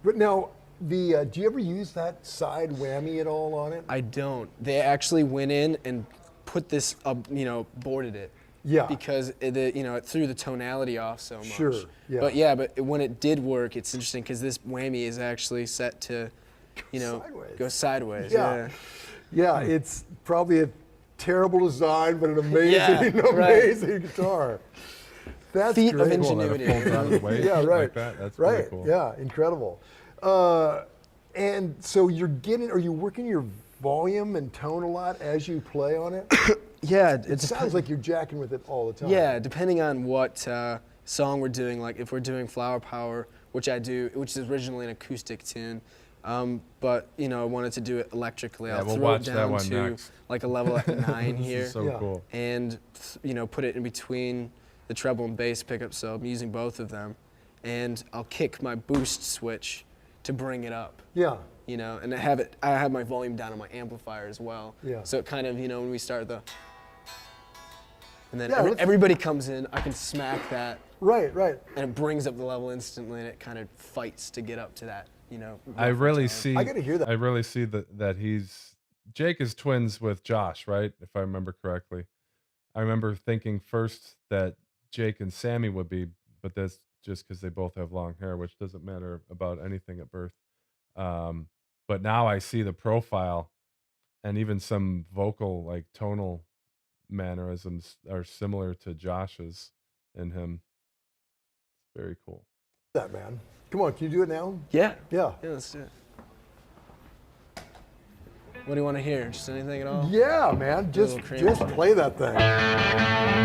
Speaker 14: But now, do you ever use that side whammy at all on it?
Speaker 10: I don't. They actually went in and put this up, you know, boarded it.
Speaker 14: Yeah.
Speaker 10: Because it threw the tonality off so much.
Speaker 14: Sure, yeah.
Speaker 10: But yeah, but when it did work, it's interesting because this whammy is actually set to, you know, go sideways.
Speaker 14: Yeah. Yeah, it's probably a terrible design, but an amazing,
Speaker 10: Yeah, right.
Speaker 14: amazing guitar. That's
Speaker 10: Feat of
Speaker 14: great.
Speaker 10: ingenuity.
Speaker 1: Folds out of the way
Speaker 14: Yeah, right.
Speaker 1: like that. That's pretty
Speaker 14: right.
Speaker 1: cool.
Speaker 14: Yeah, incredible. And so are you working your volume and tone a lot as you play on it?
Speaker 10: Yeah,
Speaker 14: It sounds like you're jacking with it all the time.
Speaker 10: Yeah, depending on what song we're doing, like if we're doing Flower Power, which I do, which is originally an acoustic tune, but you know I wanted to do it electrically.
Speaker 1: Yeah,
Speaker 10: I'll
Speaker 1: we'll
Speaker 10: throw
Speaker 1: watch
Speaker 10: it
Speaker 1: that
Speaker 10: down
Speaker 1: one
Speaker 10: to
Speaker 1: next.
Speaker 10: like a level at 9 here,
Speaker 1: So cool.
Speaker 10: and you know put it in between the treble and bass pickup. So I'm using both of them, and I'll kick my boost switch to bring it up.
Speaker 14: Yeah.
Speaker 10: You know, and I have my volume down on my amplifier as well.
Speaker 14: Yeah.
Speaker 10: So it kind of, you know, when we start and then
Speaker 14: Yeah, let's-
Speaker 10: everybody comes in. I can smack that,
Speaker 14: Right, right.
Speaker 10: and it brings up the level instantly, and it kind of fights to get up to that, you know.
Speaker 1: I really
Speaker 10: tone.
Speaker 1: see.
Speaker 14: I gotta hear that.
Speaker 1: I really see that he's Jake is twins with Josh, right? If I remember correctly. I remember thinking first that Jake and Sammy would be, but that's just because they both have long hair, which doesn't matter about anything at birth. But now I see the profile, and even some vocal, like tonal mannerisms are similar to Josh's in him. Very cool.
Speaker 14: That man. Come on, can you do it now?
Speaker 10: Yeah.
Speaker 14: Yeah.
Speaker 10: Yeah, let's do it. What do you want to hear? Just anything at all?
Speaker 14: Yeah, man.
Speaker 10: Do a little cream.
Speaker 14: Just play that thing.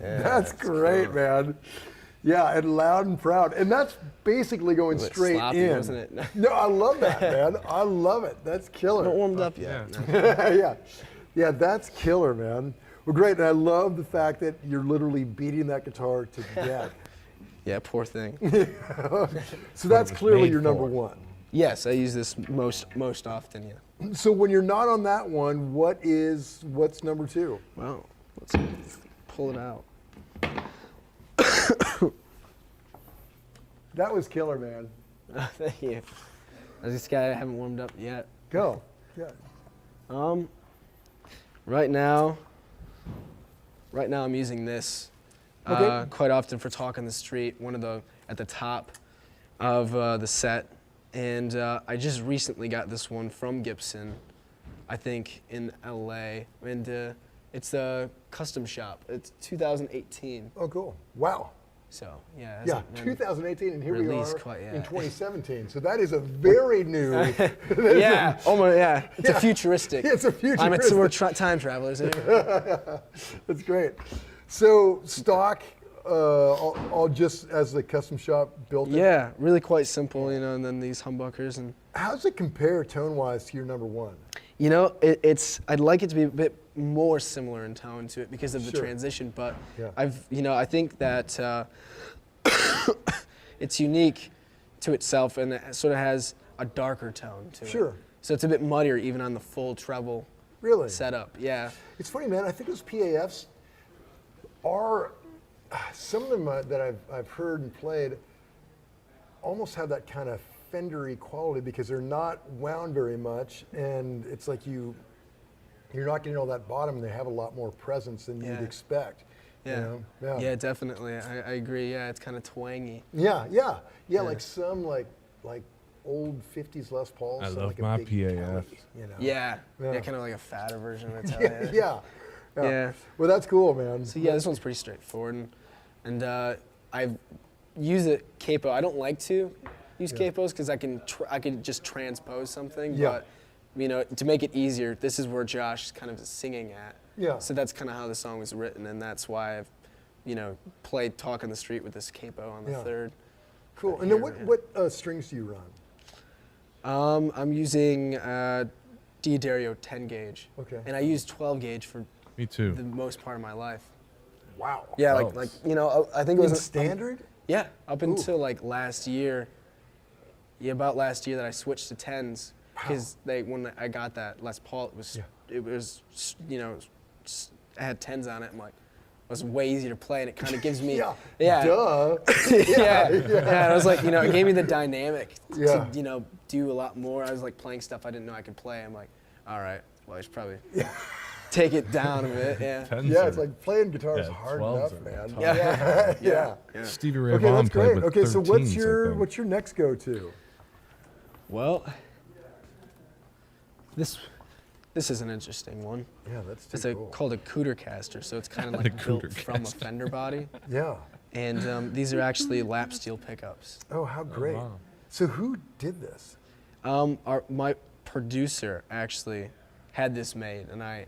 Speaker 14: That's great, man. Yeah, and loud and proud. And that's basically going
Speaker 10: Was it
Speaker 14: straight
Speaker 10: sloppy,
Speaker 14: in.
Speaker 10: wasn't it?
Speaker 14: No, I love that, man. I love it. That's killer.
Speaker 10: Not warmed up yet.
Speaker 1: Yeah.
Speaker 14: Yeah. Yeah, that's killer, man. Well, great. And I love the fact that you're literally beating that guitar to death.
Speaker 10: Yeah, poor thing.
Speaker 14: So that's
Speaker 1: was
Speaker 14: clearly
Speaker 1: made
Speaker 14: your number
Speaker 1: for.
Speaker 14: one.
Speaker 10: Yes, I use this most often, yeah.
Speaker 14: So when you're not on that one, what's number two?
Speaker 10: Well, let's pull it out.
Speaker 14: That was killer, man.
Speaker 10: Thank you. I just I haven't warmed up yet.
Speaker 14: Go. Yeah.
Speaker 10: Right now I'm using this
Speaker 14: Okay.
Speaker 10: quite often for Talk on the Street, one of the at the top of the set. And I just recently got this one from Gibson, I think in LA. And it's a custom shop. It's 2018.
Speaker 14: Oh, cool. Wow.
Speaker 10: So, yeah. it
Speaker 14: Yeah,
Speaker 10: hasn't been
Speaker 14: 2018, and here we
Speaker 10: released
Speaker 14: are
Speaker 10: quite yet.
Speaker 14: in 2017. So that is a very new.
Speaker 10: Yeah, almost, yeah. It's
Speaker 14: Yeah.
Speaker 10: a futuristic.
Speaker 14: It's a futuristic.
Speaker 10: We're time travelers.
Speaker 14: That's great. So stock, all just as the custom shop built it?
Speaker 10: Yeah, really quite simple, you know, and then these humbuckers. And
Speaker 14: How does it compare tone-wise to your number one?
Speaker 10: you know, I'd like it to be a bit more similar in tone to it because of the
Speaker 14: Sure.
Speaker 10: transition, but
Speaker 14: Yeah.
Speaker 10: I think that it's unique to itself and it sort of has a darker tone to it.
Speaker 14: Sure.
Speaker 10: So it's a bit muddier even on the full treble
Speaker 14: Really?
Speaker 10: setup. Yeah.
Speaker 14: It's funny, man. I think those PAFs are, some of them that I've heard and played almost have that kind of Fendery quality because they're not wound very much, and it's like you're not getting all that bottom, and they have a lot more presence than you'd
Speaker 10: Yeah.
Speaker 14: expect.
Speaker 10: Yeah.
Speaker 14: You know?
Speaker 10: Yeah, definitely. I agree. Yeah, it's kind of twangy.
Speaker 14: Yeah, yeah, yeah. Like some like old '50s Les Pauls.
Speaker 1: I
Speaker 14: so
Speaker 1: love
Speaker 14: like a
Speaker 1: my
Speaker 14: big
Speaker 1: PAF.
Speaker 14: belly, you know?
Speaker 10: Yeah.
Speaker 14: Yeah.
Speaker 10: Yeah, kind of like a fatter version of it.
Speaker 14: Yeah, yeah.
Speaker 10: Yeah.
Speaker 14: Well, that's cool, man.
Speaker 10: So yeah, this one's pretty straightforward, and I use a capo. I don't like to use capos because I can just transpose something.
Speaker 14: Yeah.
Speaker 10: But you know, to make it easier, this is where Josh is kind of singing at.
Speaker 14: Yeah.
Speaker 10: So that's kind of how the song was written, and that's why I've, played Talk on the Street with this capo on the
Speaker 14: Yeah.
Speaker 10: third.
Speaker 14: Cool. And then what strings do you run?
Speaker 10: I'm using D'Addario 10 gauge.
Speaker 14: Okay.
Speaker 10: And I use 12 gauge for
Speaker 1: Me too.
Speaker 10: the most part of my life.
Speaker 14: Wow.
Speaker 10: Yeah,
Speaker 1: Wow.
Speaker 10: I think it was
Speaker 14: In standard?
Speaker 10: Yeah, up until like last year. Yeah, about last year that I switched to 10s because when I got that Les Paul, it was I had 10s on it. I'm like, it was way easier to play, and it kind of gives me
Speaker 14: Yeah.
Speaker 10: yeah.
Speaker 14: Duh.
Speaker 10: yeah. And I was like, it gave me the dynamic
Speaker 14: Yeah.
Speaker 10: to do a lot more. I was like playing stuff I didn't know I could play. I'm like, all right, well I should probably take it down a bit. Yeah.
Speaker 1: Tens
Speaker 14: Yeah,
Speaker 1: are-
Speaker 14: it's like playing guitar is
Speaker 1: Yeah,
Speaker 14: hard
Speaker 1: 12s
Speaker 14: enough,
Speaker 1: are
Speaker 14: man.
Speaker 1: tough.
Speaker 14: Yeah. Yeah.
Speaker 10: Yeah.
Speaker 1: Stevie Ray
Speaker 14: Okay,
Speaker 1: Vaughan
Speaker 14: that's
Speaker 1: played
Speaker 14: great.
Speaker 1: with
Speaker 14: Okay, so
Speaker 1: 13s, I think.
Speaker 14: what's your next go-to?
Speaker 10: Well, This is an interesting one.
Speaker 14: Yeah, that's too
Speaker 10: It's
Speaker 14: cool.
Speaker 10: called a Cootercaster, so it's kind of like built from a fender body.
Speaker 14: Yeah.
Speaker 10: And these are actually lap steel pickups.
Speaker 14: Oh, how great.
Speaker 1: wow.
Speaker 14: So who did this?
Speaker 10: My producer actually had this made, and I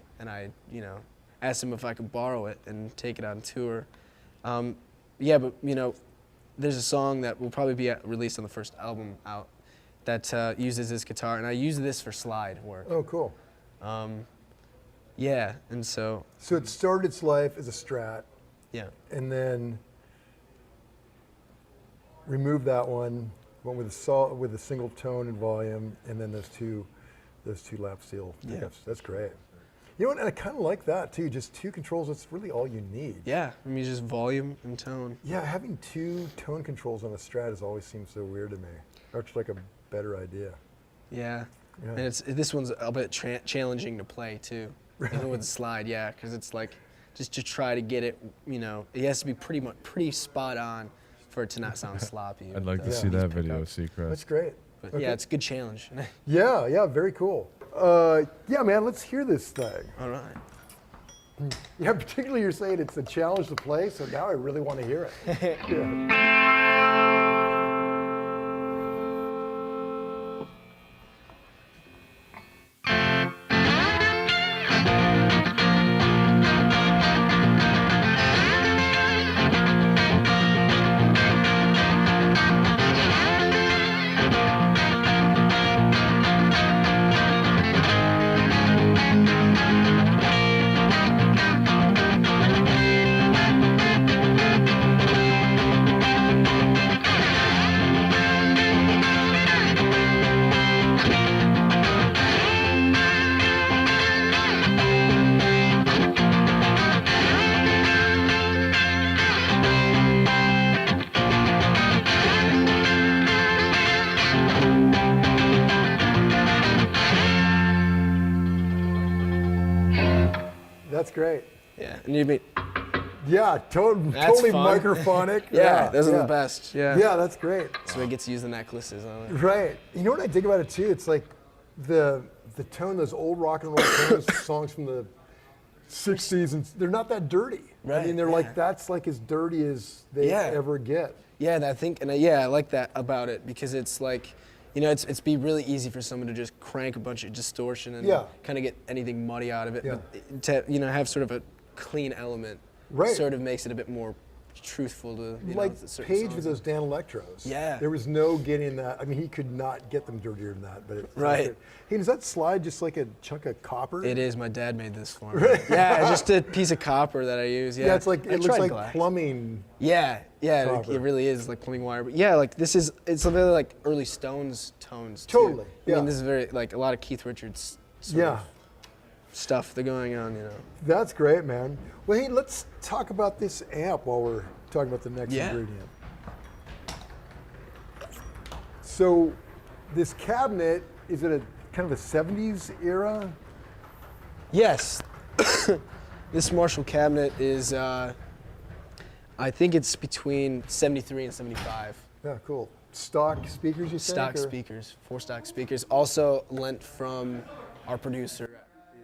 Speaker 10: asked him if I could borrow it and take it on tour. Yeah, but there's a song that will probably be released on the first album out that uses this guitar, and I use this for slide work.
Speaker 14: Oh, cool.
Speaker 10: Yeah, and so.
Speaker 14: So it started its life as a Strat.
Speaker 10: Yeah.
Speaker 14: And then removed that one, went with a single tone and volume, and then those two lap steel pickups. That's great. You know what? And I kind of like that too. Just two controls. That's really all you need.
Speaker 10: Yeah, I mean just volume and tone.
Speaker 14: Yeah, having two tone controls on a Strat has always seemed so weird to me. That's like a better idea.
Speaker 10: Yeah.
Speaker 14: Yeah.
Speaker 10: And this one's a bit challenging to play too, even with the slide. Yeah, because it's like just to try to get it. It has to be pretty spot on for it to not sound sloppy.
Speaker 1: I'd like to see that video, Seacrest.
Speaker 14: That's great.
Speaker 10: But
Speaker 14: Okay.
Speaker 10: yeah, it's a good challenge.
Speaker 14: Yeah, very cool. Yeah, man, let's hear this thing.
Speaker 10: All right.
Speaker 14: Yeah, particularly you're saying it's a challenge to play, so now I really want to hear it. Yeah. That's great.
Speaker 10: Yeah, and you mean.
Speaker 14: Yeah, totally
Speaker 10: fun.
Speaker 14: microphonic.
Speaker 10: Yeah, those are the best. Yeah.
Speaker 14: Yeah, that's great.
Speaker 10: So it gets to use the necklaces on it.
Speaker 14: Right. You know what I dig about it too? It's like the tone, those old rock and roll tones, songs from the 60s, and they're not that dirty.
Speaker 10: Right.
Speaker 14: I mean, they're like, that's like as dirty as they ever get.
Speaker 10: Yeah, and I think, I like that about it because it's like, it's be really easy for someone to just crank a bunch of distortion and kind of get anything muddy out of it.
Speaker 14: Yeah.
Speaker 10: But to, have sort of a clean element sort of makes it a bit more truthful to,
Speaker 14: like
Speaker 10: certain
Speaker 14: Page
Speaker 10: songs.
Speaker 14: with those Dan Electros.
Speaker 10: Yeah.
Speaker 14: There was no getting that. I mean, he could not get them dirtier than that. But it's
Speaker 10: Right.
Speaker 14: Hey, does that slide just like a chunk of copper?
Speaker 10: It is. My dad made this for me. Yeah, just a piece of copper that I use. Yeah,
Speaker 14: It's like it looks like plumbing.
Speaker 10: Yeah,
Speaker 14: copper.
Speaker 10: it really is like plumbing wire. But yeah, like it's something like early Stones tones. Too.
Speaker 14: Totally.
Speaker 10: I mean, this is very like a lot of Keith Richards. Sort of stuff that's going on.
Speaker 14: That's great, man. Well, hey, let's talk about this amp while we're talking about the next
Speaker 10: Yeah.
Speaker 14: ingredient. So, this cabinet, is it a kind of a 70s era?
Speaker 10: Yes. This Marshall cabinet is, I think it's between 73 and 75.
Speaker 14: Yeah, cool. Stock speakers, you think?
Speaker 10: Stock
Speaker 14: or?
Speaker 10: speakers, 4 stock speakers. Also lent from our producer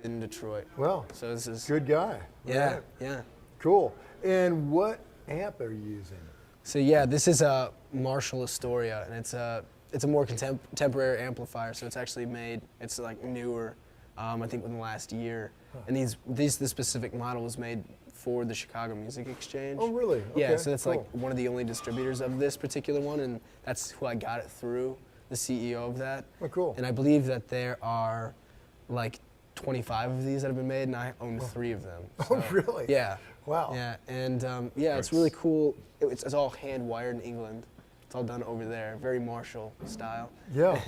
Speaker 10: in Detroit.
Speaker 14: Well,
Speaker 10: so this is
Speaker 14: good guy.
Speaker 10: Yeah,
Speaker 14: Right.
Speaker 10: yeah.
Speaker 14: Cool. And what amp are you using?
Speaker 10: So yeah, this is a Marshall Astoria, and it's a more contemporary amplifier. So it's actually made. It's like newer, I think within the last year. And this specific model was made for the Chicago Music Exchange.
Speaker 14: Oh, really?
Speaker 10: Yeah.
Speaker 14: Okay,
Speaker 10: So that's
Speaker 14: cool.
Speaker 10: like one of the only distributors of this particular one, and that's who I got it through, the CEO of that.
Speaker 14: Oh, cool.
Speaker 10: And I believe that there are like 25 of these that have been made, and I own 3 of them.
Speaker 14: Oh, really?
Speaker 10: Yeah.
Speaker 14: Wow.
Speaker 10: Yeah, and it's really cool. It's all hand wired in England. It's all done over there, very Marshall style.
Speaker 14: Yeah.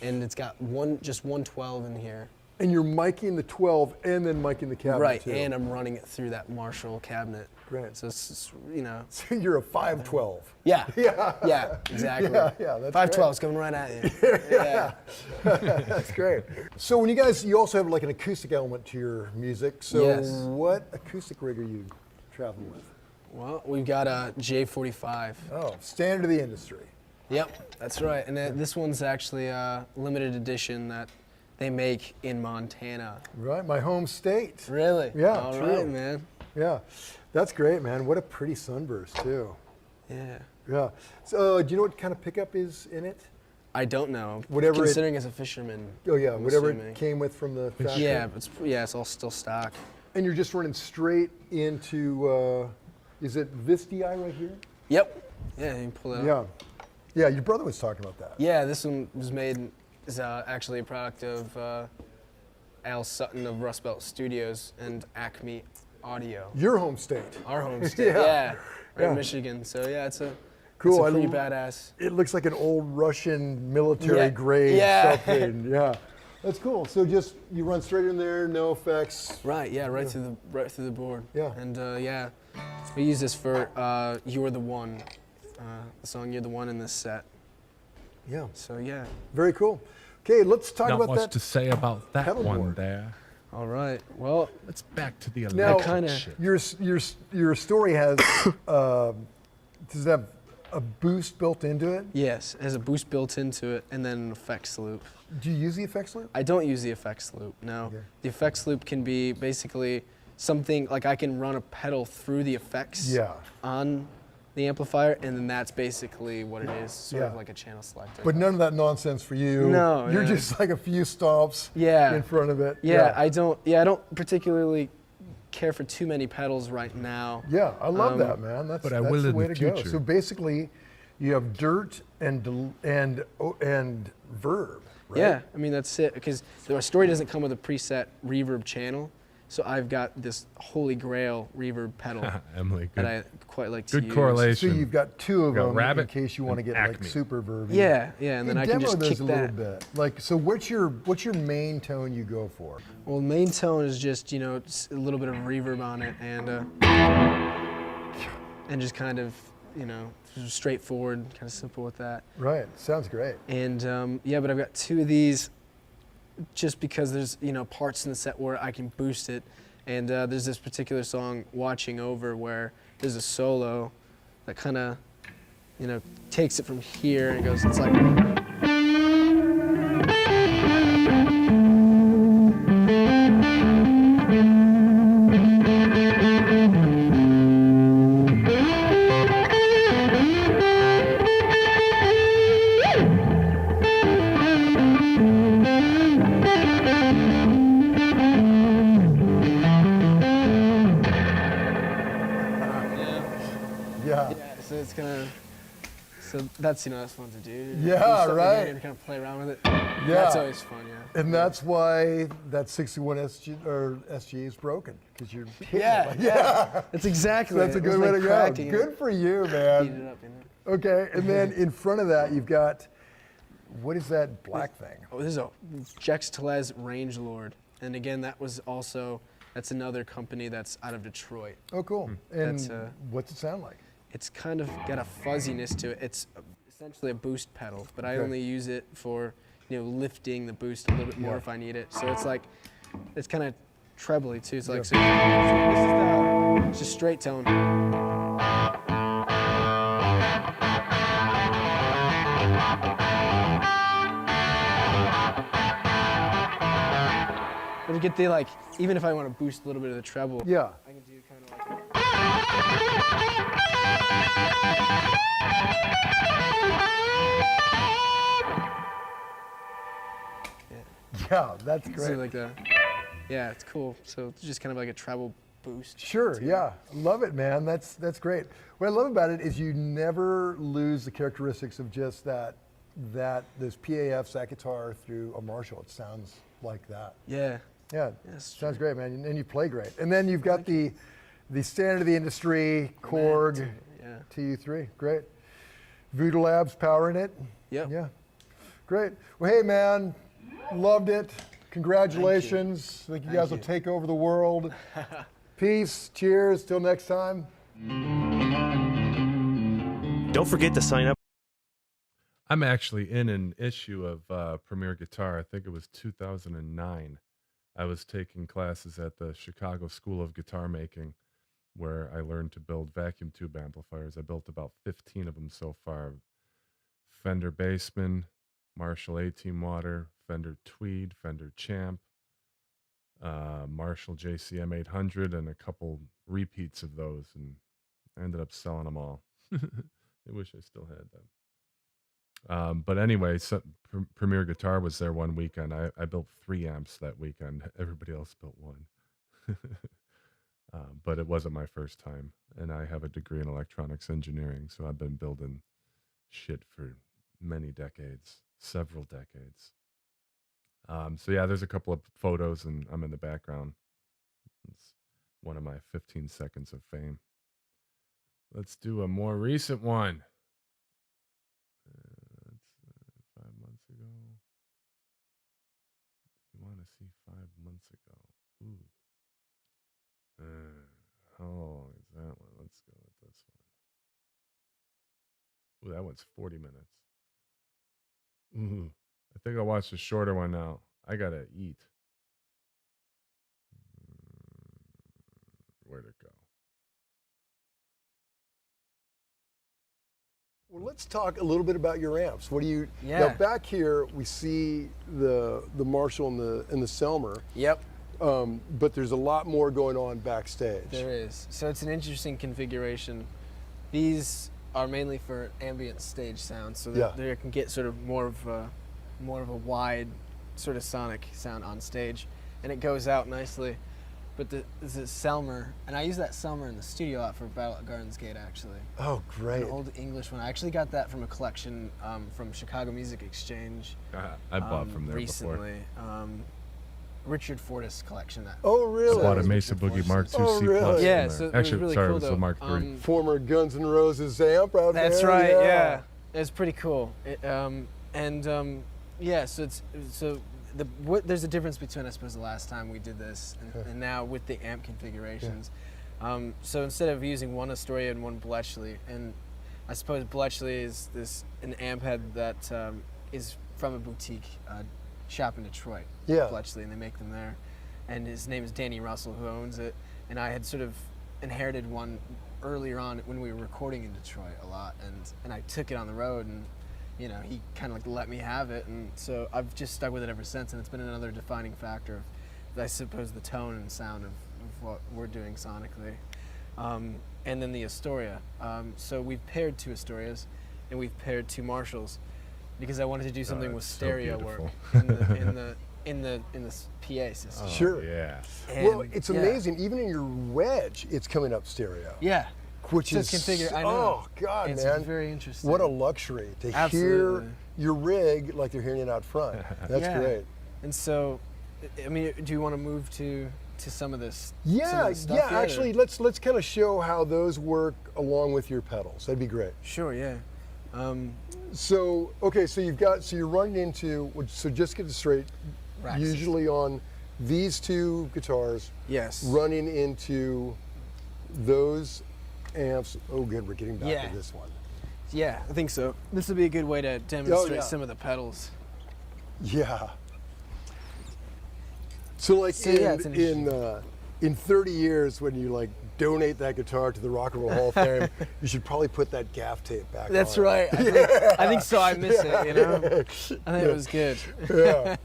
Speaker 10: And it's got just one 12 in here.
Speaker 14: And you're miking the 12 and then miking the cabinet
Speaker 10: Right,
Speaker 14: too.
Speaker 10: and I'm running it through that Marshall cabinet.
Speaker 14: Great.
Speaker 10: So it's,
Speaker 14: So you're a 512.
Speaker 10: Yeah.
Speaker 14: Yeah.
Speaker 10: Yeah, exactly.
Speaker 14: Yeah, that's
Speaker 10: 512's coming right at you.
Speaker 14: Yeah. That's great. So when you also have like an acoustic element to your music. So
Speaker 10: Yes.
Speaker 14: what acoustic rig are you traveling with?
Speaker 10: Well, we've got a J45.
Speaker 14: Oh, standard of the industry.
Speaker 10: Yep, that's right. And this one's actually a limited edition that they make in Montana.
Speaker 14: Right, my home state.
Speaker 10: Really?
Speaker 14: Yeah,
Speaker 10: All
Speaker 14: true.
Speaker 10: right, man.
Speaker 14: Yeah, that's great, man. What a pretty sunburst, too.
Speaker 10: Yeah.
Speaker 14: Yeah. So, do you know what kind of pickup is in it?
Speaker 10: I don't know.
Speaker 14: Whatever
Speaker 10: Considering as a fisherman.
Speaker 14: Oh yeah,
Speaker 10: I'm
Speaker 14: whatever
Speaker 10: assuming.
Speaker 14: it came with from the factory.
Speaker 10: Yeah, it's all still stock.
Speaker 14: And you're just running straight into, is it Visti right here?
Speaker 10: Yep. Yeah, you can pull it up.
Speaker 14: Yeah. Yeah, your brother was talking about that.
Speaker 10: Yeah, this one was made, is actually a product of Al Sutton of Rust Belt Studios and Acme Audio.
Speaker 14: Your home state.
Speaker 10: Our home state, yeah. Right in Michigan. So yeah, it's a
Speaker 14: cool.
Speaker 10: It's a pretty badass.
Speaker 14: It looks like an old Russian military grade something. Yeah. That's cool. So just you run straight in there, no effects.
Speaker 10: Right, yeah, right through the board.
Speaker 14: Yeah.
Speaker 10: And yeah, we use this for "You're the One," the song "You're the One" in this set.
Speaker 14: Yeah.
Speaker 10: So yeah.
Speaker 14: Very cool. Okay, let's talk
Speaker 1: Not
Speaker 14: about
Speaker 1: much
Speaker 14: that.
Speaker 1: to say about that
Speaker 14: pedal
Speaker 1: one
Speaker 14: board.
Speaker 1: there.
Speaker 10: All right. Well,
Speaker 1: let's back to the
Speaker 14: Now,
Speaker 1: electric shit.
Speaker 14: your story has does it have a boost built into it?
Speaker 10: Yes, it has a boost built into it, and then an effects loop.
Speaker 14: Do you use the effects loop?
Speaker 10: I don't use the effects loop, no.
Speaker 14: Okay.
Speaker 10: The effects loop can be basically something, like I can run a pedal through the effects on the amplifier, and then that's basically what it is, sort of like a channel selector.
Speaker 14: But none of that nonsense for you.
Speaker 10: No.
Speaker 14: You're
Speaker 10: yeah.
Speaker 14: just like a few stomps in front of it.
Speaker 10: Yeah, I don't particularly care for too many pedals right now.
Speaker 14: Yeah, I love that, man. That's the way to go. So basically, you have dirt and verb, right?
Speaker 10: Yeah, I mean that's it, because the story doesn't come with a preset reverb channel, so I've got this holy grail reverb pedal
Speaker 1: Emily,
Speaker 10: that I quite like to use.
Speaker 1: Good correlation.
Speaker 14: So you've got two of them
Speaker 1: Rabbit
Speaker 14: in case you want to get like super verby.
Speaker 10: Yeah, and then I can just kick
Speaker 14: a
Speaker 10: that.
Speaker 14: little bit. Like, so what's your main tone you go for?
Speaker 10: Well, the main tone is just just a little bit of reverb on it, and just kind of just straightforward, kind of simple with that.
Speaker 14: Right, sounds great.
Speaker 10: And yeah, but I've got two of these just because there's parts in the set where I can boost it, and there's this particular song, "Watching Over," where there's a solo that kind of takes it from here and goes, it's like. So it's gonna, so that's that's fun to do.
Speaker 14: Yeah, right.
Speaker 10: And kind of play around with it.
Speaker 14: Yeah,
Speaker 10: that's always fun. Yeah.
Speaker 14: And that's why that 61 SG is broken, because you're
Speaker 10: yeah. That's exactly.
Speaker 14: That's a good way to go. Good for you, man.
Speaker 10: Heat it up,
Speaker 14: Okay, and then in front of that you've got, what is that black thing?
Speaker 10: Oh, this is a Jex Telez Range Lord, and again that's another company that's out of Detroit.
Speaker 14: Oh, cool. And what's it sound like?
Speaker 10: It's kind of got a fuzziness to it. It's essentially a boost pedal, but I only use it for lifting the boost a little bit more if I need it. So it's like, it's kind of trebly too. It's like, so this is it's just straight tone. But to get the even if I want to boost a little bit of the treble, I can do kind of like.
Speaker 14: Yeah, that's great.
Speaker 10: So yeah, it's cool. So it's just kind of like a treble boost.
Speaker 14: Sure, yeah, love it, man. That's great. What I love about it is you never lose the characteristics of just this PAF that guitar through a Marshall. It sounds like that.
Speaker 10: Yeah.
Speaker 14: Yeah, sounds great, man. And you play great. And then you've got the standard of the industry Korg TU3. Great. Voodoo Labs powering it.
Speaker 10: Yep.
Speaker 14: Yeah. Great. Well, hey, man, loved it. Congratulations. I think you guys will take over the world. Peace. Cheers. Till next time.
Speaker 16: Don't forget to sign up.
Speaker 1: I'm actually in an issue of Premier Guitar. I think it was 2009. I was taking classes at the Chicago School of Guitar Making, where I learned to build vacuum tube amplifiers. I built about 15 of them so far. Fender Bassman, Marshall A-Team Water, Fender Tweed, Fender Champ, Marshall JCM 800, and a couple repeats of those, and I ended up selling them all. I wish I still had them. But anyway, Premier Guitar was there one weekend. I built 3 amps that weekend. Everybody else built 1. But it wasn't my first time, and I have a degree in electronics engineering, so I've been building shit for many decades, several decades. So yeah, there's a couple of photos, and I'm in the background. It's one of my 15 seconds of fame. Let's do a more recent one. That's 5 months ago. You want to see 5 months ago? Ooh. How long is that one? Let's go with this one. Ooh, that one's 40 minutes. Ooh. I think I'll watch the shorter one now. I gotta eat. Where'd it go?
Speaker 14: Well, let's talk a little bit about your amps. What do you?
Speaker 10: Yeah.
Speaker 14: Now back here we see the Marshall and the Selmer.
Speaker 10: Yep.
Speaker 14: But there's a lot more going on backstage.
Speaker 10: There is. So it's an interesting configuration. These are mainly for ambient stage sound, so that they can get sort of more of a wide sort of sonic sound on stage, and it goes out nicely. But the Selmer, and I use that Selmer in the studio a lot for Battle at Gardens Gate, actually.
Speaker 14: Oh, great.
Speaker 10: An old English one. I actually got that from a collection from Chicago Music Exchange.
Speaker 1: I bought from there
Speaker 10: recently. Richard Fortas collection.
Speaker 14: Oh, really?
Speaker 1: I bought a Mesa Boogie Mark II C+.
Speaker 14: Really?
Speaker 10: Yeah, so it was
Speaker 1: actually,
Speaker 10: really
Speaker 1: sorry,
Speaker 10: cool,
Speaker 1: it was the Mark III.
Speaker 14: Former Guns N' Roses amp out there.
Speaker 10: That's right. Yeah, it's pretty cool. Yeah, so there's a difference between, I suppose, the last time we did this and now with the amp configurations. So instead of using one Astoria and one Bletchley, and I suppose Bletchley is an amp head that is from a boutique shop in Detroit, Bletchley, and they make them there. And his name is Danny Russell, who owns it. And I had sort of inherited one earlier on when we were recording in Detroit a lot, and I took it on the road, and you know, he kind of like let me have it, and so I've just stuck with it ever since, and it's been another defining factor of, I suppose, the tone and sound of what we're doing sonically. And then the Astoria. So we've paired 2 Astorias, and we've paired 2 Marshalls, because I wanted to do something with stereo work in the PA system.
Speaker 14: Sure.
Speaker 1: Yeah.
Speaker 14: Well, it's amazing. Even in your wedge, it's coming up stereo.
Speaker 10: Yeah.
Speaker 14: Which
Speaker 10: so
Speaker 14: is
Speaker 10: configured. I know.
Speaker 14: Oh God,
Speaker 10: it's
Speaker 14: man!
Speaker 10: Very interesting.
Speaker 14: What a luxury to hear your rig like they're hearing it out front. That's great.
Speaker 10: And so, I mean, do you want to move to some of this?
Speaker 14: Yeah, yeah. Actually, let's kind of show how those work along with your pedals. That'd be great.
Speaker 10: Sure. Yeah.
Speaker 14: So okay, so you're running into, so just get it straight.
Speaker 10: Rack
Speaker 14: usually on these 2 guitars.
Speaker 10: Yes.
Speaker 14: Running into those amps. Oh, good. We're getting back to this one.
Speaker 10: Yeah, I think so. This would be a good way to demonstrate some of the pedals.
Speaker 14: Yeah. So like in 30 years, when you like donate that guitar to the Rock and Roll Hall of Fame, you should probably put that gaff tape back on.
Speaker 10: That's right. I think so. I miss it, you know? I think it was good.
Speaker 14: Yeah.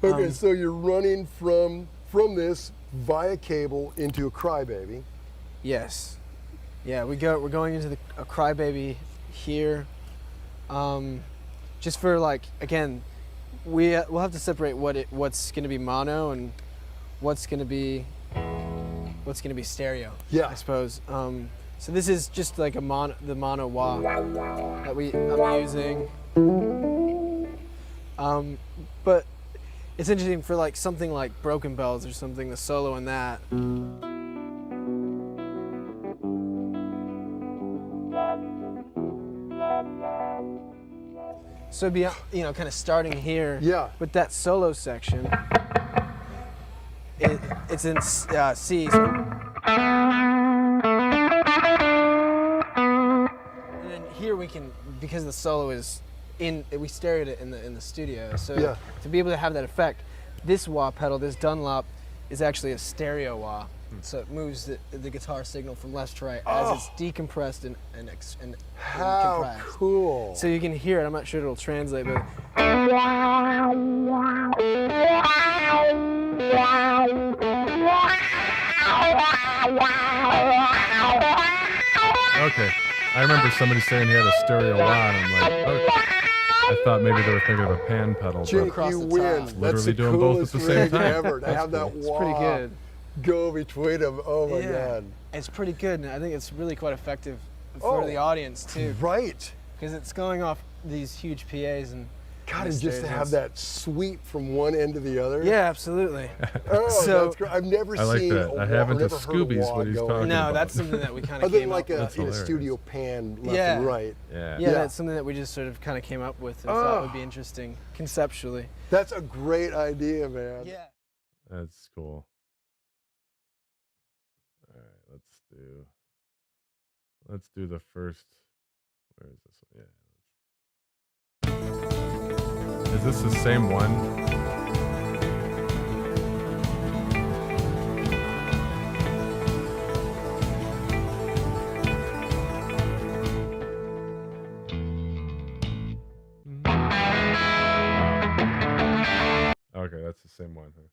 Speaker 14: Okay, so you're running from this via cable into a Crybaby.
Speaker 10: Yes. Yeah, we're going into a Crybaby here. Just for like, again, we'll have to separate what's going to be mono and what's going to be stereo.
Speaker 14: Yeah.
Speaker 10: I suppose. So this is just like the mono wah that I'm using. But it's interesting for like something like Broken Bells or something, the solo in that. So be, you know, kind of starting here with that solo section. It's in C. So. And then here we can, because the solo is we stereoed it in the studio. So to be able to have that effect, this wah pedal, this Dunlop, is actually a stereo wah. So it moves the guitar signal from left to right as it's decompressed and
Speaker 14: How
Speaker 10: compressed.
Speaker 14: cool.
Speaker 10: So you can hear it. I'm not sure it'll translate, but
Speaker 1: Okay. I remember somebody saying he had a stereo on. I'm like, okay. I thought maybe they were thinking of a pan pedal.
Speaker 14: Jake,
Speaker 1: but
Speaker 14: you win.
Speaker 1: it's
Speaker 14: That's
Speaker 1: literally
Speaker 14: the
Speaker 1: doing both at the
Speaker 14: coolest
Speaker 1: same
Speaker 14: rig
Speaker 1: time.
Speaker 14: ever. To have that
Speaker 10: it's pretty good.
Speaker 14: go between them. Oh my God.
Speaker 10: It's pretty good, and I think it's really quite effective for the audience too.
Speaker 14: Right.
Speaker 10: Because it's going off these huge PAs and.
Speaker 14: God, and just to have that sweep from one end to the other.
Speaker 10: Yeah, absolutely.
Speaker 14: Oh,
Speaker 10: So-
Speaker 14: that's great. I've never
Speaker 1: I like
Speaker 14: seen
Speaker 1: that. I haven't
Speaker 14: never
Speaker 1: to
Speaker 14: heard a
Speaker 1: Scooby's
Speaker 14: wah
Speaker 1: what he's
Speaker 14: going.
Speaker 1: talking about.
Speaker 10: No, that's something that we kind of
Speaker 14: Other
Speaker 10: came
Speaker 14: than like
Speaker 10: up
Speaker 14: a,
Speaker 10: with.
Speaker 14: studio pan left and right.
Speaker 1: Yeah.
Speaker 10: Yeah, that's something that we just sort of kind of came up with and thought would be interesting conceptually.
Speaker 14: That's a great idea, man.
Speaker 10: Yeah.
Speaker 1: That's cool. All right, let's do the first. Where is this one? Yeah. Is this the same one? Okay, that's the same one, huh?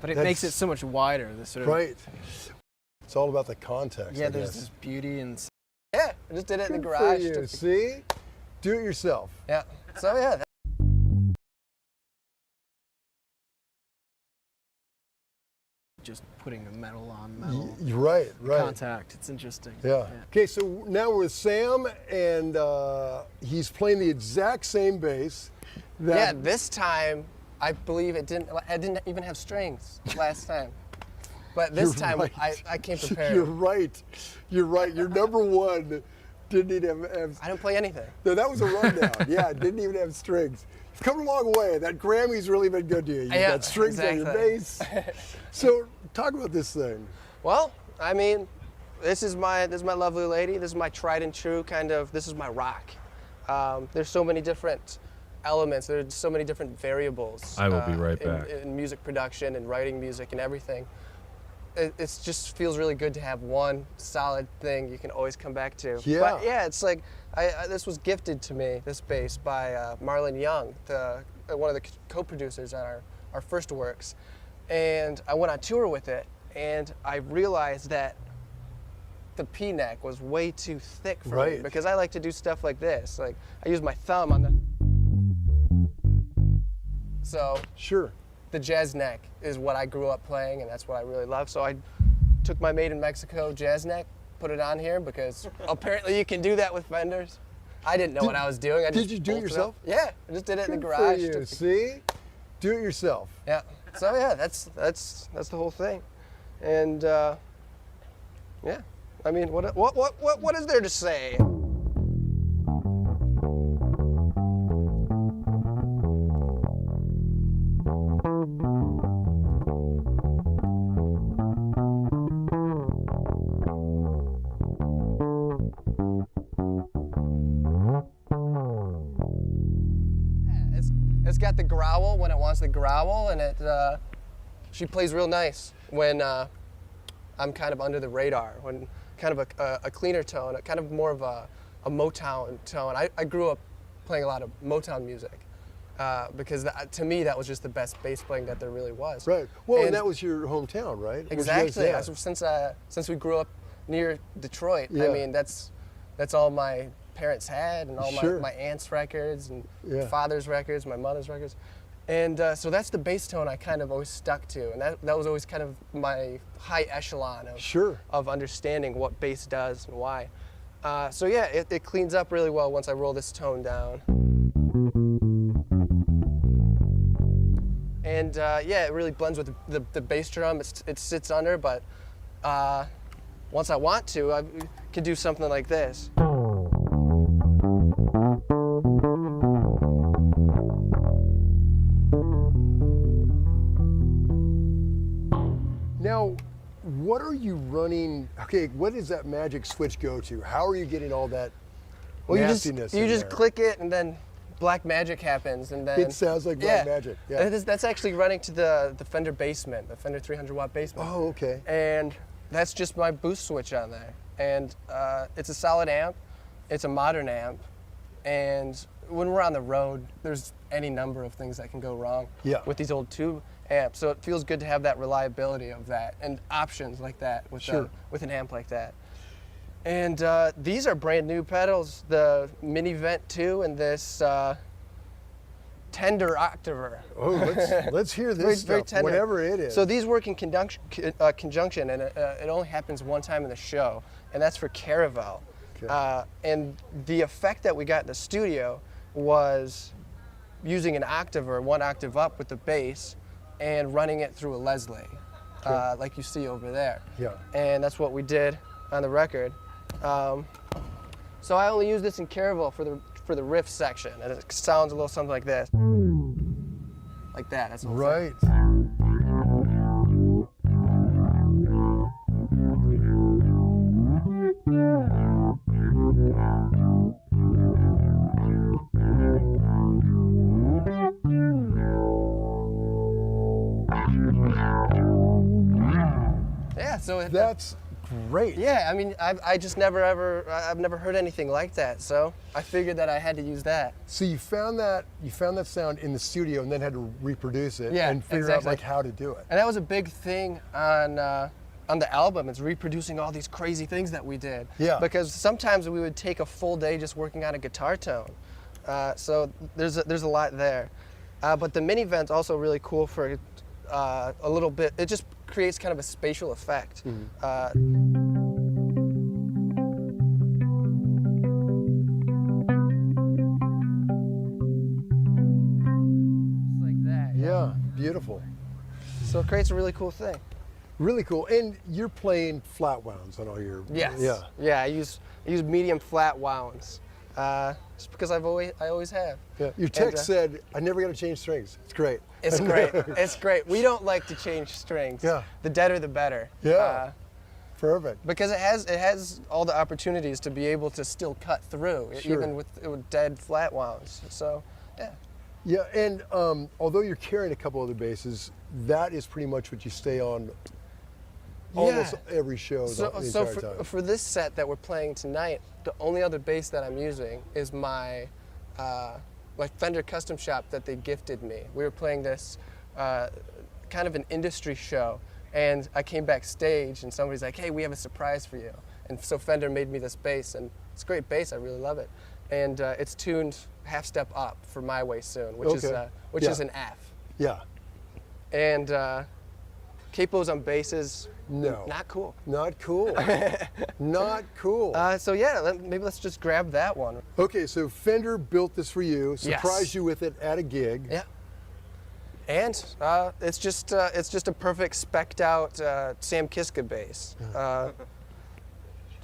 Speaker 10: But it makes it so much wider. This sort of
Speaker 14: Right. It's all about the context.
Speaker 10: Yeah,
Speaker 14: I
Speaker 10: there's
Speaker 14: guess.
Speaker 10: this beauty and.
Speaker 15: Yeah, I just did it in the
Speaker 14: Good for
Speaker 15: garage.
Speaker 14: you. See? Do it yourself.
Speaker 15: Yeah. So yeah.
Speaker 10: Just putting the metal on metal.
Speaker 14: You're right.
Speaker 10: Contact. It's interesting.
Speaker 14: Yeah. Okay, so now we're with Sam, and he's playing the exact same bass.
Speaker 15: Yeah, this time I believe it didn't. I didn't even have strings last time, but this
Speaker 14: You're
Speaker 15: time
Speaker 14: right.
Speaker 15: I came prepared.
Speaker 14: You're right. You're right. Your number one didn't even have.
Speaker 15: I didn't play anything.
Speaker 14: No, that was a rundown. Yeah, it didn't even have strings. You've come a long way. That Grammy's really been good to you. You've got strings on your bass. So talk about this thing.
Speaker 15: Well, I mean, this is my lovely lady. This is my tried and true kind of. This is my rock. There's so many different elements. There's so many different variables.
Speaker 1: I will be right back.
Speaker 15: In music production and writing music and everything. It just feels really good to have one solid thing you can always come back to.
Speaker 14: Yeah.
Speaker 15: But yeah, it's like this was gifted to me, this bass, by Marlon Young, one of the co-producers on our first works. And I went on tour with it, and I realized that the P-neck was way too thick for me, because I like to do stuff like this. Like I use my thumb on the. So
Speaker 14: sure.
Speaker 15: The jazz neck is what I grew up playing, and that's what I really love. So I took my Made in Mexico jazz neck, put it on here, because apparently you can do that with Fenders. I didn't know what I was doing.
Speaker 14: Did you do it yourself?
Speaker 15: Yeah, I just did it in the
Speaker 14: Good
Speaker 15: garage.
Speaker 14: for you. See? Do it yourself.
Speaker 15: Yeah. So yeah, that's the whole thing, and yeah. I mean, what is there to say? It's got the growl when it wants to growl, and she plays real nice when I'm kind of under the radar, when kind of a cleaner tone, kind of more of a Motown tone. I grew up playing a lot of Motown music because to me that was just the best bass playing that there really was.
Speaker 14: Right. Well, and that was your hometown, right?
Speaker 15: Exactly. Since we grew up near Detroit, I mean that's all my parents had, and all my aunt's records and father's records, my mother's records. And so that's the bass tone I kind of always stuck to, and that was always kind of my high echelon of understanding what bass does and why. So yeah, it cleans up really well once I roll this tone down. And yeah, it really blends with the bass drum. It sits under, but once I want to, I could do something like this.
Speaker 14: Now, what are you running? Okay, what does that magic switch go to? How are you getting all that nastiness
Speaker 15: you
Speaker 14: in
Speaker 15: just
Speaker 14: there?
Speaker 15: click it, and then black magic happens, and then
Speaker 14: It sounds like black magic. Yeah.
Speaker 15: That's actually running to the Fender basement, the Fender 300-watt basement.
Speaker 14: Oh, okay.
Speaker 15: And that's just my boost switch on there, and it's a solid amp. It's a modern amp, and when we're on the road, there's any number of things that can go wrong with these old tube amps. So it feels good to have that reliability of that and options like that with with an amp like that. And these are brand new pedals, the Mini Vent 2 and this Tender Octaver.
Speaker 14: Oh, let's hear this
Speaker 15: very,
Speaker 14: stuff,
Speaker 15: very tender.
Speaker 14: whatever it is.
Speaker 15: So these work in conjunction, and it only happens one time in the show, and that's for Caravel.
Speaker 14: Okay.
Speaker 15: And the effect that we got in the studio was using an octaver, one octave up with the bass, and running it through a Leslie, like you see over there.
Speaker 14: Yeah.
Speaker 15: And that's what we did on the record. So I only use this in Caravel for the riff section, and it sounds a little something like this. Like that, that's what
Speaker 14: right.
Speaker 15: Yeah, so
Speaker 14: that's great.
Speaker 15: Yeah, I mean, I've never heard anything like that, so I figured that I had to use that.
Speaker 14: So you found that sound in the studio and then had to reproduce it and figure
Speaker 15: exactly.
Speaker 14: out like how to do it.
Speaker 15: And that was a big thing on the album, is reproducing all these crazy things that we did.
Speaker 14: Yeah.
Speaker 15: Because sometimes we would take a full day just working on a guitar tone. So there's a lot there. But the Mini Vent's also really cool for a little bit. It just creates kind of a spatial effect. Like that.
Speaker 14: Yeah, beautiful.
Speaker 15: So it creates a really cool thing.
Speaker 14: Really cool. And you're playing flat wounds on all your.
Speaker 15: Yes.
Speaker 14: Yeah.
Speaker 15: Yeah, I use medium flat wounds. Just because I always have.
Speaker 14: Yeah. Your text said, "I never got to change strings." It's great.
Speaker 15: It's great. It's great. We don't like to change strings.
Speaker 14: Yeah.
Speaker 15: The deader, the better.
Speaker 14: Yeah. Perfect.
Speaker 15: Because it has all the opportunities to be able to still cut through,
Speaker 14: Sure.
Speaker 15: even with dead flat wounds. So, yeah.
Speaker 14: Yeah, and although you're carrying a couple other basses, that is pretty much what you stay on almost every show the entire time.
Speaker 15: For this set that we're playing tonight, the only other bass that I'm using is my Fender Custom Shop that they gifted me. We were playing this kind of an industry show, and I came backstage and somebody's like, "Hey, we have a surprise for you." And so Fender made me this bass, and it's a great bass. I really love it. And it's tuned half step up for My Way Soon, which is an F.
Speaker 14: Yeah.
Speaker 15: And capos on basses,
Speaker 14: no,
Speaker 15: not cool.
Speaker 14: Not cool. Not cool.
Speaker 15: So yeah, maybe let's just grab that one.
Speaker 14: Okay, so Fender built this for you, surprised you with it at a gig.
Speaker 15: Yeah. And it's just a perfect spec'd out Sam Kiska bass.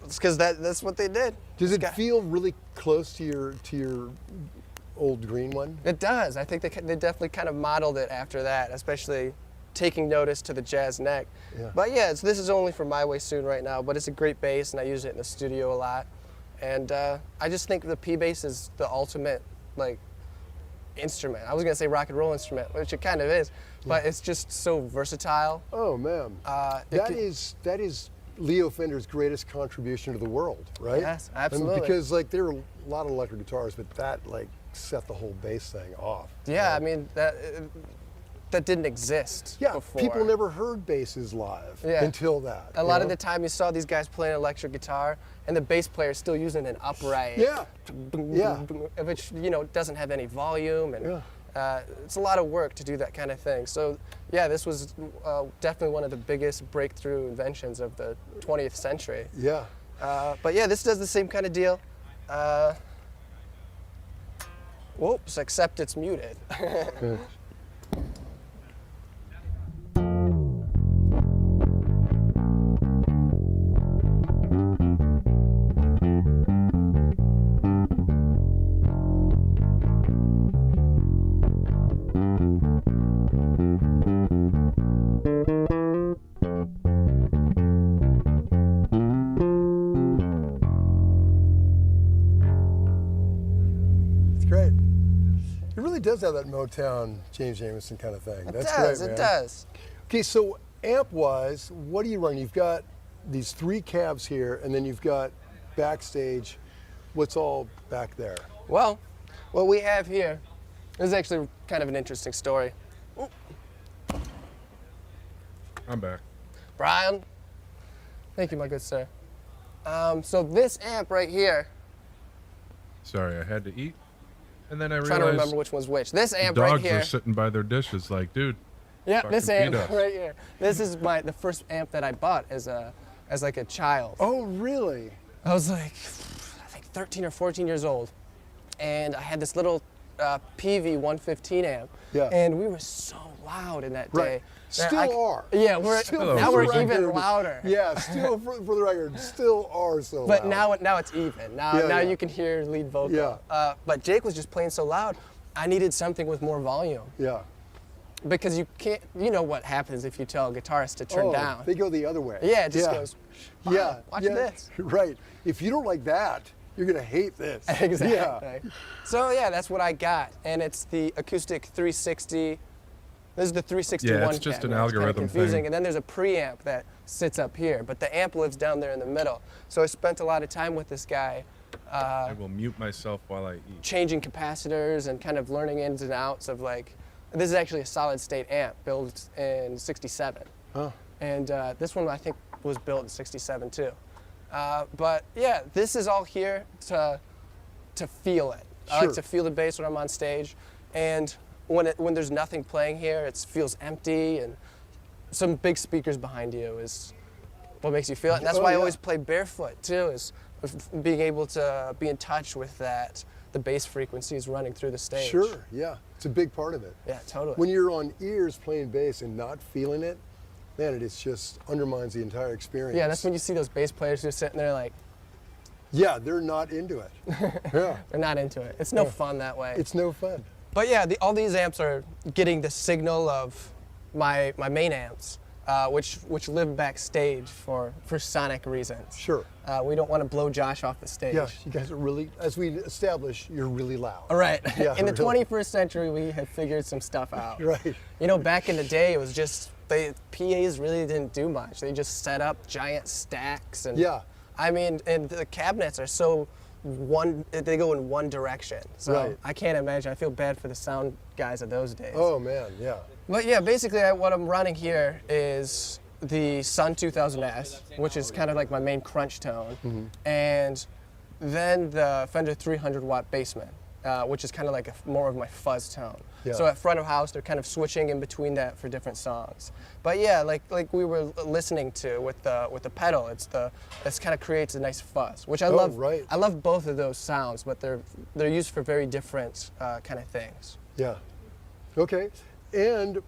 Speaker 15: It's because that's what they did.
Speaker 14: Does it feel really close to your old green one?
Speaker 15: It does. I think they definitely kind of modeled it after that, especially taking notice to the jazz neck.
Speaker 14: Yeah.
Speaker 15: But yeah, this is only for My Way Soon right now, but it's a great bass, and I use it in the studio a lot. And I just think the P bass is the ultimate instrument. I was gonna say rock and roll instrument, which it kind of is, but it's just so versatile.
Speaker 14: Oh man, that is Leo Fender's greatest contribution to the world, right?
Speaker 15: Yes, absolutely.
Speaker 14: Because there are a lot of electric guitars, but that set the whole bass thing off.
Speaker 15: Yeah, I mean that didn't exist before.
Speaker 14: People never heard basses live until that.
Speaker 15: A lot of the time you saw these guys playing electric guitar, and the bass player still using an upright.
Speaker 14: Yeah.
Speaker 15: Which doesn't have any volume, and it's a lot of work to do that kind of thing. So yeah, this was definitely one of the biggest breakthrough inventions of the 20th century.
Speaker 14: Yeah.
Speaker 15: But yeah, this does the same kind of deal. Whoops, except it's muted.
Speaker 14: does have that Motown James Jamerson kind of thing. That's
Speaker 15: does,
Speaker 14: great, man.
Speaker 15: it does.
Speaker 14: Okay, so amp-wise, what do you run? You've got these 3 cabs here, and then you've got Backstage. What's all back there?
Speaker 15: Well, what we have here is actually kind of an interesting story. Ooh.
Speaker 1: I'm back.
Speaker 15: Brian, thank you, my good sir. So this amp right here,
Speaker 1: Sorry, I had to eat, and then I
Speaker 15: I'm
Speaker 1: realized
Speaker 15: trying to remember which one's which. This
Speaker 1: the
Speaker 15: amp
Speaker 1: dogs
Speaker 15: right here.
Speaker 1: are sitting by their dishes like, dude.
Speaker 15: Yeah,
Speaker 1: fucking
Speaker 15: this
Speaker 1: feed
Speaker 15: amp
Speaker 1: us.
Speaker 15: right here. This is the first amp that I bought as like a child.
Speaker 14: Oh, really?
Speaker 15: I was like, I think 13 or 14 years old, and I had this little PV 115 amp.
Speaker 14: Yeah.
Speaker 15: And we were so loud in that day.
Speaker 14: Right. Still are.
Speaker 15: Yeah, now we're even louder.
Speaker 14: Yeah, still for the record, still are so
Speaker 15: But
Speaker 14: loud.
Speaker 15: now it's even. Now you can hear lead vocal.
Speaker 14: Yeah.
Speaker 15: But Jake was just playing so loud, I needed something with more volume.
Speaker 14: Yeah.
Speaker 15: Because you can't, you know what happens if you tell a guitarist to turn down.
Speaker 14: They go the other way.
Speaker 15: Yeah, it just goes, wow,
Speaker 14: yeah,
Speaker 15: watch
Speaker 14: yeah.
Speaker 15: this.
Speaker 14: Right. If you don't like that, you're going to hate this.
Speaker 15: Exactly.
Speaker 14: Yeah.
Speaker 15: So yeah, that's what I got. And it's the acoustic 360. This is the 361
Speaker 1: Yeah, it's just
Speaker 15: cab,
Speaker 1: an
Speaker 15: it's kinda
Speaker 1: algorithm
Speaker 15: confusing.
Speaker 1: thing.
Speaker 15: And then there's a preamp that sits up here, but the amp lives down there in the middle. So I spent a lot of time with this guy.
Speaker 1: I will mute myself while I eat.
Speaker 15: Changing capacitors and kind of learning ins and outs of like, this is actually a solid state amp built in '67.
Speaker 14: Oh.
Speaker 15: And this one I think was built in '67 too. But yeah, this is all here to feel it. I like to feel the bass when I'm on stage, and when there's nothing playing here, it feels empty, and some big speakers behind you is what makes you feel it. And that's why I always play barefoot too, is being able to be in touch with that, the bass frequencies running through the stage.
Speaker 14: Sure, yeah. It's a big part of it.
Speaker 15: Yeah, totally.
Speaker 14: When you're on ears playing bass and not feeling it, man, it just undermines the entire experience.
Speaker 15: Yeah, that's when you see those bass players just sitting there like,
Speaker 14: yeah, they're not into it. Yeah.
Speaker 15: They're not into it. It's no fun that way.
Speaker 14: It's no fun.
Speaker 15: But yeah, all these amps are getting the signal of my main amps, which live backstage for sonic reasons.
Speaker 14: Sure.
Speaker 15: We don't want to blow Josh off the stage.
Speaker 14: Yeah, you guys are really, as we established, you're really loud.
Speaker 15: All right.
Speaker 14: Yeah,
Speaker 15: in the
Speaker 14: really.
Speaker 15: 21st century, we had figured some stuff out.
Speaker 14: Right.
Speaker 15: You know, back in the day, it was just, PAs really didn't do much. They just set up giant stacks. And
Speaker 14: Yeah.
Speaker 15: I mean, and the cabinets are so they go in one direction. So
Speaker 14: Right.
Speaker 15: I can't imagine. I feel bad for the sound guys of those days.
Speaker 14: Oh, man, yeah.
Speaker 15: But yeah, basically what I'm running here is the Sun 2000S, which is kind of like my main crunch tone, and then the Fender 300 watt Bassman, which is kind of like more of my fuzz tone.
Speaker 14: Yeah.
Speaker 15: So at front of house, they're kind of switching in between that for different songs. But yeah, like we were listening to with the pedal, it's kind of creates a nice fuzz, which I love.
Speaker 14: Right.
Speaker 15: I love both of those sounds, but they're used for very different kind of things.
Speaker 14: Yeah. Okay. And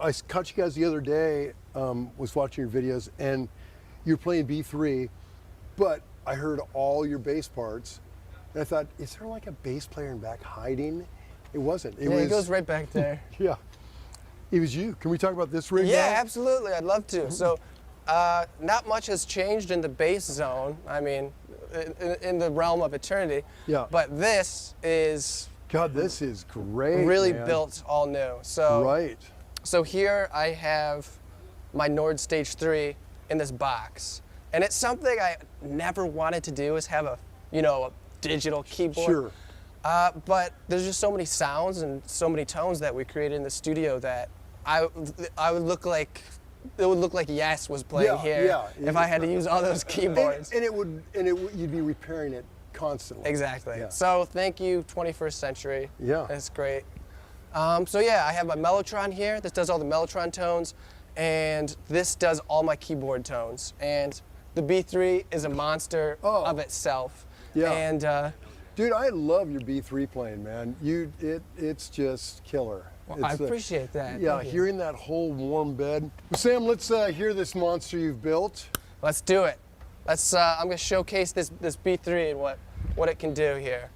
Speaker 14: I caught you guys the other day, was watching your videos, and you're playing B3, but I heard all your bass parts, and I thought, is there like a bass player in back hiding? It wasn't.
Speaker 15: It goes right back there.
Speaker 14: Yeah. It was you. Can we talk about this rig now?
Speaker 15: Yeah, absolutely. I'd love to. So, not much has changed in the bass zone. I mean, in the realm of eternity.
Speaker 14: Yeah.
Speaker 15: But this is.
Speaker 14: God, this is great.
Speaker 15: Really
Speaker 14: man.
Speaker 15: built all new. So.
Speaker 14: Right.
Speaker 15: So here I have my Nord Stage 3 in this box, and it's something I never wanted to do, is have a digital keyboard.
Speaker 14: Sure.
Speaker 15: But there's just so many sounds and so many tones that we created in the studio that I would look like, it would look like Yes was playing here if I had to use all those keyboards.
Speaker 14: And you'd be repairing it constantly.
Speaker 15: Exactly.
Speaker 14: Yeah.
Speaker 15: So thank you, 21st Century.
Speaker 14: Yeah.
Speaker 15: That's great. So yeah, I have my Mellotron here. This does all the Mellotron tones, and this does all my keyboard tones. And the B3 is a monster of itself.
Speaker 14: Yeah.
Speaker 15: And
Speaker 14: dude, I love your B3 playing, man. It's just killer.
Speaker 15: Well, I appreciate that.
Speaker 14: Yeah,
Speaker 15: Thank you.
Speaker 14: hearing that whole warm bed. Well, Sam, let's hear this monster you've built.
Speaker 15: Let's do it. I'm gonna showcase this B3 and what it can do here.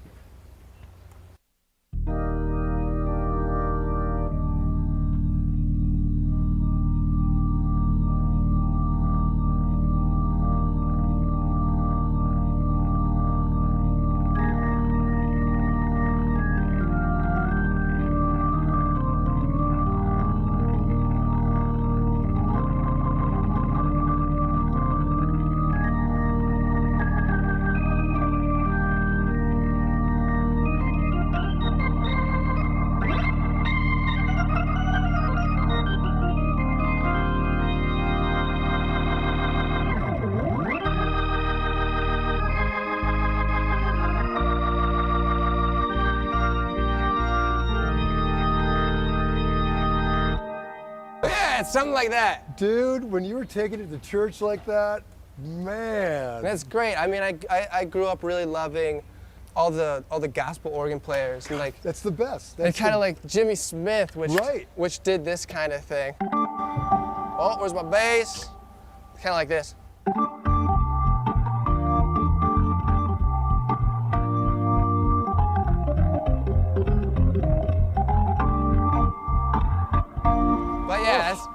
Speaker 15: something like that.
Speaker 14: Dude, when you were taking it to church like that, man.
Speaker 15: That's great. I mean, I grew up really loving all the gospel organ players, and like
Speaker 14: that's the best.
Speaker 15: And kind of like Jimmy Smith, which did this kind of thing. Oh, where's my bass? Kind of like this. But yeah, that's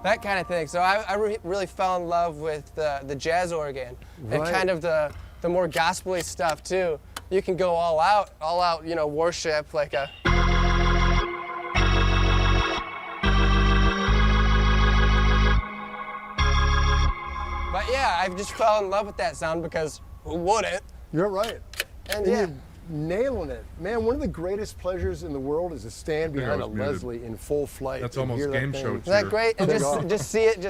Speaker 15: that kind of thing. So I really fell in love with the jazz organ and kind of the more gospel-y stuff too. You can go all out, you know, worship like a. But yeah, I just fell in love with that sound because who wouldn't?
Speaker 14: You're right.
Speaker 15: And
Speaker 14: you're nailing it. Man, one of the greatest pleasures in the world is to stand behind a Leslie in full flight.
Speaker 1: That's almost game show.
Speaker 15: Isn't that great? And just see it,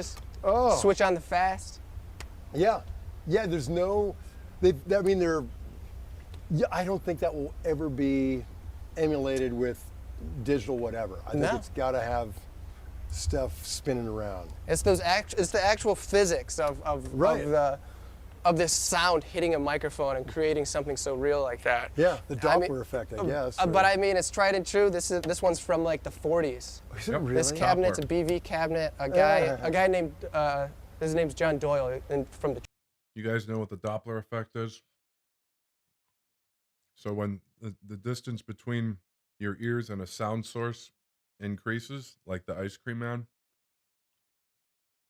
Speaker 15: switch on the fast.
Speaker 14: Yeah. Yeah, there's no, I don't think that will ever be emulated with digital whatever. I think it's got to have stuff spinning around.
Speaker 15: It's it's the actual physics of this sound hitting a microphone and creating something so real like that.
Speaker 14: Yeah, the Doppler effect, I guess.
Speaker 15: But I mean, it's tried and true. This one's from like the 40s.
Speaker 14: Is it really?
Speaker 15: This cabinet's a BV cabinet. A guy named his name's John Doyle from the.
Speaker 1: You guys know what the Doppler effect is? So when the distance between your ears and a sound source increases, like the ice cream man,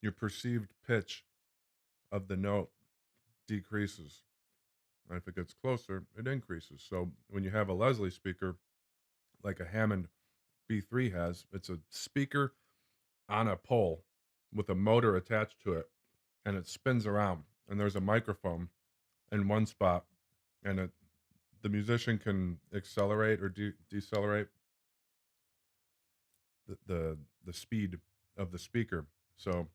Speaker 1: your perceived pitch of the note decreases. And if it gets closer, it increases. So when you have a Leslie speaker, like a Hammond B3 has, it's a speaker on a pole with a motor attached to it, and it spins around. And there's a microphone in one spot, and the musician can accelerate or decelerate the speed of the speaker. So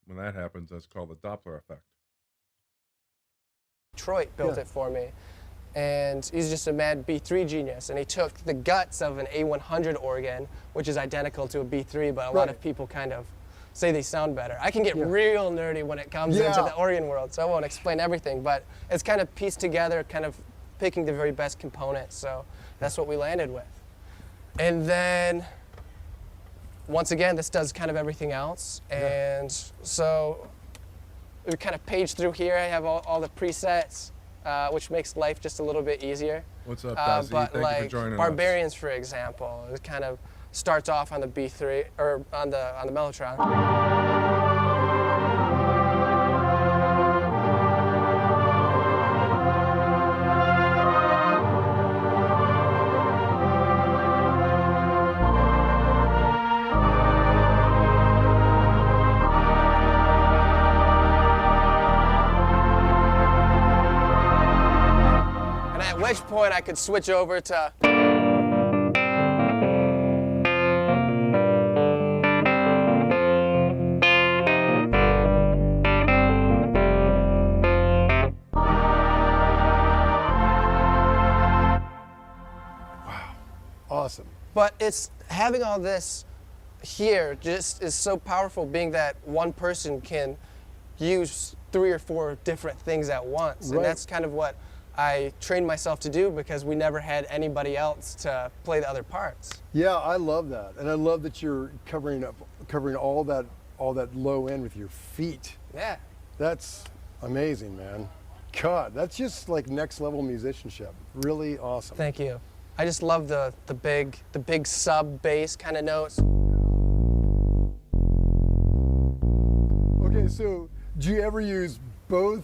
Speaker 1: when that happens, that's called the Doppler effect.
Speaker 15: Detroit built it for me, and he's just a mad B3 genius, and he took the guts of an A100 organ, which is identical to a B3, but a lot of people kind of say they sound better. I can get real nerdy when it comes into the organ world, so I won't explain everything, but it's kind of pieced together, kind of picking the very best components, so that's what we landed with. And then, once again, this does kind of everything else, and so we kind of page through here. I have all the presets, which makes life just a little bit easier.
Speaker 1: What's up, Dazzy?
Speaker 15: But
Speaker 1: Thank you for joining
Speaker 15: Barbarians, for example, it kind of starts off on the B3 or on the Mellotron. At which point I could switch over to
Speaker 14: awesome.
Speaker 15: But it's having all this here just is so powerful, being that one person can use 3 or 4 different things at once. And that's kind of what I trained myself to do, because we never had anybody else to play the other parts.
Speaker 14: Yeah, I love that. And I love that you're covering all that low end with your feet.
Speaker 15: Yeah.
Speaker 14: That's amazing, man. God, that's just like next level musicianship. Really awesome.
Speaker 15: Thank you. I just love the big sub bass kind of notes.
Speaker 14: Okay, so do you ever use both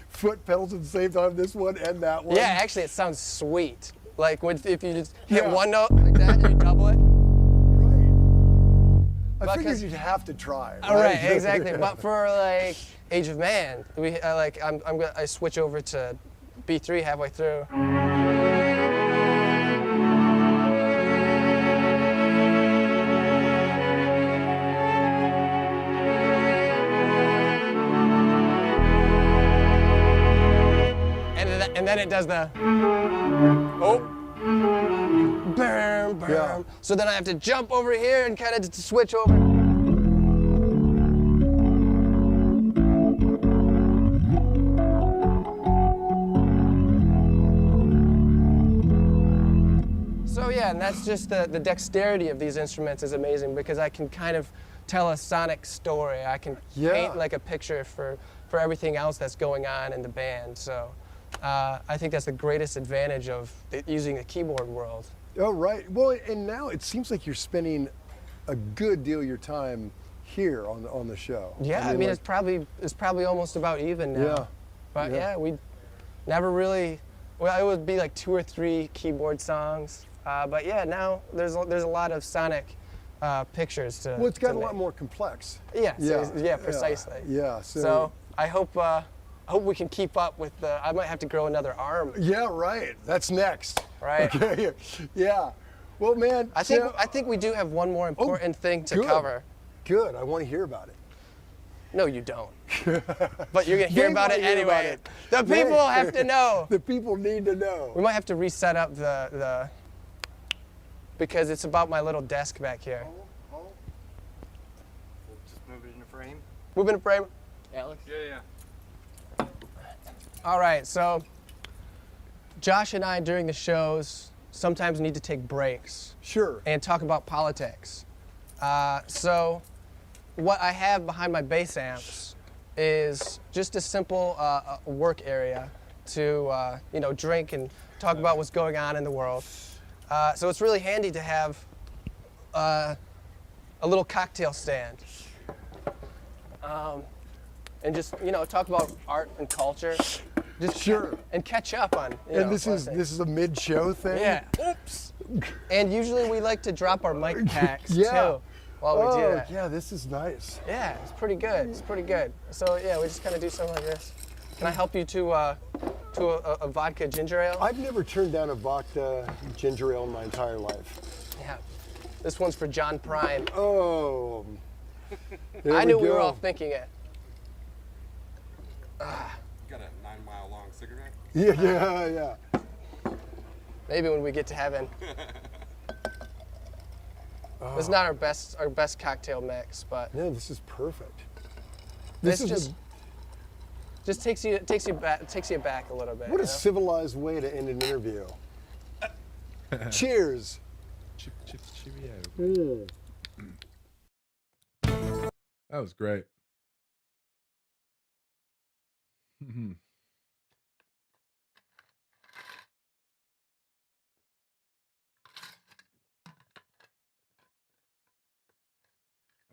Speaker 14: foot pedals at the same time, this one and that one?
Speaker 15: Yeah, actually it sounds sweet. Like if you just hit one note like that and you double it.
Speaker 14: I figured you'd have to try.
Speaker 15: Right, exactly. But for like Age of Man, I switch over to B3 halfway through. And then it does the
Speaker 10: berm.
Speaker 14: Yeah.
Speaker 10: So then I have to jump over here and kind of switch over. So yeah, and that's just the dexterity of these instruments is amazing because I can kind of tell a sonic story. I can paint like a picture for everything else that's going on in the band. So I think that's the greatest advantage of using the keyboard world.
Speaker 14: Oh, right. Well, and now it seems like you're spending a good deal of your time here on the show.
Speaker 10: Yeah, I mean, it's probably almost about even now.
Speaker 14: Yeah.
Speaker 10: But yeah, we never really. Well, it would be like 2 or 3 keyboard songs. But yeah, now there's a lot of sonic pictures to.
Speaker 14: Well, it's gotten a
Speaker 10: make.
Speaker 14: lot more complex.
Speaker 10: Yeah. Yeah. Precisely.
Speaker 14: Yeah.
Speaker 10: So I hope we can keep up with the. I might have to grow another arm.
Speaker 14: Yeah. Right. That's next.
Speaker 10: Right.
Speaker 14: Okay. Yeah. Well, man.
Speaker 10: I think we do have one more important thing to cover.
Speaker 14: Good. I want to hear about it.
Speaker 10: No, you don't. But you're gonna hear about it anyway. The people have to know.
Speaker 14: The people need to know.
Speaker 10: We might have to reset up the because it's about my little desk back here.
Speaker 6: We'll just move it in a frame.
Speaker 10: Move in a frame.
Speaker 6: Alex?
Speaker 5: Yeah.
Speaker 10: All right, so Josh and I during the shows sometimes need to take breaks.
Speaker 14: Sure.
Speaker 10: And talk about politics. So what I have behind my bass amps is just a simple work area to drink and talk about what's going on in the world. So it's really handy to have a little cocktail stand. And just talk about art and culture. Just and catch up on.
Speaker 14: And this is a mid-show thing.
Speaker 10: Yeah. Oops. And usually we like to drop our mic packs too while we do that.
Speaker 14: Yeah, this is nice.
Speaker 10: Yeah, it's pretty good. It's pretty good. So yeah, we just kind of do something like this. Can I help you to a vodka ginger ale?
Speaker 14: I've never turned down a vodka ginger ale in my entire life.
Speaker 10: Yeah. This one's for John Prine.
Speaker 14: Oh.
Speaker 10: I knew we were all thinking it.
Speaker 17: Got a 9-mile long cigarette?
Speaker 14: Yeah.
Speaker 10: Maybe when we get to heaven. It's not our best cocktail mix, but
Speaker 14: no, this is perfect.
Speaker 10: This is just takes you back a little bit.
Speaker 14: What a civilized way to end an interview. Cheers.
Speaker 1: Chips, cheerio. That was great.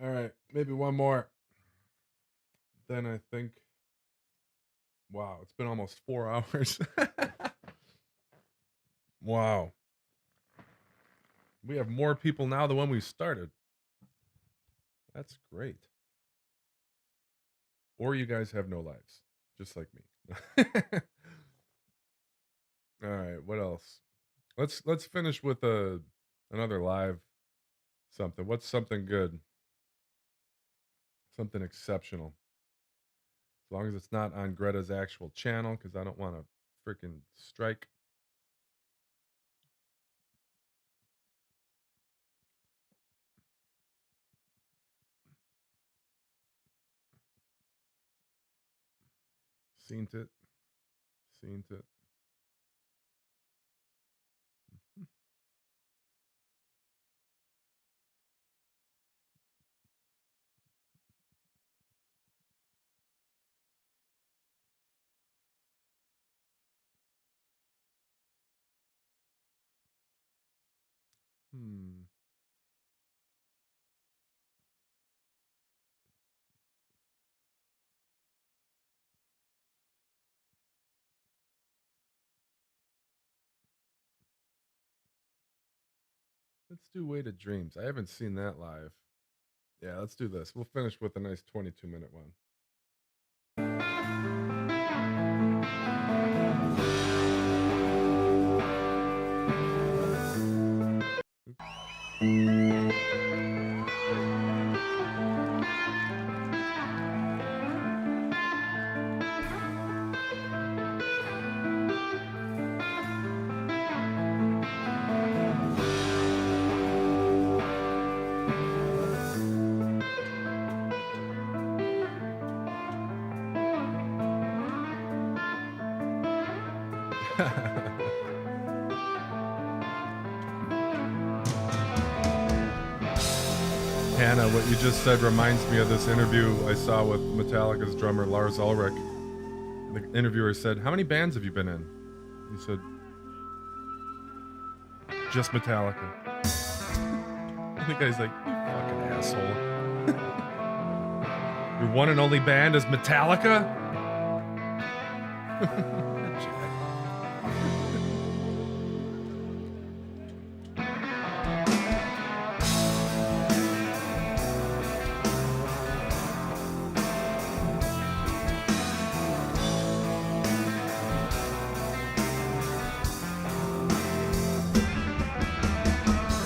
Speaker 1: All right, maybe one more. Then I think, wow, it's been almost 4 hours. Wow. We have more people now than when we started. That's great. Or you guys have no lives, just like me. All right, what else? Let's finish with another live something. What's something good? Something exceptional. As long as it's not on Greta's actual channel, because I don't want to freaking strike. Seen it. Let's do Way to Dreams. I haven't seen that live. Yeah, let's do this. We'll finish with a nice 22-minute one. Hannah, what you just said reminds me of this interview I saw with Metallica's drummer Lars Ulrich. The interviewer said, "How many bands have you been in?" He said, "Just Metallica." And the guy's like, "You fucking asshole. Your one and only band is Metallica?"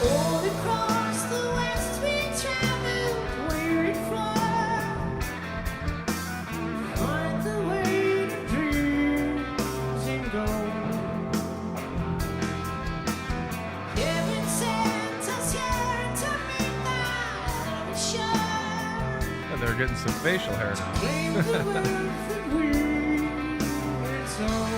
Speaker 4: All across the West we traveled, weary far. Find the way to dreams and go. Heaven sent us here to meet that shore.
Speaker 1: Yeah, they're getting some facial hair
Speaker 4: Claim the
Speaker 1: now.
Speaker 4: worth that we sold.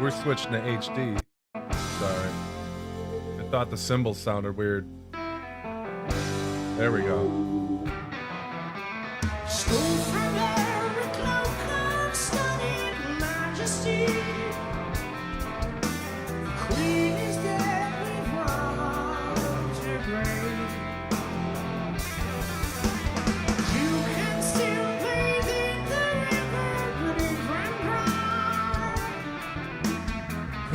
Speaker 1: We're switching to HD. Sorry. I thought the cymbals sounded weird. There we go.
Speaker 4: Stole from every cloak of studied majesty. The Queen is dead, we've robbed her grave. You can still bathe in the river, brave and bright.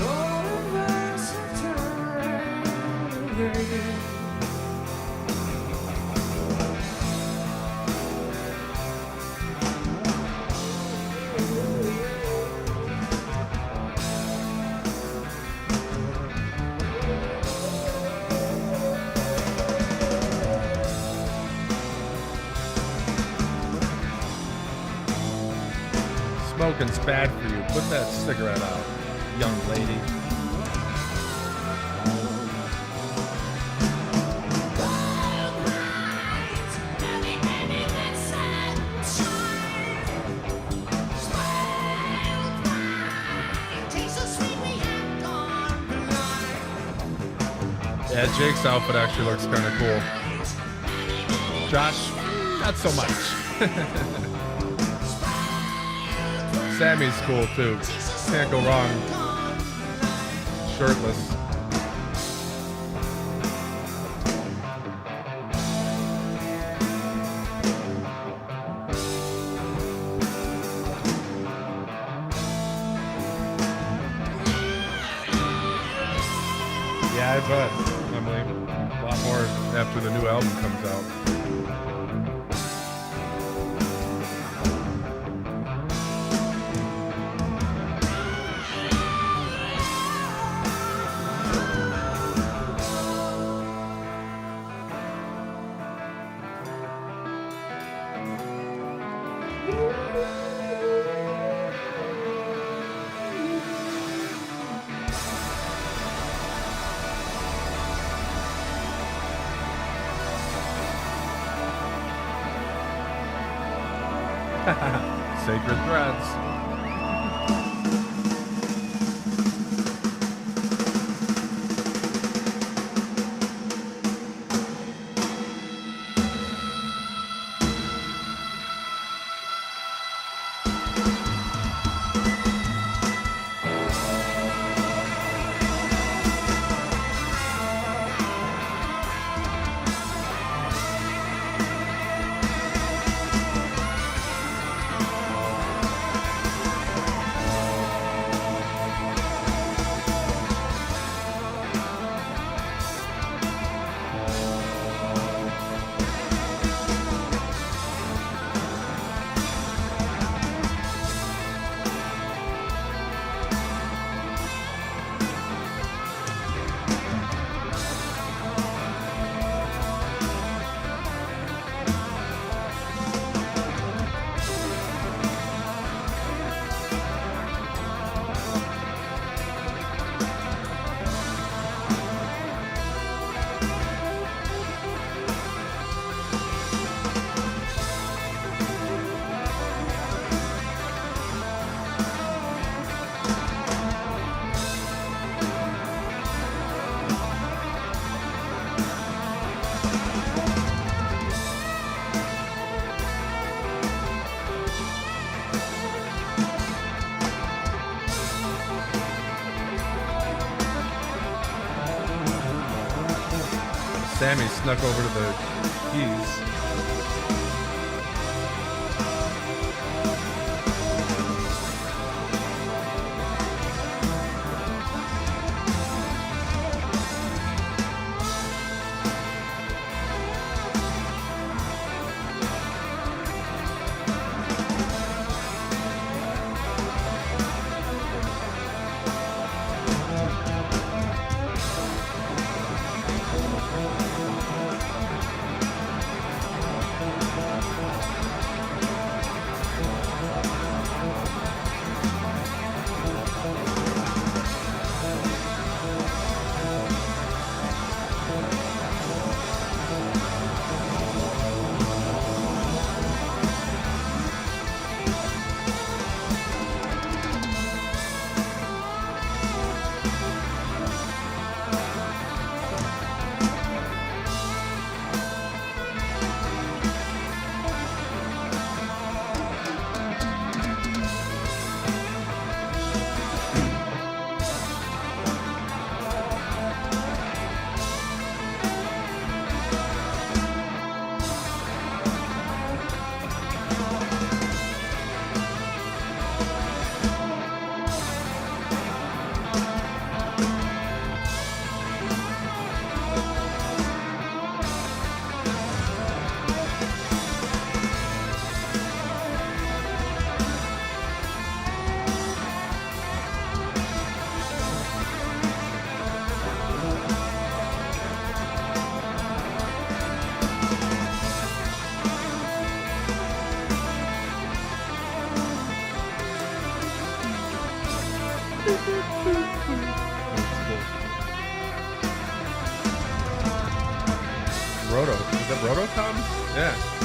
Speaker 4: All of us have turned away.
Speaker 1: Smoking's bad for you. Put that cigarette out, young lady. Yeah, Jake's outfit actually looks kind of cool. Josh, not so much. Sammy's cool too. Can't go wrong. Shirtless. Yeah, I bet. Emily, a lot more after the new album comes out. Sacred threads. Sammy snuck over to the keys. Roto. Is that Roto Tom? Yeah.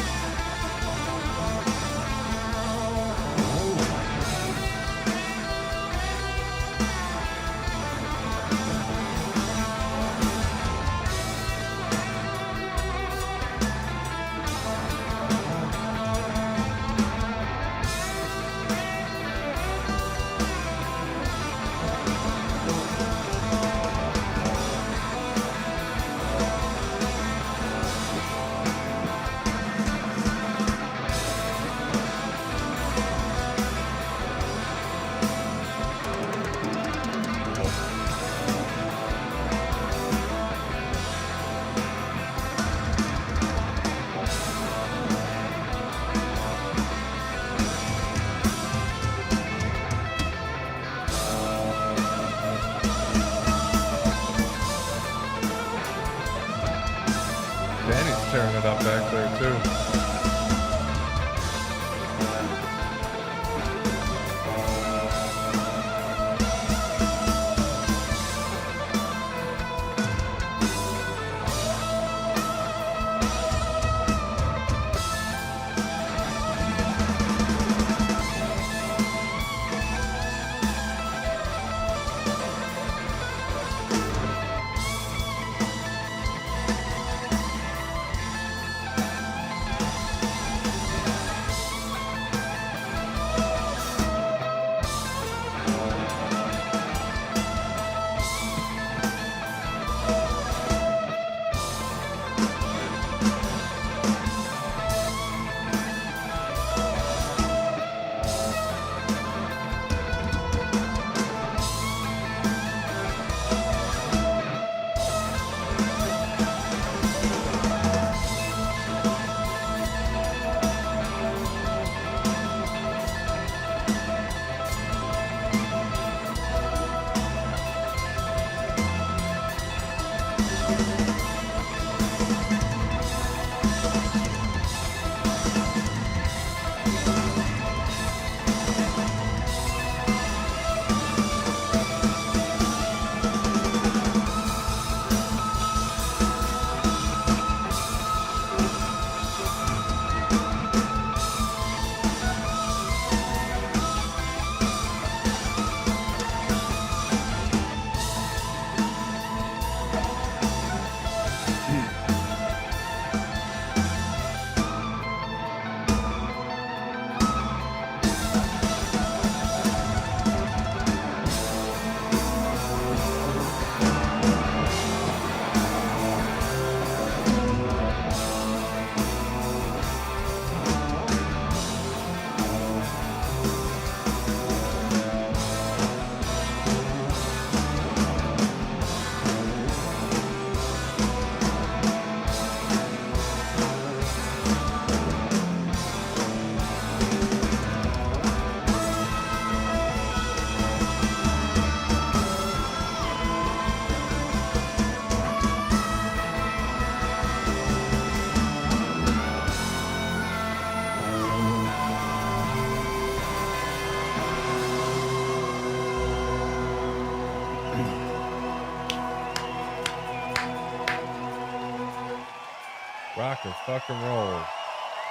Speaker 1: Rock and fucking roll.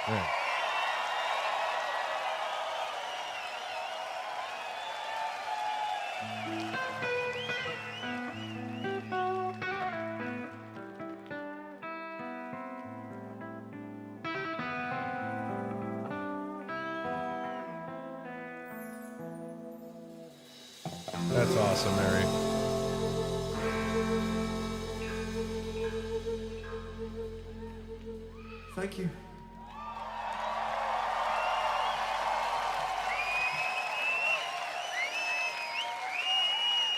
Speaker 1: Yeah. That's awesome, Mary.
Speaker 3: Thank you.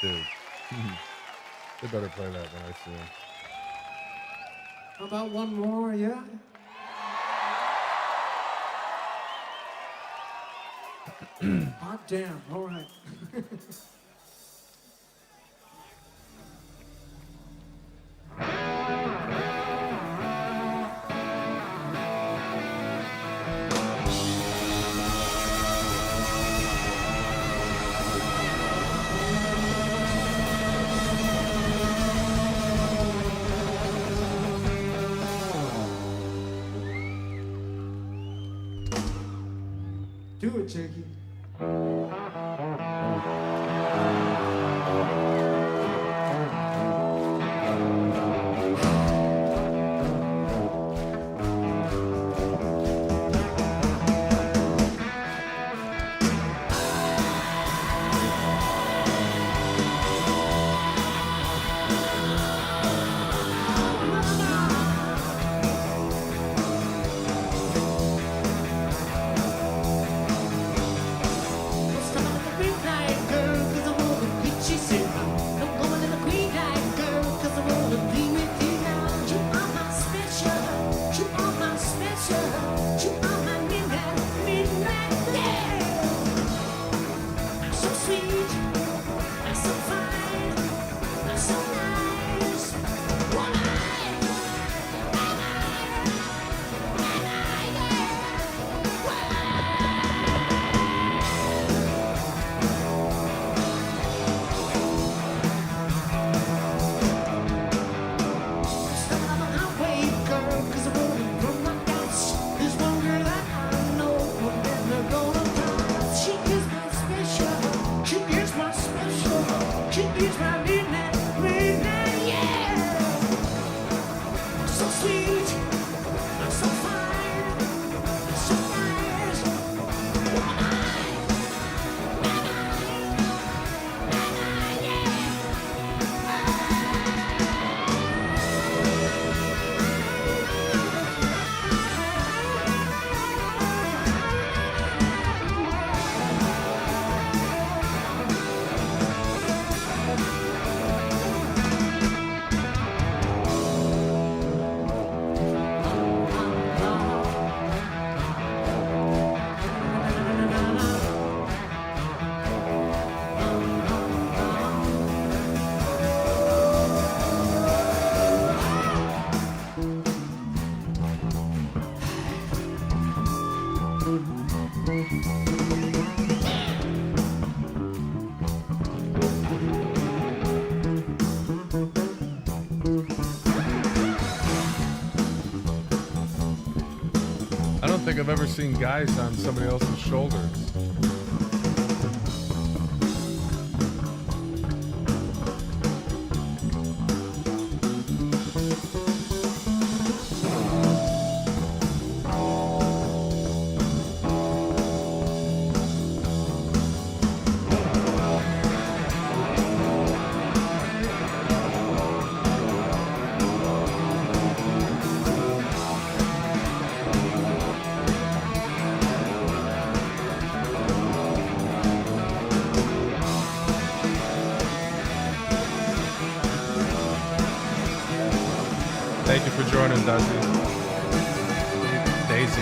Speaker 1: Dude. They better play that when I see them.
Speaker 3: How about one more, yeah? Hot damn, all right. Do it, Jakey.
Speaker 1: I don't think I've ever seen guys on somebody else's shoulders. Thank you for joining, Daisy.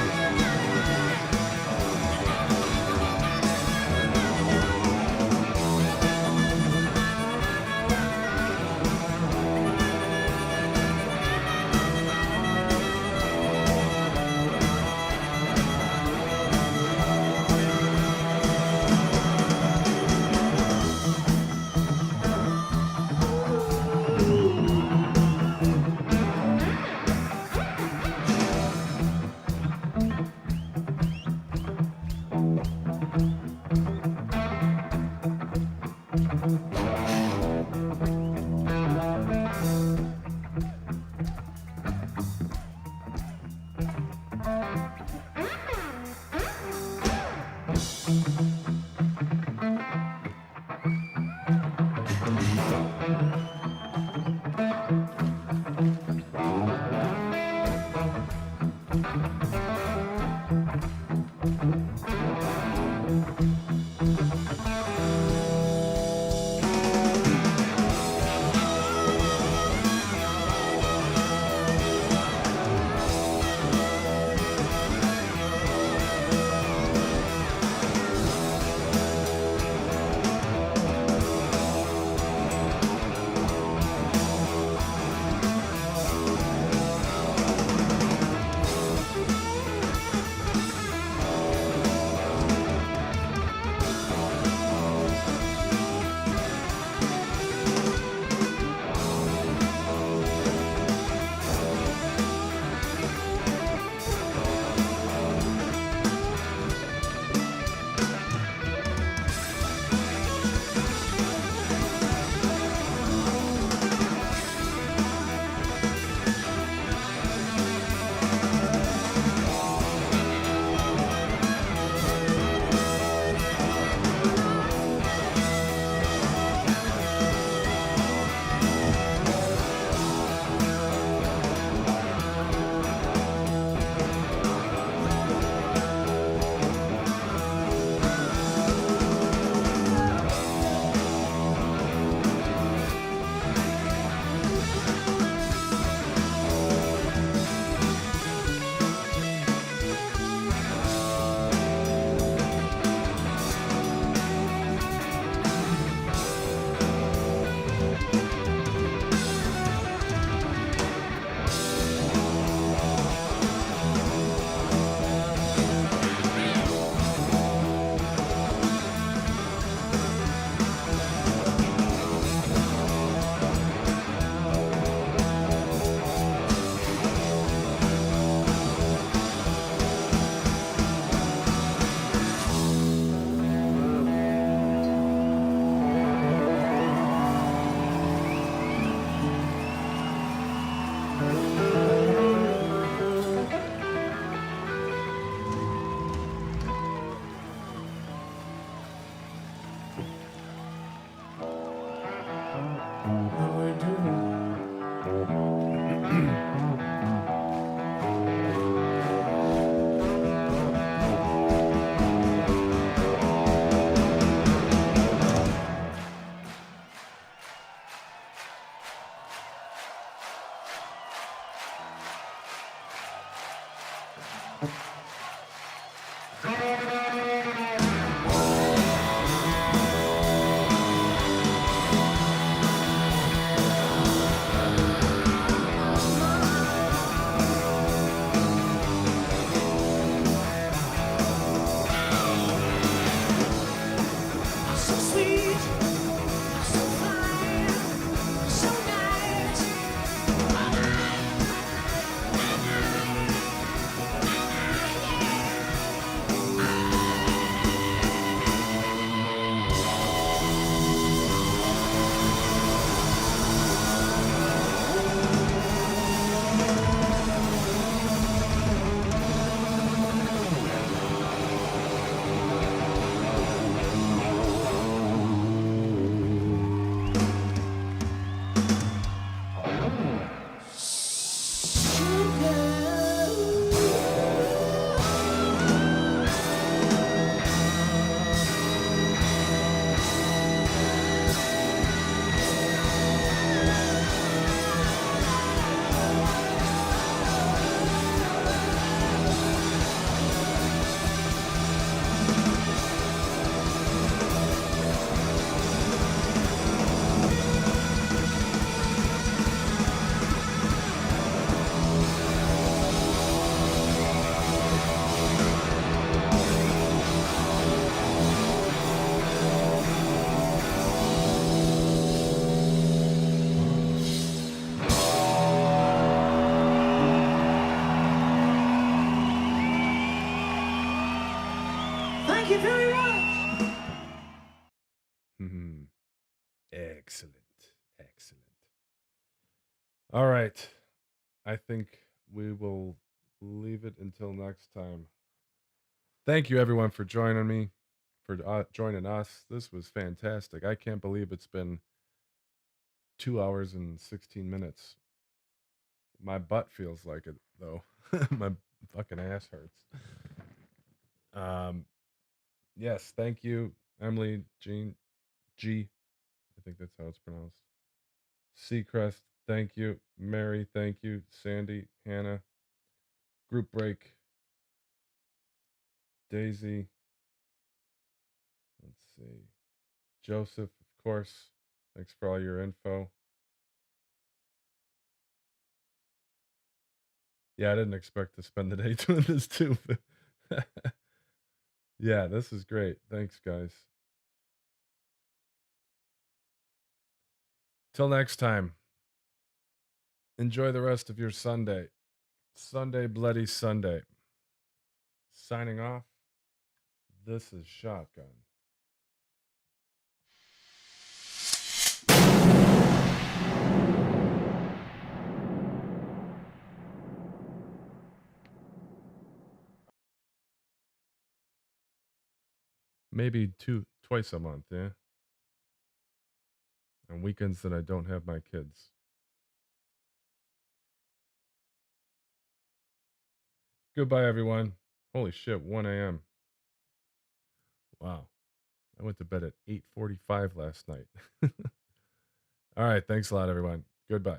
Speaker 4: Thank you very much.
Speaker 1: Excellent. Excellent. All right. I think we will leave it until next time. Thank you, everyone, for joining me, for joining us. This was fantastic. I can't believe it's been 2 hours and 16 minutes. My butt feels like it, though. My fucking ass hurts. Yes, thank you, Emily, Jean, G. I think that's how it's pronounced. Seacrest, thank you. Mary, thank you. Sandy, Hannah. Group Break. Daisy. Let's see. Joseph, of course. Thanks for all your info. Yeah, I didn't expect to spend the day doing this too. Yeah, this is great. Thanks, guys. Till next time. Enjoy the rest of your Sunday. Sunday, Bloody Sunday. Signing off. This is Shotgun. Maybe twice a month, yeah? On weekends that I don't have my kids. Goodbye, everyone. Holy shit, 1 a.m. Wow. I went to bed at 8:45 last night. All right, thanks a lot, everyone. Goodbye.